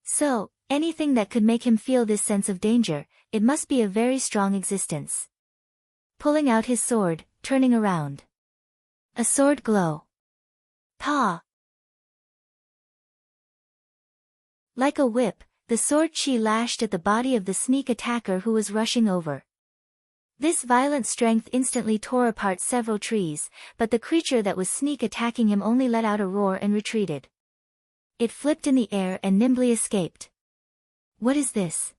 So, anything that could make him feel this sense of danger, it must be a very strong existence. Pulling out his sword, turning around. A sword glow. Pa! Like a whip, the sword chi lashed at the body of the sneak attacker who was rushing over. This violent strength instantly tore apart several trees, but the creature that was sneak attacking him only let out a roar and retreated. It flipped in the air and nimbly escaped. What is this?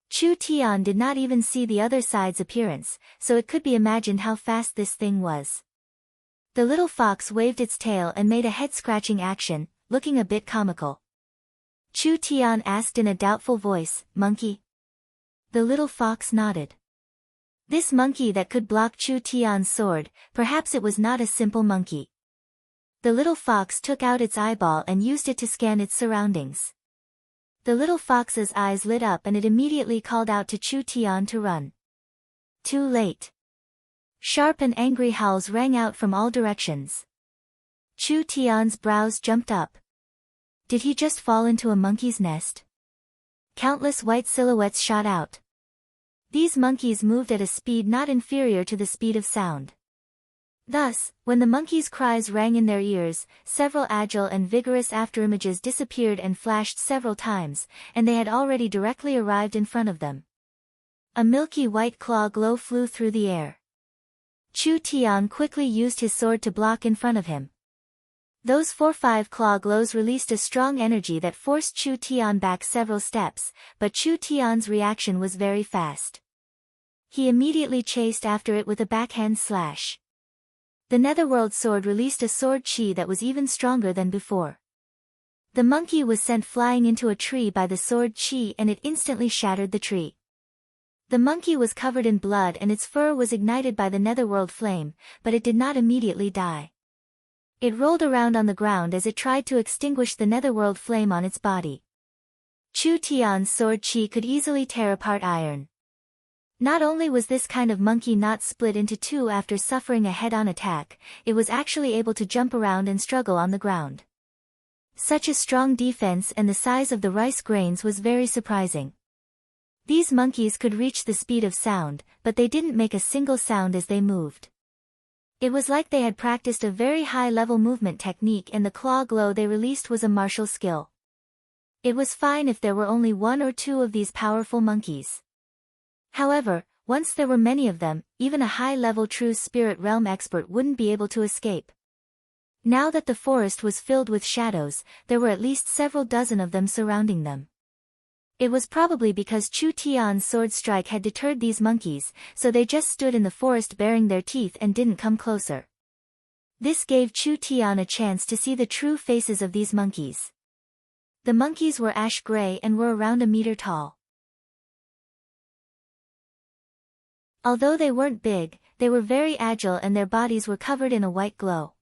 Chu Tian did not even see the other side's appearance, so it could be imagined how fast this thing was. The little fox waved its tail and made a head-scratching action, looking a bit comical. Chu Tian asked in a doubtful voice, "Monkey?" The little fox nodded. This monkey that could block Chu Tian's sword, perhaps it was not a simple monkey. The little fox took out its eyeball and used it to scan its surroundings. The little fox's eyes lit up and it immediately called out to Chu Tian to run. Too late. Sharp and angry howls rang out from all directions. Chu Tian's brows jumped up. Did he just fall into a monkey's nest? Countless white silhouettes shot out. These monkeys moved at a speed not inferior to the speed of sound. Thus, when the monkeys' cries rang in their ears, several agile and vigorous afterimages disappeared and flashed several times, and they had already directly arrived in front of them. A milky white claw glow flew through the air. Chu Tian quickly used his sword to block in front of him. Those 4-5 claw glows released a strong energy that forced Chu Tian back several steps, but Chu Tian's reaction was very fast. He immediately chased after it with a backhand slash. The Netherworld sword released a sword chi that was even stronger than before. The monkey was sent flying into a tree by the sword chi and it instantly shattered the tree. The monkey was covered in blood and its fur was ignited by the Netherworld flame, but it did not immediately die. It rolled around on the ground as it tried to extinguish the Netherworld flame on its body. Chu Tian's sword chi could easily tear apart iron. Not only was this kind of monkey not split into two after suffering a head-on attack, it was actually able to jump around and struggle on the ground. Such a strong defense and the size of the rice grains was very surprising. These monkeys could reach the speed of sound, but they didn't make a single sound as they moved. It was like they had practiced a very high-level movement technique, and the claw glow they released was a martial skill. It was fine if there were only one or two of these powerful monkeys. However, once there were many of them, even a high-level true spirit realm expert wouldn't be able to escape. Now that the forest was filled with shadows, there were at least several dozen of them surrounding them. It was probably because Chu Tian's sword strike had deterred these monkeys, so they just stood in the forest baring their teeth and didn't come closer. This gave Chu Tian a chance to see the true faces of these monkeys. The monkeys were ash gray and were around a meter tall. Although they weren't big, they were very agile and their bodies were covered in a white glow.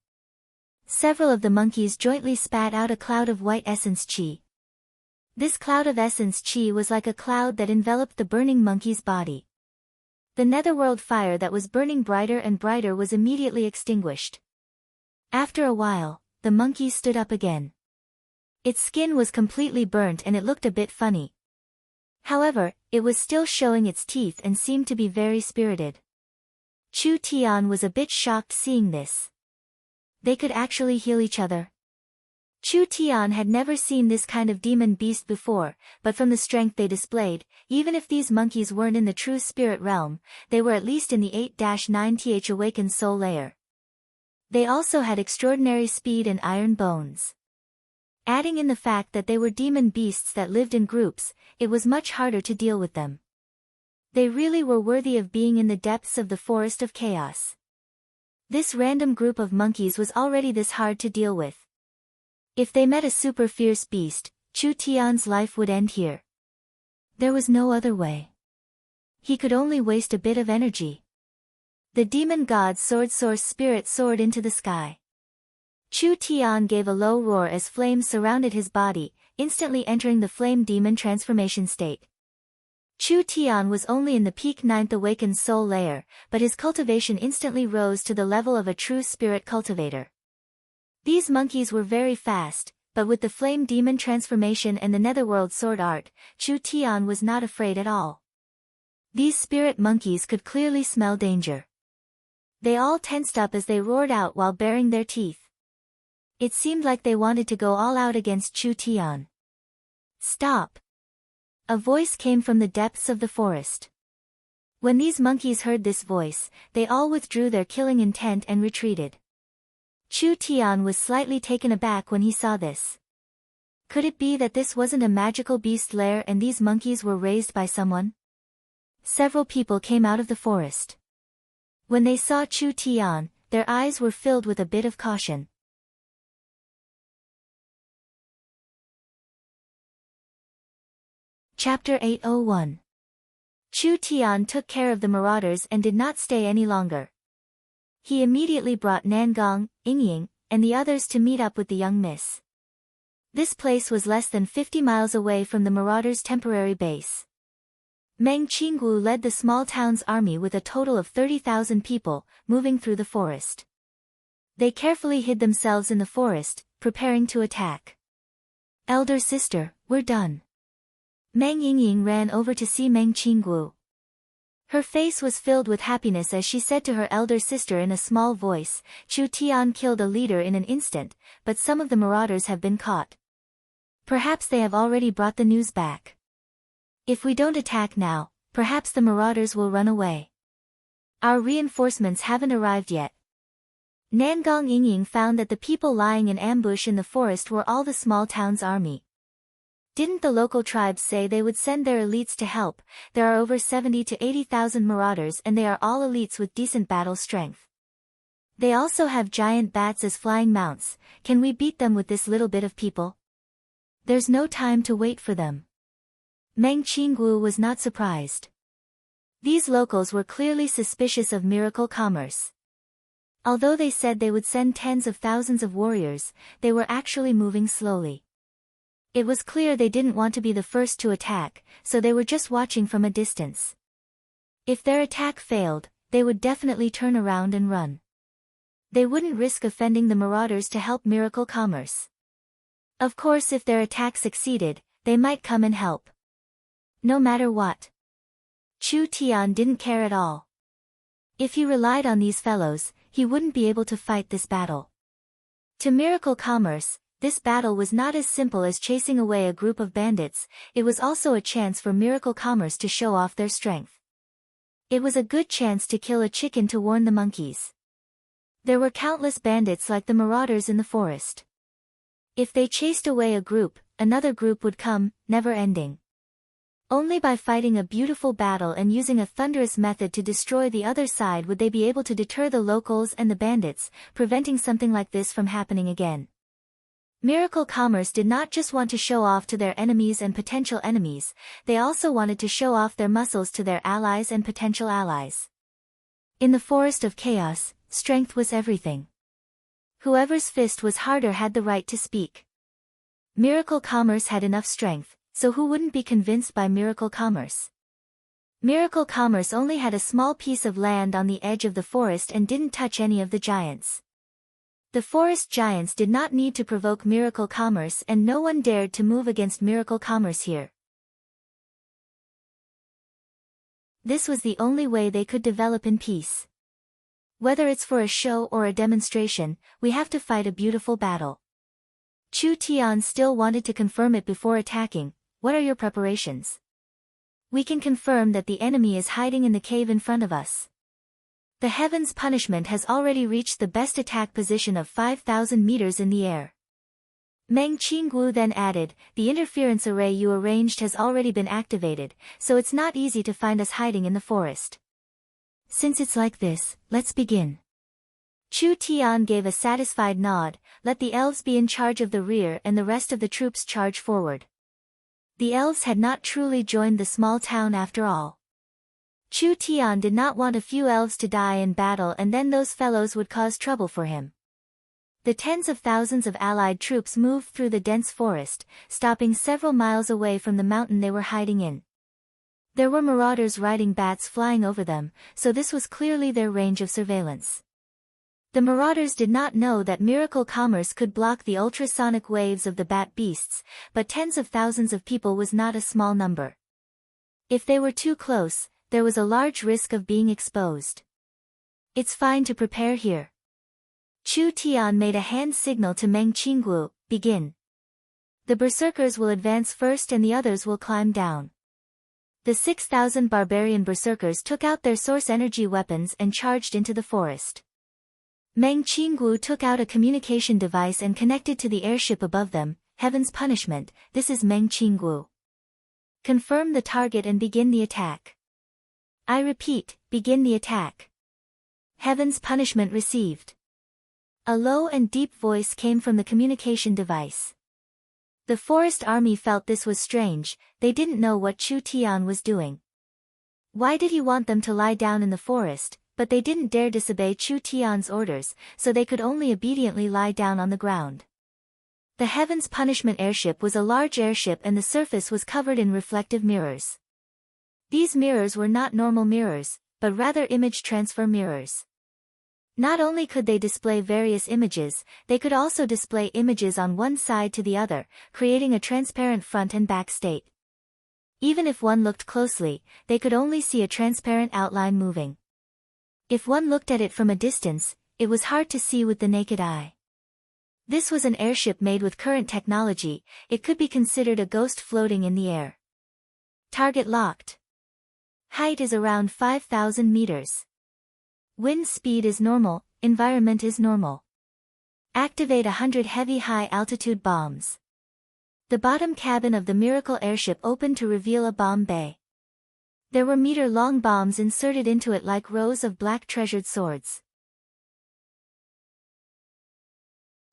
Several of the monkeys jointly spat out a cloud of white essence chi. This cloud of essence chi was like a cloud that enveloped the burning monkey's body. The netherworld fire that was burning brighter and brighter was immediately extinguished. After a while, the monkey stood up again. Its skin was completely burnt and it looked a bit funny. However, it was still showing its teeth and seemed to be very spirited. Chu Tian was a bit shocked seeing this. They could actually heal each other. Chu Tian had never seen this kind of demon beast before, but from the strength they displayed, even if these monkeys weren't in the true spirit realm, they were at least in the 8-9th awakened soul layer. They also had extraordinary speed and iron bones. Adding in the fact that they were demon beasts that lived in groups, it was much harder to deal with them. They really were worthy of being in the depths of the forest of chaos. This random group of monkeys was already this hard to deal with. If they met a super fierce beast, Chu Tian's life would end here. There was no other way. He could only waste a bit of energy. The demon god's sword source spirit soared into the sky. Chu Tian gave a low roar as flames surrounded his body, instantly entering the flame demon transformation state. Chu Tian was only in the peak 9th awakened soul layer, but his cultivation instantly rose to the level of a true spirit cultivator. These monkeys were very fast, but with the flame demon transformation and the netherworld sword art, Chu Tian was not afraid at all. These spirit monkeys could clearly smell danger. They all tensed up as they roared out while baring their teeth. It seemed like they wanted to go all out against Chu Tian. Stop! A voice came from the depths of the forest. When these monkeys heard this voice, they all withdrew their killing intent and retreated. Chu Tian was slightly taken aback when he saw this. Could it be that this wasn't a magical beast lair and these monkeys were raised by someone? Several people came out of the forest. When they saw Chu Tian, their eyes were filled with a bit of caution. Chapter 801. Chu Tian took care of the marauders and did not stay any longer. He immediately brought Nangong, Yingying, and the others to meet up with the young miss. This place was less than 50 miles away from the marauders' temporary base. Meng Qingwu led the small town's army with a total of 30,000 people, moving through the forest. They carefully hid themselves in the forest, preparing to attack. Elder sister, we're done. Meng Yingying ran over to see Meng Qingwu. Her face was filled with happiness as she said to her elder sister in a small voice, Chu Tian killed a leader in an instant, but some of the marauders have been caught. Perhaps they have already brought the news back. If we don't attack now, perhaps the marauders will run away. Our reinforcements haven't arrived yet. Nangong Yingying found that the people lying in ambush in the forest were all the small town's army. Didn't the local tribes say they would send their elites to help? There are over 70 to 80,000 marauders and they are all elites with decent battle strength. They also have giant bats as flying mounts. Can we beat them with this little bit of people? There's no time to wait for them. Meng Qingwu was not surprised. These locals were clearly suspicious of miracle commerce. Although they said they would send tens of thousands of warriors, they were actually moving slowly. It was clear they didn't want to be the first to attack, so they were just watching from a distance. If their attack failed, they would definitely turn around and run. They wouldn't risk offending the marauders to help Miracle Commerce. Of course, if their attack succeeded, they might come and help. No matter what. Chu Tian didn't care at all. If he relied on these fellows, he wouldn't be able to fight this battle. To Miracle Commerce, this battle was not as simple as chasing away a group of bandits, it was also a chance for Miracle Commerce to show off their strength. It was a good chance to kill a chicken to warn the monkeys. There were countless bandits like the marauders in the forest. If they chased away a group, another group would come, never ending. Only by fighting a beautiful battle and using a thunderous method to destroy the other side would they be able to deter the locals and the bandits, preventing something like this from happening again. Miracle Commerce did not just want to show off to their enemies and potential enemies, they also wanted to show off their muscles to their allies and potential allies. In the Forest of Chaos, strength was everything. Whoever's fist was harder had the right to speak. Miracle Commerce had enough strength, so who wouldn't be convinced by Miracle Commerce? Miracle Commerce only had a small piece of land on the edge of the forest and didn't touch any of the giants. The forest giants did not need to provoke Miracle Commerce and no one dared to move against Miracle Commerce here. This was the only way they could develop in peace. Whether it's for a show or a demonstration, we have to fight a beautiful battle. Chu Tian still wanted to confirm it before attacking. What are your preparations? We can confirm that the enemy is hiding in the cave in front of us. The heaven's punishment has already reached the best attack position of 5,000 meters in the air. Meng Qingguo then added, the interference array you arranged has already been activated, so it's not easy to find us hiding in the forest. Since it's like this, let's begin. Chu Tian gave a satisfied nod, let the elves be in charge of the rear and the rest of the troops charge forward. The elves had not truly joined the small town after all. Chu Tian did not want a few elves to die in battle and then those fellows would cause trouble for him. The tens of thousands of allied troops moved through the dense forest, stopping several miles away from the mountain they were hiding in. There were marauders riding bats flying over them, so this was clearly their range of surveillance. The marauders did not know that Miracle Commerce could block the ultrasonic waves of the bat beasts, but tens of thousands of people was not a small number. If they were too close, there was a large risk of being exposed. It's fine to prepare here. Chu Tian made a hand signal to Meng Qingguo, begin. The berserkers will advance first and the others will climb down. The 6,000 barbarian berserkers took out their source energy weapons and charged into the forest. Meng Qingguo took out a communication device and connected to the airship above them, Heaven's Punishment, this is Meng Qingguo. Confirm the target and begin the attack. I repeat, begin the attack. Heaven's Punishment received. A low and deep voice came from the communication device. The forest army felt this was strange, they didn't know what Chu Tian was doing. Why did he want them to lie down in the forest, but they didn't dare disobey Chu Tian's orders, so they could only obediently lie down on the ground. The Heaven's Punishment airship was a large airship and the surface was covered in reflective mirrors. These mirrors were not normal mirrors, but rather image transfer mirrors. Not only could they display various images, they could also display images on one side to the other, creating a transparent front and back state. Even if one looked closely, they could only see a transparent outline moving. If one looked at it from a distance, it was hard to see with the naked eye. This was an airship made with current technology, it could be considered a ghost floating in the air. Target locked. Height is around 5,000 meters. Wind speed is normal, environment is normal. Activate 100 heavy high-altitude bombs. The bottom cabin of the Miracle airship opened to reveal a bomb bay. There were meter-long bombs inserted into it like rows of black treasured swords.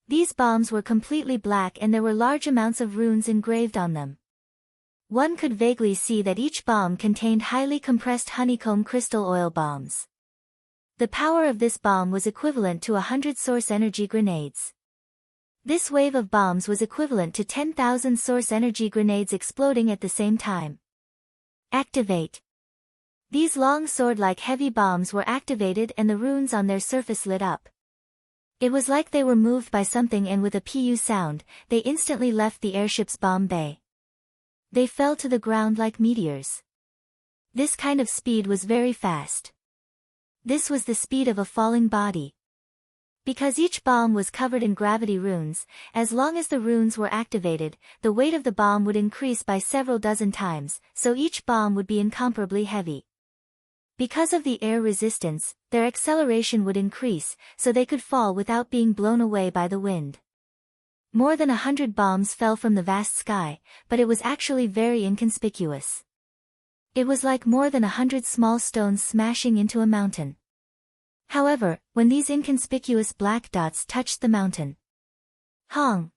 These bombs were completely black and there were large amounts of runes engraved on them. One could vaguely see that each bomb contained highly compressed honeycomb crystal oil bombs. The power of this bomb was equivalent to 100 source energy grenades. This wave of bombs was equivalent to 10,000 source energy grenades exploding at the same time. Activate. These long sword-like heavy bombs were activated and the runes on their surface lit up. It was like they were moved by something, and with a pu sound, they instantly left the airship's bomb bay. They fell to the ground like meteors. This kind of speed was very fast. This was the speed of a falling body. Because each bomb was covered in gravity runes, as long as the runes were activated, the weight of the bomb would increase by several dozen times, so each bomb would be incomparably heavy. Because of the air resistance, their acceleration would increase, so they could fall without being blown away by the wind. More than 100 bombs fell from the vast sky, but it was actually very inconspicuous. It was like more than 100 small stones smashing into a mountain. However, when these inconspicuous black dots touched the mountain, Hong!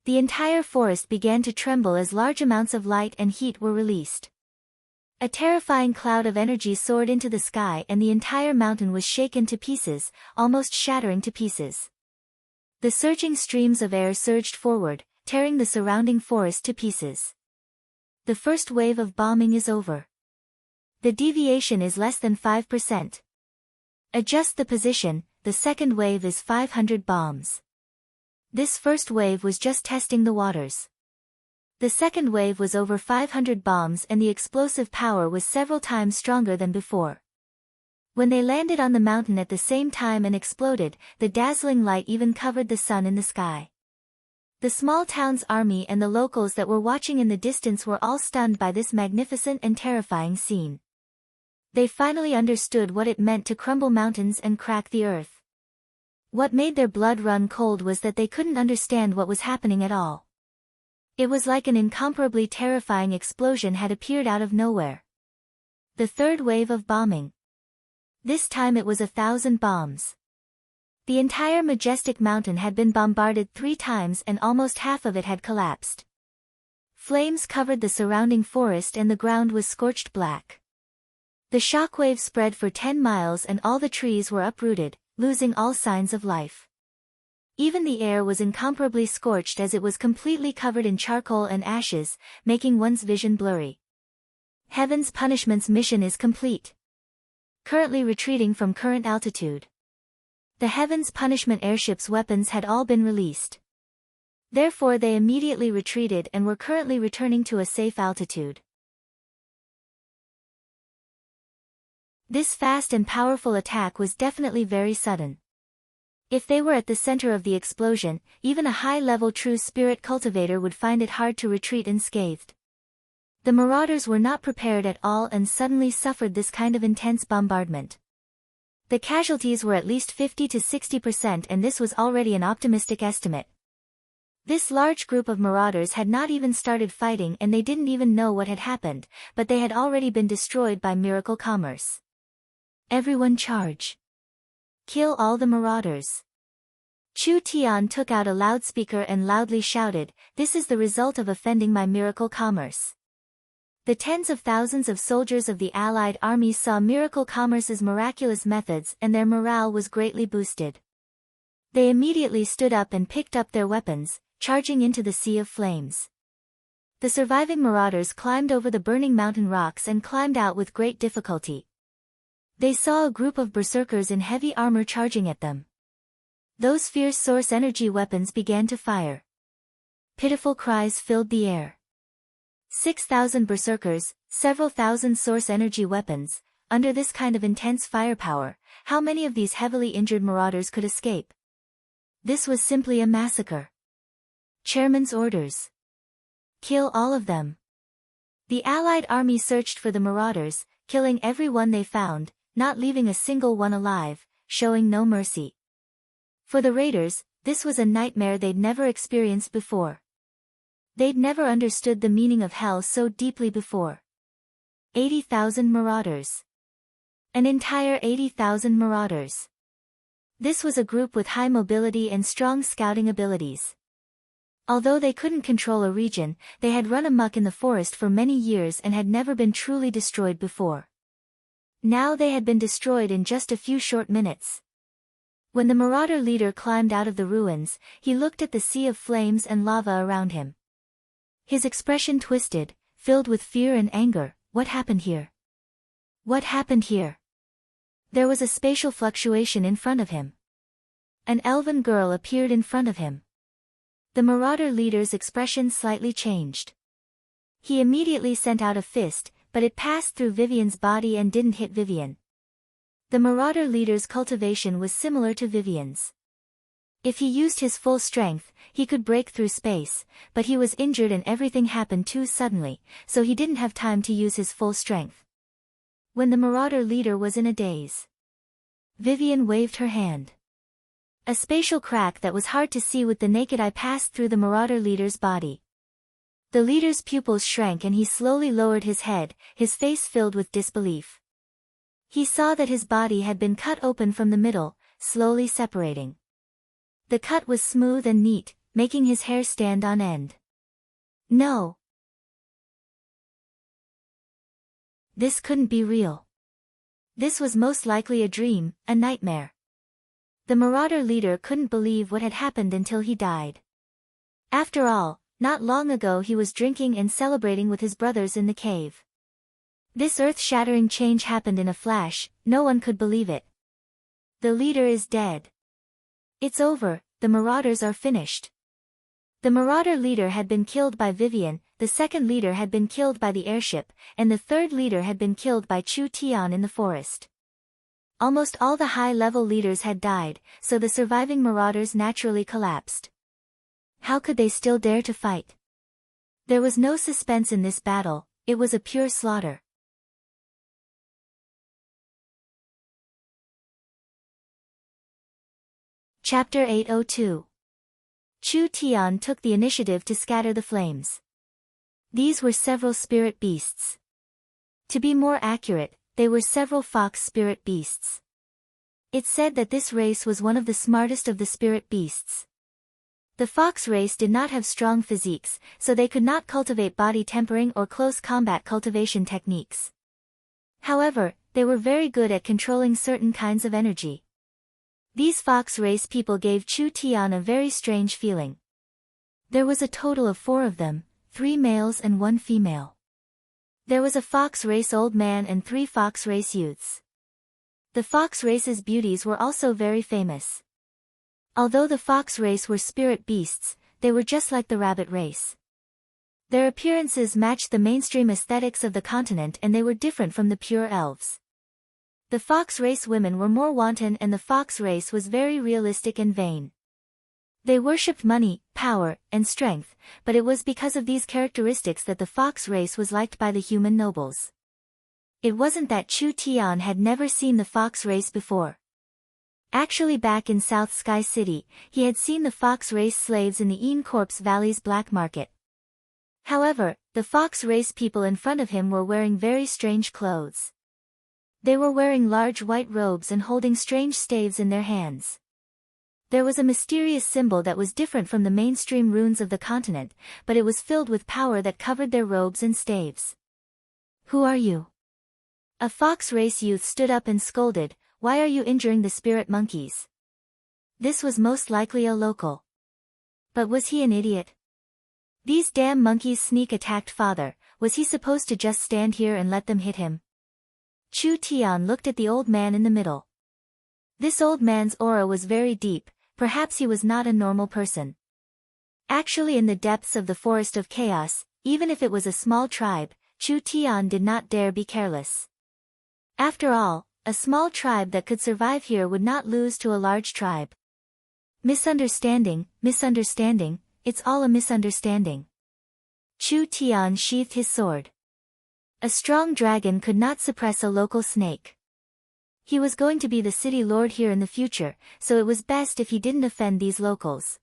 The entire forest began to tremble as large amounts of light and heat were released. A terrifying cloud of energy soared into the sky and the entire mountain was shaken to pieces, almost shattering to pieces. The surging streams of air surged forward, tearing the surrounding forest to pieces. The first wave of bombing is over. The deviation is less than 5%. Adjust the position, the second wave is 500 bombs. This first wave was just testing the waters. The second wave was over 500 bombs and the explosive power was several times stronger than before. When they landed on the mountain at the same time and exploded, the dazzling light even covered the sun in the sky. The small town's army and the locals that were watching in the distance were all stunned by this magnificent and terrifying scene. They finally understood what it meant to crumble mountains and crack the earth. What made their blood run cold was that they couldn't understand what was happening at all. It was like an incomparably terrifying explosion had appeared out of nowhere. The third wave of bombing. This time it was 1,000 bombs. The entire majestic mountain had been bombarded 3 times and almost half of it had collapsed. Flames covered the surrounding forest and the ground was scorched black. The shockwave spread for 10 miles and all the trees were uprooted, losing all signs of life. Even the air was incomparably scorched as it was completely covered in charcoal and ashes, making one's vision blurry. Heaven's Punishment's mission is complete. Currently retreating from current altitude. The Heaven's Punishment airship's weapons had all been released. Therefore they immediately retreated and were currently returning to a safe altitude. This fast and powerful attack was definitely very sudden. If they were at the center of the explosion, even a high-level true spirit cultivator would find it hard to retreat unscathed. The marauders were not prepared at all and suddenly suffered this kind of intense bombardment. The casualties were at least 50 to 60% and this was already an optimistic estimate. This large group of marauders had not even started fighting and they didn't even know what had happened, but they had already been destroyed by miracle commerce. Everyone charge! Kill all the marauders! Chu Tian took out a loudspeaker and loudly shouted, "This is the result of offending my miracle commerce." The tens of thousands of soldiers of the Allied armies saw miracle commerce's miraculous methods and their morale was greatly boosted. They immediately stood up and picked up their weapons, charging into the sea of flames. The surviving marauders climbed over the burning mountain rocks and climbed out with great difficulty. They saw a group of berserkers in heavy armor charging at them. Those fierce source energy weapons began to fire. Pitiful cries filled the air. 6,000 berserkers, several thousand source energy weapons, under this kind of intense firepower, how many of these heavily injured marauders could escape? This was simply a massacre. Chairman's orders. Kill all of them. The Allied army searched for the marauders, killing everyone they found, not leaving a single one alive, showing no mercy. For the raiders, this was a nightmare they'd never experienced before. They'd never understood the meaning of hell so deeply before. 80,000 marauders. An entire 80,000 marauders. This was a group with high mobility and strong scouting abilities. Although they couldn't control a region, they had run amok in the forest for many years and had never been truly destroyed before. Now they had been destroyed in just a few short minutes. When the marauder leader climbed out of the ruins, he looked at the sea of flames and lava around him. His expression twisted, filled with fear and anger. What happened here? What happened here? There was a spatial fluctuation in front of him. An elven girl appeared in front of him. The marauder leader's expression slightly changed. He immediately sent out a fist, but it passed through Vivian's body and didn't hit Vivian. The marauder leader's cultivation was similar to Vivian's. If he used his full strength, he could break through space, but he was injured and everything happened too suddenly, so he didn't have time to use his full strength. When the marauder leader was in a daze, Vivian waved her hand. A spatial crack that was hard to see with the naked eye passed through the marauder leader's body. The leader's pupils shrank and he slowly lowered his head, his face filled with disbelief. He saw that his body had been cut open from the middle, slowly separating. The cut was smooth and neat, making his hair stand on end. No. This couldn't be real. This was most likely a dream, a nightmare. The marauder leader couldn't believe what had happened until he died. After all, not long ago he was drinking and celebrating with his brothers in the cave. This earth-shattering change happened in a flash, no one could believe it. The leader is dead. It's over, the marauders are finished. The marauder leader had been killed by Vivian, the second leader had been killed by the airship, and the third leader had been killed by Chu Tian in the forest. Almost all the high-level leaders had died, so the surviving marauders naturally collapsed. How could they still dare to fight? There was no suspense in this battle, it was a pure slaughter. Chapter 802. Chu Tian took the initiative to scatter the flames. These were several spirit beasts. To be more accurate, they were several fox spirit beasts. It said that this race was one of the smartest of the spirit beasts. The fox race did not have strong physiques, so they could not cultivate body tempering or close combat cultivation techniques. However, they were very good at controlling certain kinds of energy. These fox race people gave Chu Tian a very strange feeling. There was a total of 4 of them, 3 males and 1 female. There was a fox race old man and 3 fox race youths. The fox race's beauties were also very famous. Although the fox race were spirit beasts, they were just like the rabbit race. Their appearances matched the mainstream aesthetics of the continent and they were different from the pure elves. The fox race women were more wanton and the fox race was very realistic and vain. They worshipped money, power, and strength, but it was because of these characteristics that the fox race was liked by the human nobles. It wasn't that Chu Tian had never seen the fox race before. Actually back in South Sky City, he had seen the fox race slaves in the Een Corpse Valley's black market. However, the fox race people in front of him were wearing very strange clothes. They were wearing large white robes and holding strange staves in their hands. There was a mysterious symbol that was different from the mainstream runes of the continent, but it was filled with power that covered their robes and staves. Who are you? A fox race youth stood up and scolded, why are you injuring the spirit monkeys? This was most likely a local. But was he an idiot? These damn monkeys sneak attacked father, was he supposed to just stand here and let them hit him? Chu Tian looked at the old man in the middle. This old man's aura was very deep, perhaps he was not a normal person. Actually in the depths of the forest of chaos, even if it was a small tribe, Chu Tian did not dare be careless. After all, a small tribe that could survive here would not lose to a large tribe. Misunderstanding, it's all a misunderstanding. Chu Tian sheathed his sword. A strong dragon could not suppress a local snake. He was going to be the city lord here in the future, so it was best if he didn't offend these locals.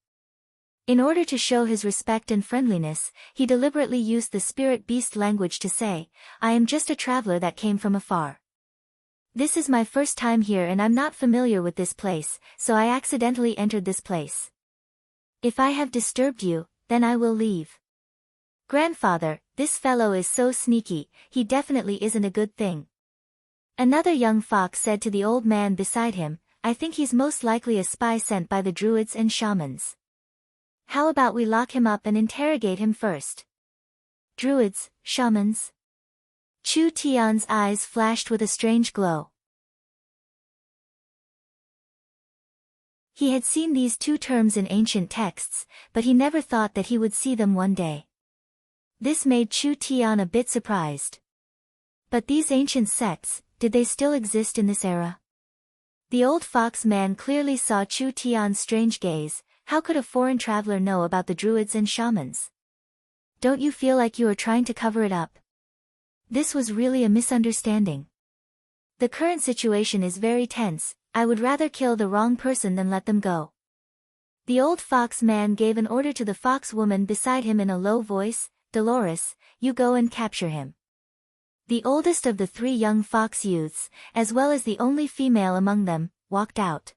In order to show his respect and friendliness, he deliberately used the spirit beast language to say, I am just a traveler that came from afar. This is my first time here and I'm not familiar with this place, so I accidentally entered this place. If I have disturbed you, then I will leave. Grandfather, this fellow is so sneaky, he definitely isn't a good thing. Another young fox said to the old man beside him, I think he's most likely a spy sent by the druids and shamans. How about we lock him up and interrogate him first? Druids, shamans? Chu Tian's eyes flashed with a strange glow. He had seen these two terms in ancient texts, but he never thought that he would see them one day. This made Chu Tian a bit surprised. But these ancient sects, did they still exist in this era? The old fox man clearly saw Chu Tian's strange gaze. How could a foreign traveler know about the druids and shamans? Don't you feel like you are trying to cover it up? This was really a misunderstanding. The current situation is very tense. I would rather kill the wrong person than let them go. The old fox man gave an order to the fox woman beside him in a low voice. Dolores, you go and capture him. The oldest of the three young fox youths, as well as the only female among them, walked out.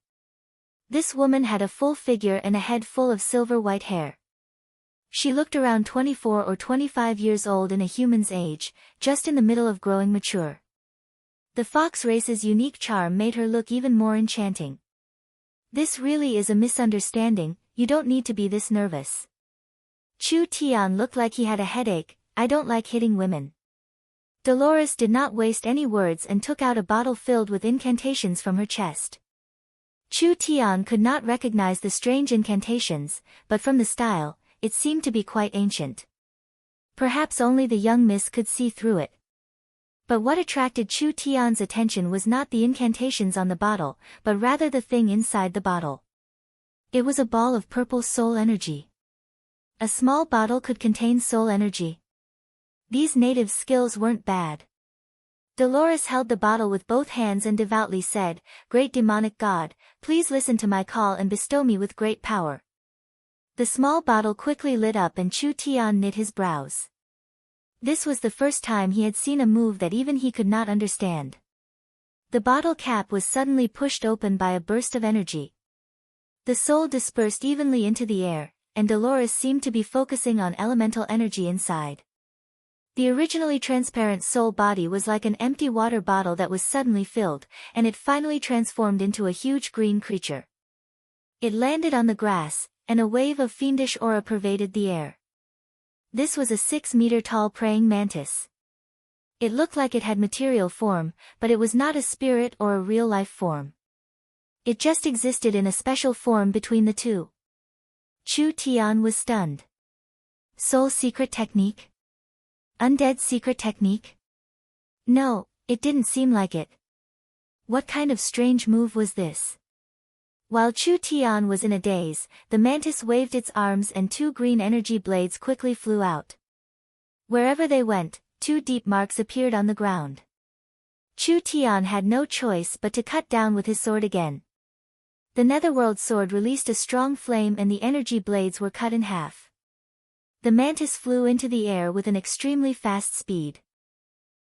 This woman had a full figure and a head full of silver white hair. She looked around 24 or 25 years old in a human's age, just in the middle of growing mature. The fox race's unique charm made her look even more enchanting. This really is a misunderstanding, you don't need to be this nervous. Chu Tian looked like he had a headache. I don't like hitting women. Dolores did not waste any words and took out a bottle filled with incantations from her chest. Chu Tian could not recognize the strange incantations, but from the style, it seemed to be quite ancient. Perhaps only the young miss could see through it. But what attracted Chu Tian's attention was not the incantations on the bottle, but rather the thing inside the bottle. It was a ball of purple soul energy. A small bottle could contain soul energy. These natives' skills weren't bad. Dolores held the bottle with both hands and devoutly said, "Great demonic god, please listen to my call and bestow me with great power." The small bottle quickly lit up and Chu Tian knit his brows. This was the first time he had seen a move that even he could not understand. The bottle cap was suddenly pushed open by a burst of energy. The soul dispersed evenly into the air, and Dolores seemed to be focusing on elemental energy inside. The originally transparent soul body was like an empty water bottle that was suddenly filled, and it finally transformed into a huge green creature. It landed on the grass, and a wave of fiendish aura pervaded the air. This was a 6-meter-tall praying mantis. It looked like it had material form, but it was not a spirit or a real-life form. It just existed in a special form between the two. Chu Tian was stunned. Soul secret technique? Undead secret technique? No, it didn't seem like it. What kind of strange move was this? While Chu Tian was in a daze, the mantis waved its arms and two green energy blades quickly flew out. Wherever they went, two deep marks appeared on the ground. Chu Tian had no choice but to cut down with his sword again. The netherworld sword released a strong flame and the energy blades were cut in half. The mantis flew into the air with an extremely fast speed.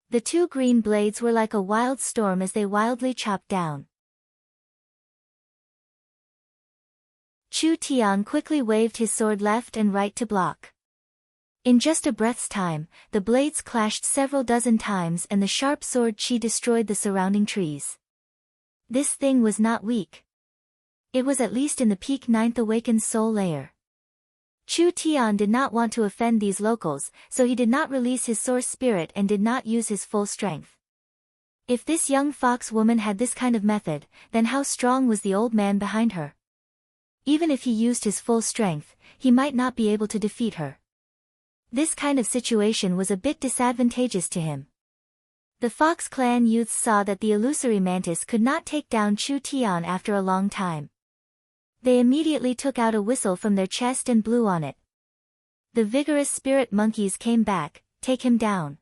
The two green blades were like a wild storm as they wildly chopped down. Chu Tian quickly waved his sword left and right to block. In just a breath's time, the blades clashed several dozen times and the sharp sword chi destroyed the surrounding trees. This thing was not weak. It was at least in the peak 9th awakened soul layer. Chu Tian did not want to offend these locals, so he did not release his source spirit and did not use his full strength. If this young fox woman had this kind of method, then how strong was the old man behind her? Even if he used his full strength, he might not be able to defeat her. This kind of situation was a bit disadvantageous to him. The Fox clan youths saw that the illusory mantis could not take down Chu Tian after a long time. They immediately took out a whistle from their chest and blew on it. The vigorous spirit monkeys came back, "Take him down."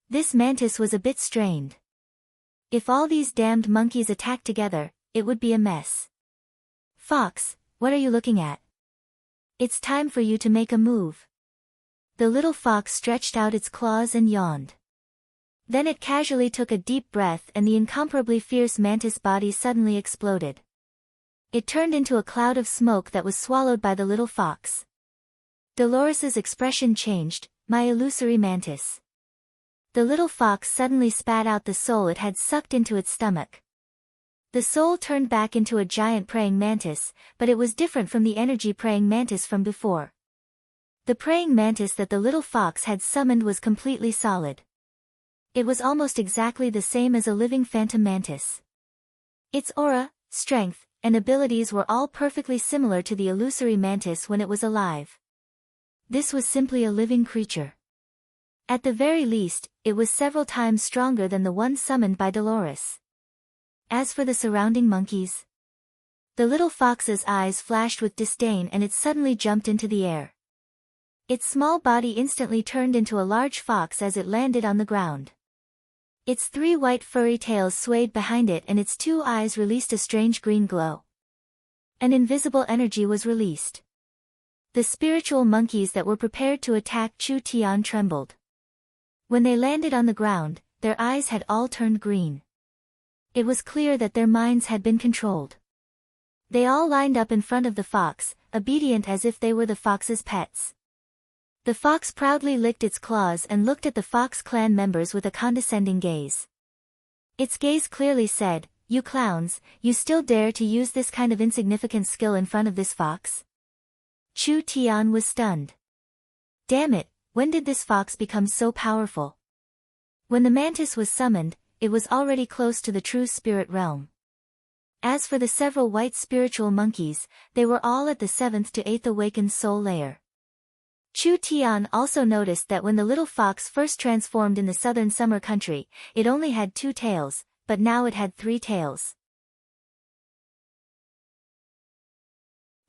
This mantis was a bit strained. If all these damned monkeys attacked together, it would be a mess. "Fox, what are you looking at? It's time for you to make a move." The little fox stretched out its claws and yawned. Then it casually took a deep breath and the incomparably fierce mantis body suddenly exploded. It turned into a cloud of smoke that was swallowed by the little fox. Dolores's expression changed. "My illusory mantis." The little fox suddenly spat out the soul it had sucked into its stomach. The soul turned back into a giant praying mantis, but it was different from the energy praying mantis from before. The praying mantis that the little fox had summoned was completely solid. It was almost exactly the same as a living phantom mantis. Its aura, strength, and abilities were all perfectly similar to the illusory mantis when it was alive. This was simply a living creature. At the very least, it was several times stronger than the one summoned by Dolores. As for the surrounding monkeys, the little fox's eyes flashed with disdain and it suddenly jumped into the air. Its small body instantly turned into a large fox as it landed on the ground. Its 3 white furry tails swayed behind it and its 2 eyes released a strange green glow. An invisible energy was released. The spiritual monkeys that were prepared to attack Chu Tian trembled. When they landed on the ground, their eyes had all turned green. It was clear that their minds had been controlled. They all lined up in front of the fox, obedient as if they were the fox's pets. The fox proudly licked its claws and looked at the Fox clan members with a condescending gaze. Its gaze clearly said, "You clowns, you still dare to use this kind of insignificant skill in front of this fox?" Chu Tian was stunned. Damn it, when did this fox become so powerful? When the mantis was summoned, it was already close to the true spirit realm. As for the several white spiritual monkeys, they were all at the 7th to 8th awakened soul layer. Chu Tian also noticed that when the little fox first transformed in the southern summer country, it only had 2 tails, but now it had 3 tails.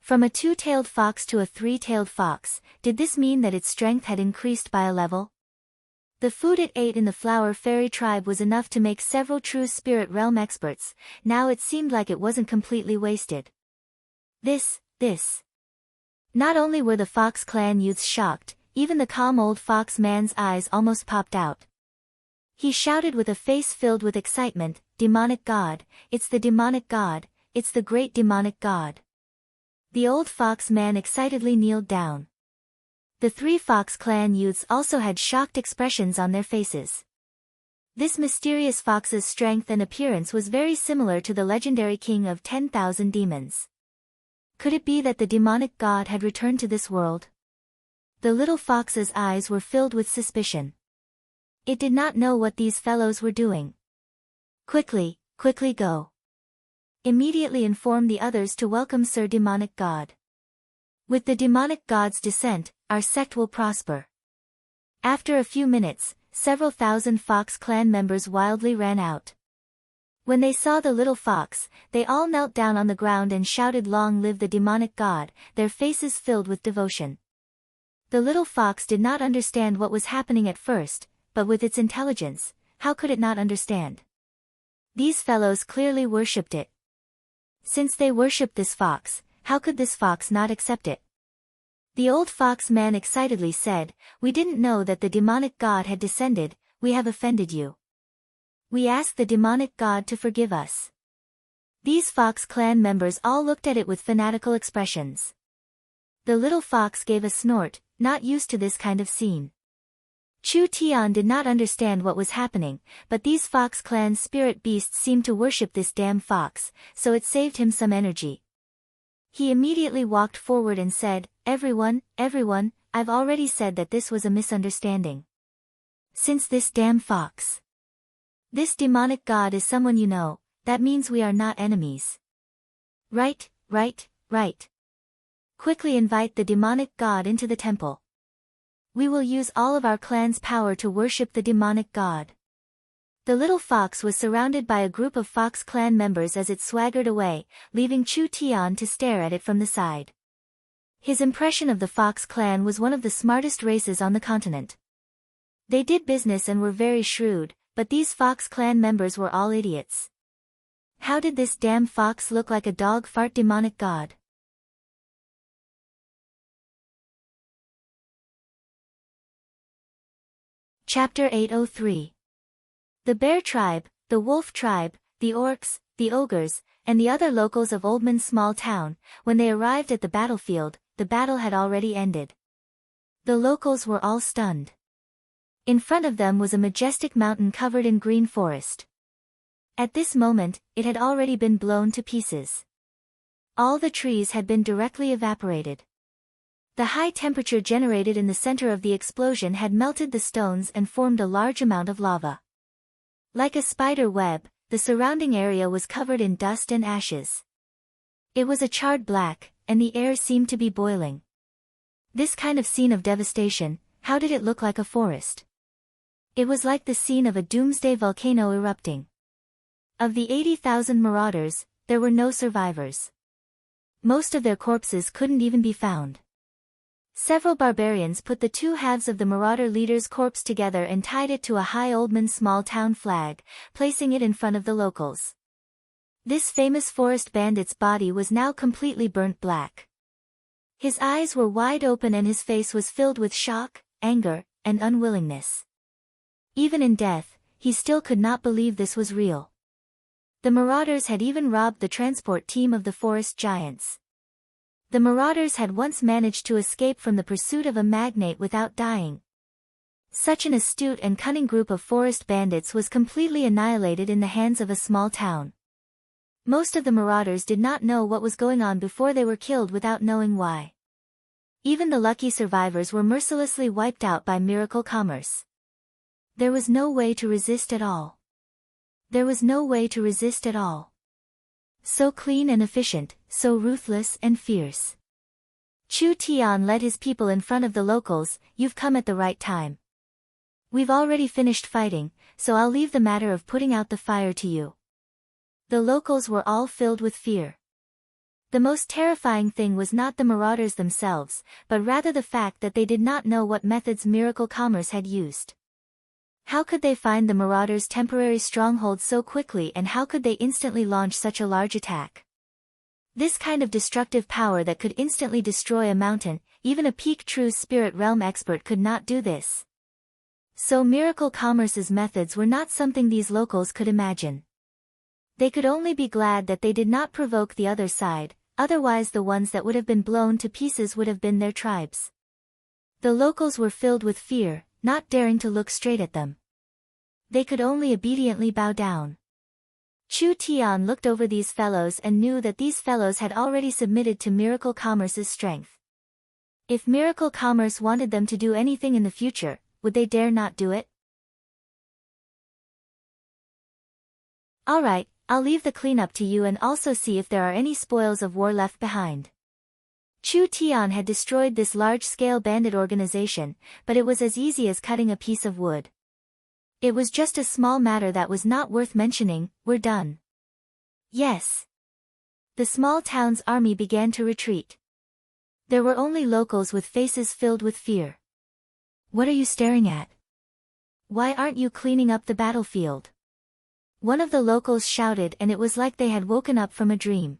From a 2-tailed fox to a 3-tailed fox, did this mean that its strength had increased by a level? The food it ate in the flower fairy tribe was enough to make several true spirit realm experts. Now it seemed like it wasn't completely wasted. This. Not only were the Fox clan youths shocked, even the calm old fox man's eyes almost popped out. He shouted with a face filled with excitement, "Demonic God, it's the demonic God, it's the great demonic God." The old fox man excitedly kneeled down. The 3 Fox clan youths also had shocked expressions on their faces. This mysterious fox's strength and appearance was very similar to the legendary king of 10,000 demons. Could it be that the demonic god had returned to this world? The little fox's eyes were filled with suspicion. It did not know what these fellows were doing. Quickly go. Immediately inform the others to welcome Sir Demonic God. With the demonic god's descent, our sect will prosper. After a few minutes, several thousand Fox clan members wildly ran out. When they saw the little fox, they all knelt down on the ground and shouted, "Long live the demonic god," their faces filled with devotion. The little fox did not understand what was happening at first, but with its intelligence, how could it not understand? These fellows clearly worshipped it. Since they worshipped this fox, how could this fox not accept it? The old fox man excitedly said, "We didn't know that the demonic god had descended, we have offended you. We ask the demonic god to forgive us." These Fox clan members all looked at it with fanatical expressions. The little fox gave a snort, not used to this kind of scene. Chu Tian did not understand what was happening, but these Fox clan spirit beasts seemed to worship this damn fox, so it saved him some energy. He immediately walked forward and said, Everyone, I've already said that this was a misunderstanding. Since this damn fox, this demonic god is someone you know, that means we are not enemies. Right. Quickly invite the demonic god into the temple. We will use all of our clan's power to worship the demonic god." The little fox was surrounded by a group of Fox clan members as it swaggered away, leaving Chu Tian to stare at it from the side. His impression of the Fox clan was one of the smartest races on the continent. They did business and were very shrewd, but these Fox clan members were all idiots. How did this damn fox look like a dog fart demonic god? Chapter 803. The Bear Tribe, the Wolf Tribe, the Orcs, the Ogres, and the other locals of Oldman's small town, when they arrived at the battlefield, the battle had already ended. The locals were all stunned. In front of them was a majestic mountain covered in green forest. At this moment, it had already been blown to pieces. All the trees had been directly evaporated. The high temperature generated in the center of the explosion had melted the stones and formed a large amount of lava. Like a spider web, the surrounding area was covered in dust and ashes. It was a charred black, and the air seemed to be boiling. This kind of scene of devastation, how did it look like a forest? It was like the scene of a doomsday volcano erupting. Of the 80,000 marauders, there were no survivors. Most of their corpses couldn't even be found. Several barbarians put the two halves of the marauder leader's corpse together and tied it to a high Oldman small town flag, placing it in front of the locals. This famous forest bandit's body was now completely burnt black. His eyes were wide open and his face was filled with shock, anger, and unwillingness. Even in death, he still could not believe this was real. The marauders had even robbed the transport team of the forest giants. The marauders had once managed to escape from the pursuit of a magnate without dying. Such an astute and cunning group of forest bandits was completely annihilated in the hands of a small town. Most of the marauders did not know what was going on before they were killed without knowing why. Even the lucky survivors were mercilessly wiped out by miracle commerce. There was no way to resist at all. There was no way to resist at all. So clean and efficient, so ruthless and fierce. Chu Tian led his people in front of the locals. You've come at the right time. We've already finished fighting, so I'll leave the matter of putting out the fire to you. The locals were all filled with fear. The most terrifying thing was not the marauders themselves, but rather the fact that they did not know what methods miracle commerce had used. How could they find the marauders' temporary stronghold so quickly, and how could they instantly launch such a large attack? This kind of destructive power that could instantly destroy a mountain, even a peak true spirit realm expert could not do this. So miracle commerce's methods were not something these locals could imagine. They could only be glad that they did not provoke the other side, otherwise the ones that would have been blown to pieces would have been their tribes. The locals were filled with fear, not daring to look straight at them. They could only obediently bow down. Chu Tian looked over these fellows and knew that these fellows had already submitted to Miracle Commerce's strength. If Miracle Commerce wanted them to do anything in the future, would they dare not do it? Alright, I'll leave the cleanup to you and also see if there are any spoils of war left behind. Chu Tian had destroyed this large-scale bandit organization, but it was as easy as cutting a piece of wood. It was just a small matter that was not worth mentioning. We're done. Yes. The small town's army began to retreat. There were only locals with faces filled with fear. What are you staring at? Why aren't you cleaning up the battlefield? One of the locals shouted, and it was like they had woken up from a dream.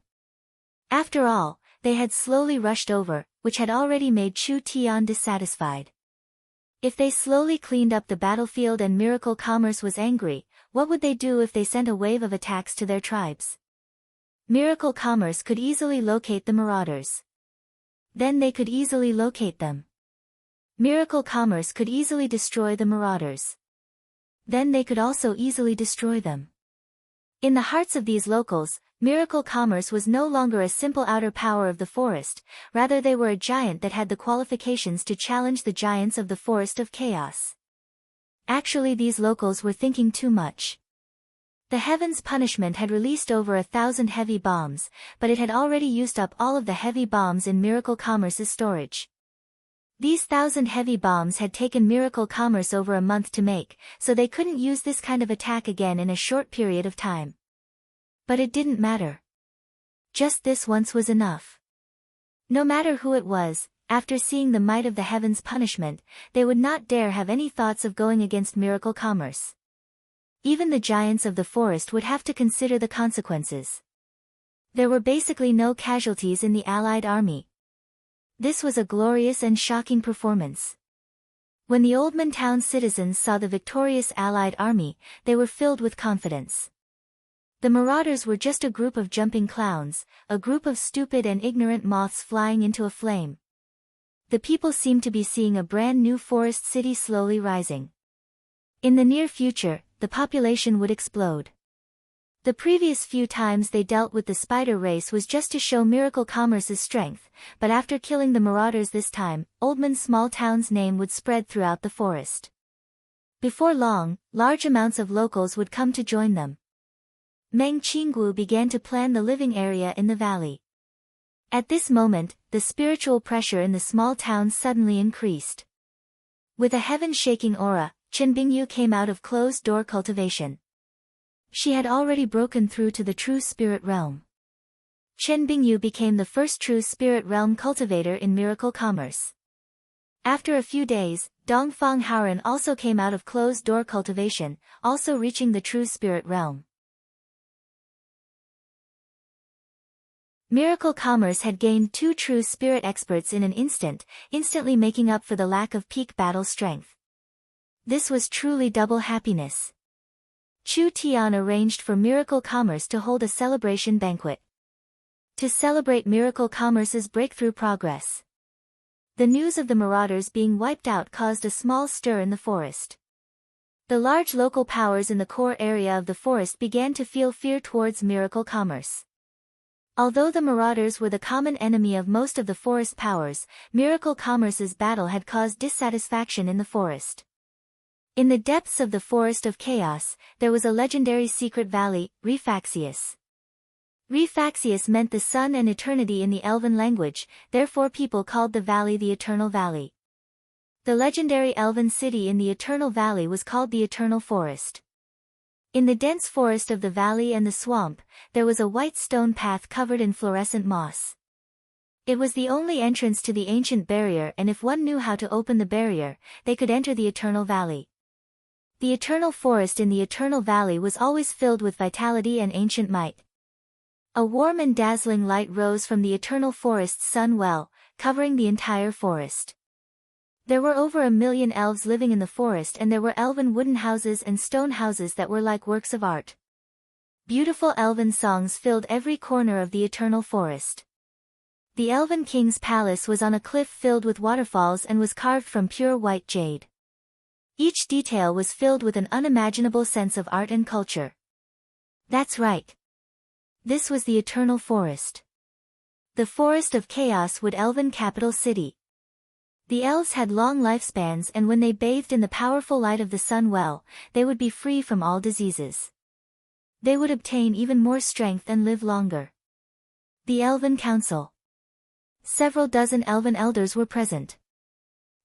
After all, they had slowly rushed over, which had already made Chu Tian dissatisfied. If they slowly cleaned up the battlefield and Miracle Commerce was angry, what would they do if they sent a wave of attacks to their tribes? Miracle Commerce could easily locate the marauders. Then they could easily locate them. Miracle Commerce could easily destroy the marauders. Then they could also easily destroy them. In the hearts of these locals, Miracle Commerce was no longer a simple outer power of the forest, rather they were a giant that had the qualifications to challenge the giants of the Forest of Chaos. Actually, these locals were thinking too much. The Heaven's Punishment had released over 1,000 heavy bombs, but it had already used up all of the heavy bombs in Miracle Commerce's storage. These 1,000 heavy bombs had taken Miracle Commerce over a month to make, so they couldn't use this kind of attack again in a short period of time. But it didn't matter. Just this once was enough. No matter who it was, after seeing the might of the Heaven's Punishment, they would not dare have any thoughts of going against Miracle Commerce. Even the giants of the forest would have to consider the consequences. There were basically no casualties in the Allied army. This was a glorious and shocking performance. When the Oldman town citizens saw the victorious Allied army, they were filled with confidence. The marauders were just a group of jumping clowns, a group of stupid and ignorant moths flying into a flame. The people seemed to be seeing a brand new forest city slowly rising. In the near future, the population would explode. The previous few times they dealt with the spider race was just to show Miracle Commerce's strength, but after killing the marauders this time, Oldman's small town's name would spread throughout the forest. Before long, large amounts of locals would come to join them. Meng Qinggu began to plan the living area in the valley. At this moment, the spiritual pressure in the small town suddenly increased. With a heaven-shaking aura, Chen Bingyu came out of closed-door cultivation. She had already broken through to the true spirit realm. Chen Bingyu became the first true spirit realm cultivator in miracle commerce. After a few days, Dongfang Haoren also came out of closed-door cultivation, also reaching the true spirit realm. Miracle Commerce had gained 2 true spirit experts in an instant, instantly making up for the lack of peak battle strength. This was truly double happiness. Chu Tian arranged for Miracle Commerce to hold a celebration banquet. To celebrate Miracle Commerce's breakthrough progress. The news of the marauders being wiped out caused a small stir in the forest. The large local powers in the core area of the forest began to feel fear towards Miracle Commerce. Although the marauders were the common enemy of most of the forest powers, Miracle Commerce's battle had caused dissatisfaction in the forest. In the depths of the Forest of Chaos, there was a legendary secret valley, Refaxius. Refaxius meant the sun and eternity in the Elven language, therefore people called the valley the Eternal Valley. The legendary Elven city in the Eternal Valley was called the Eternal Forest. In the dense forest of the valley and the swamp, there was a white stone path covered in fluorescent moss. It was the only entrance to the ancient barrier, and if one knew how to open the barrier, they could enter the Eternal Valley. The Eternal Forest in the Eternal Valley was always filled with vitality and ancient might. A warm and dazzling light rose from the Eternal Forest's sun well, covering the entire forest. There were over 1 million elves living in the forest, and there were elven wooden houses and stone houses that were like works of art. Beautiful elven songs filled every corner of the Eternal Forest. The Elven King's palace was on a cliff filled with waterfalls and was carved from pure white jade. Each detail was filled with an unimaginable sense of art and culture. That's right. This was the Eternal Forest. The Forest of Chaos would Elven capital city. The elves had long lifespans, and when they bathed in the powerful light of the sun well, they would be free from all diseases. They would obtain even more strength and live longer. The Elven Council. Several dozen elven elders were present.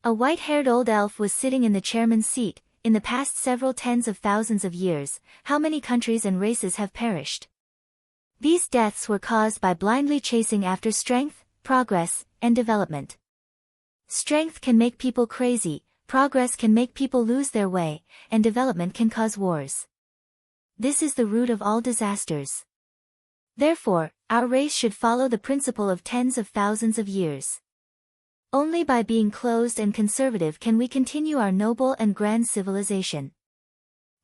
A white-haired old elf was sitting in the chairman's seat. In the past several tens of thousands of years, how many countries and races have perished? These deaths were caused by blindly chasing after strength, progress, and development. Strength can make people crazy, progress can make people lose their way, and development can cause wars. This is the root of all disasters. Therefore, our race should follow the principle of tens of thousands of years. Only by being closed and conservative can we continue our noble and grand civilization.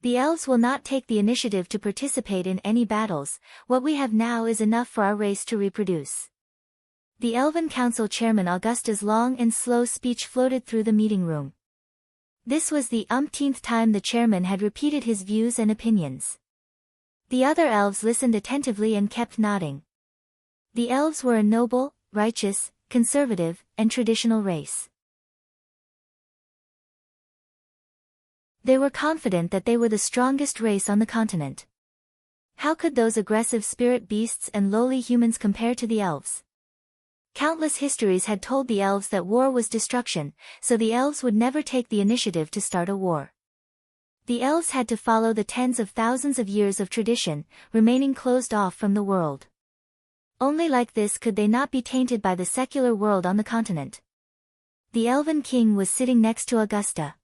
The elves will not take the initiative to participate in any battles. What we have now is enough for our race to reproduce. The Elven Council Chairman Augusta's long and slow speech floated through the meeting room. This was the umpteenth time the chairman had repeated his views and opinions. The other elves listened attentively and kept nodding. The elves were a noble, righteous, conservative, and traditional race. They were confident that they were the strongest race on the continent. How could those aggressive spirit beasts and lowly humans compare to the elves? Countless histories had told the elves that war was destruction, so the elves would never take the initiative to start a war. The elves had to follow the tens of thousands of years of tradition, remaining closed off from the world. Only like this could they not be tainted by the secular world on the continent. The Elven King was sitting next to Augusta.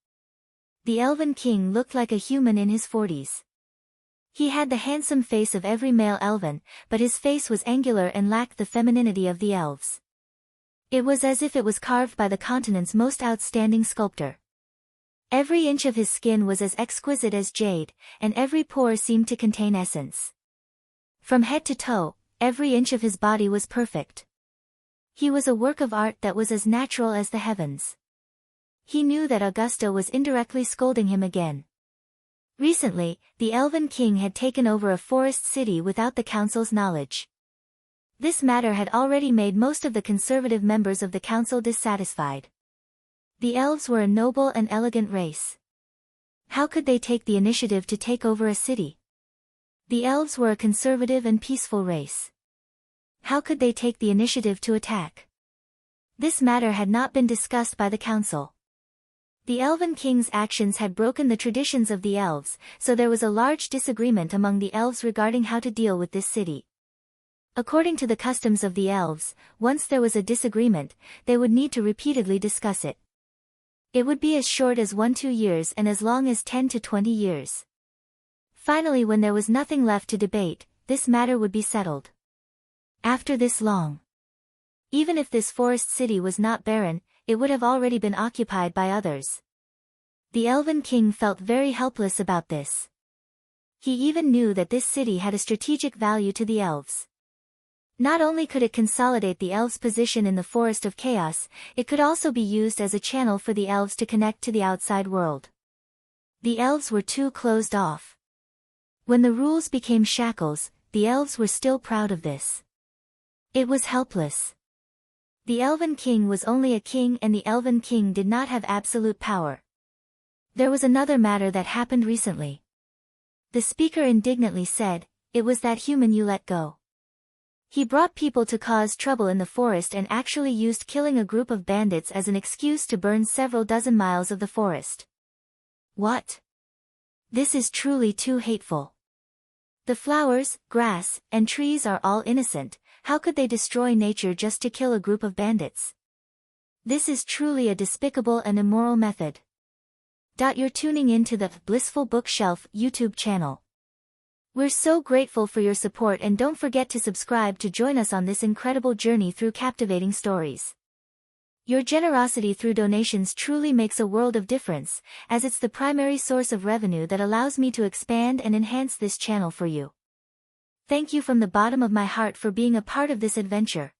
The Elven King looked like a human in his 40s. He had the handsome face of every male elven, but his face was angular and lacked the femininity of the elves. It was as if it was carved by the continent's most outstanding sculptor. Every inch of his skin was as exquisite as jade, and every pore seemed to contain essence. From head to toe, every inch of his body was perfect. He was a work of art that was as natural as the heavens. He knew that Augusta was indirectly scolding him again. Recently, the Elven King had taken over a forest city without the council's knowledge. This matter had already made most of the conservative members of the council dissatisfied. The elves were a noble and elegant race. How could they take the initiative to take over a city? The elves were a conservative and peaceful race. How could they take the initiative to attack? This matter had not been discussed by the council. The elven king's actions had broken the traditions of the elves, so there was a large disagreement among the elves regarding how to deal with this city. According to the customs of the elves, once there was a disagreement, they would need to repeatedly discuss it. It would be as short as 1-2 years and as long as 10 to 20 years. Finally, when there was nothing left to debate, this matter would be settled. After this long, even if this forest city was not barren, it would have already been occupied by others. The elven king felt very helpless about this. He even knew that this city had a strategic value to the elves. Not only could it consolidate the elves' position in the Forest of Chaos, it could also be used as a channel for the elves to connect to the outside world. The elves were too closed off. When the rules became shackles, the elves were still proud of this. It was helpless. The elven king was only a king, and the elven king did not have absolute power. There was another matter that happened recently. The speaker indignantly said, "It was that human you let go. He brought people to cause trouble in the forest and actually used killing a group of bandits as an excuse to burn several dozen miles of the forest." What? This is truly too hateful. The flowers, grass, and trees are all innocent. How could they destroy nature just to kill a group of bandits? This is truly a despicable and immoral method. You're tuning into the Blissful Bookshelf YouTube channel. We're so grateful for your support, and don't forget to subscribe to join us on this incredible journey through captivating stories. Your generosity through donations truly makes a world of difference, as it's the primary source of revenue that allows me to expand and enhance this channel for you. Thank you from the bottom of my heart for being a part of this adventure.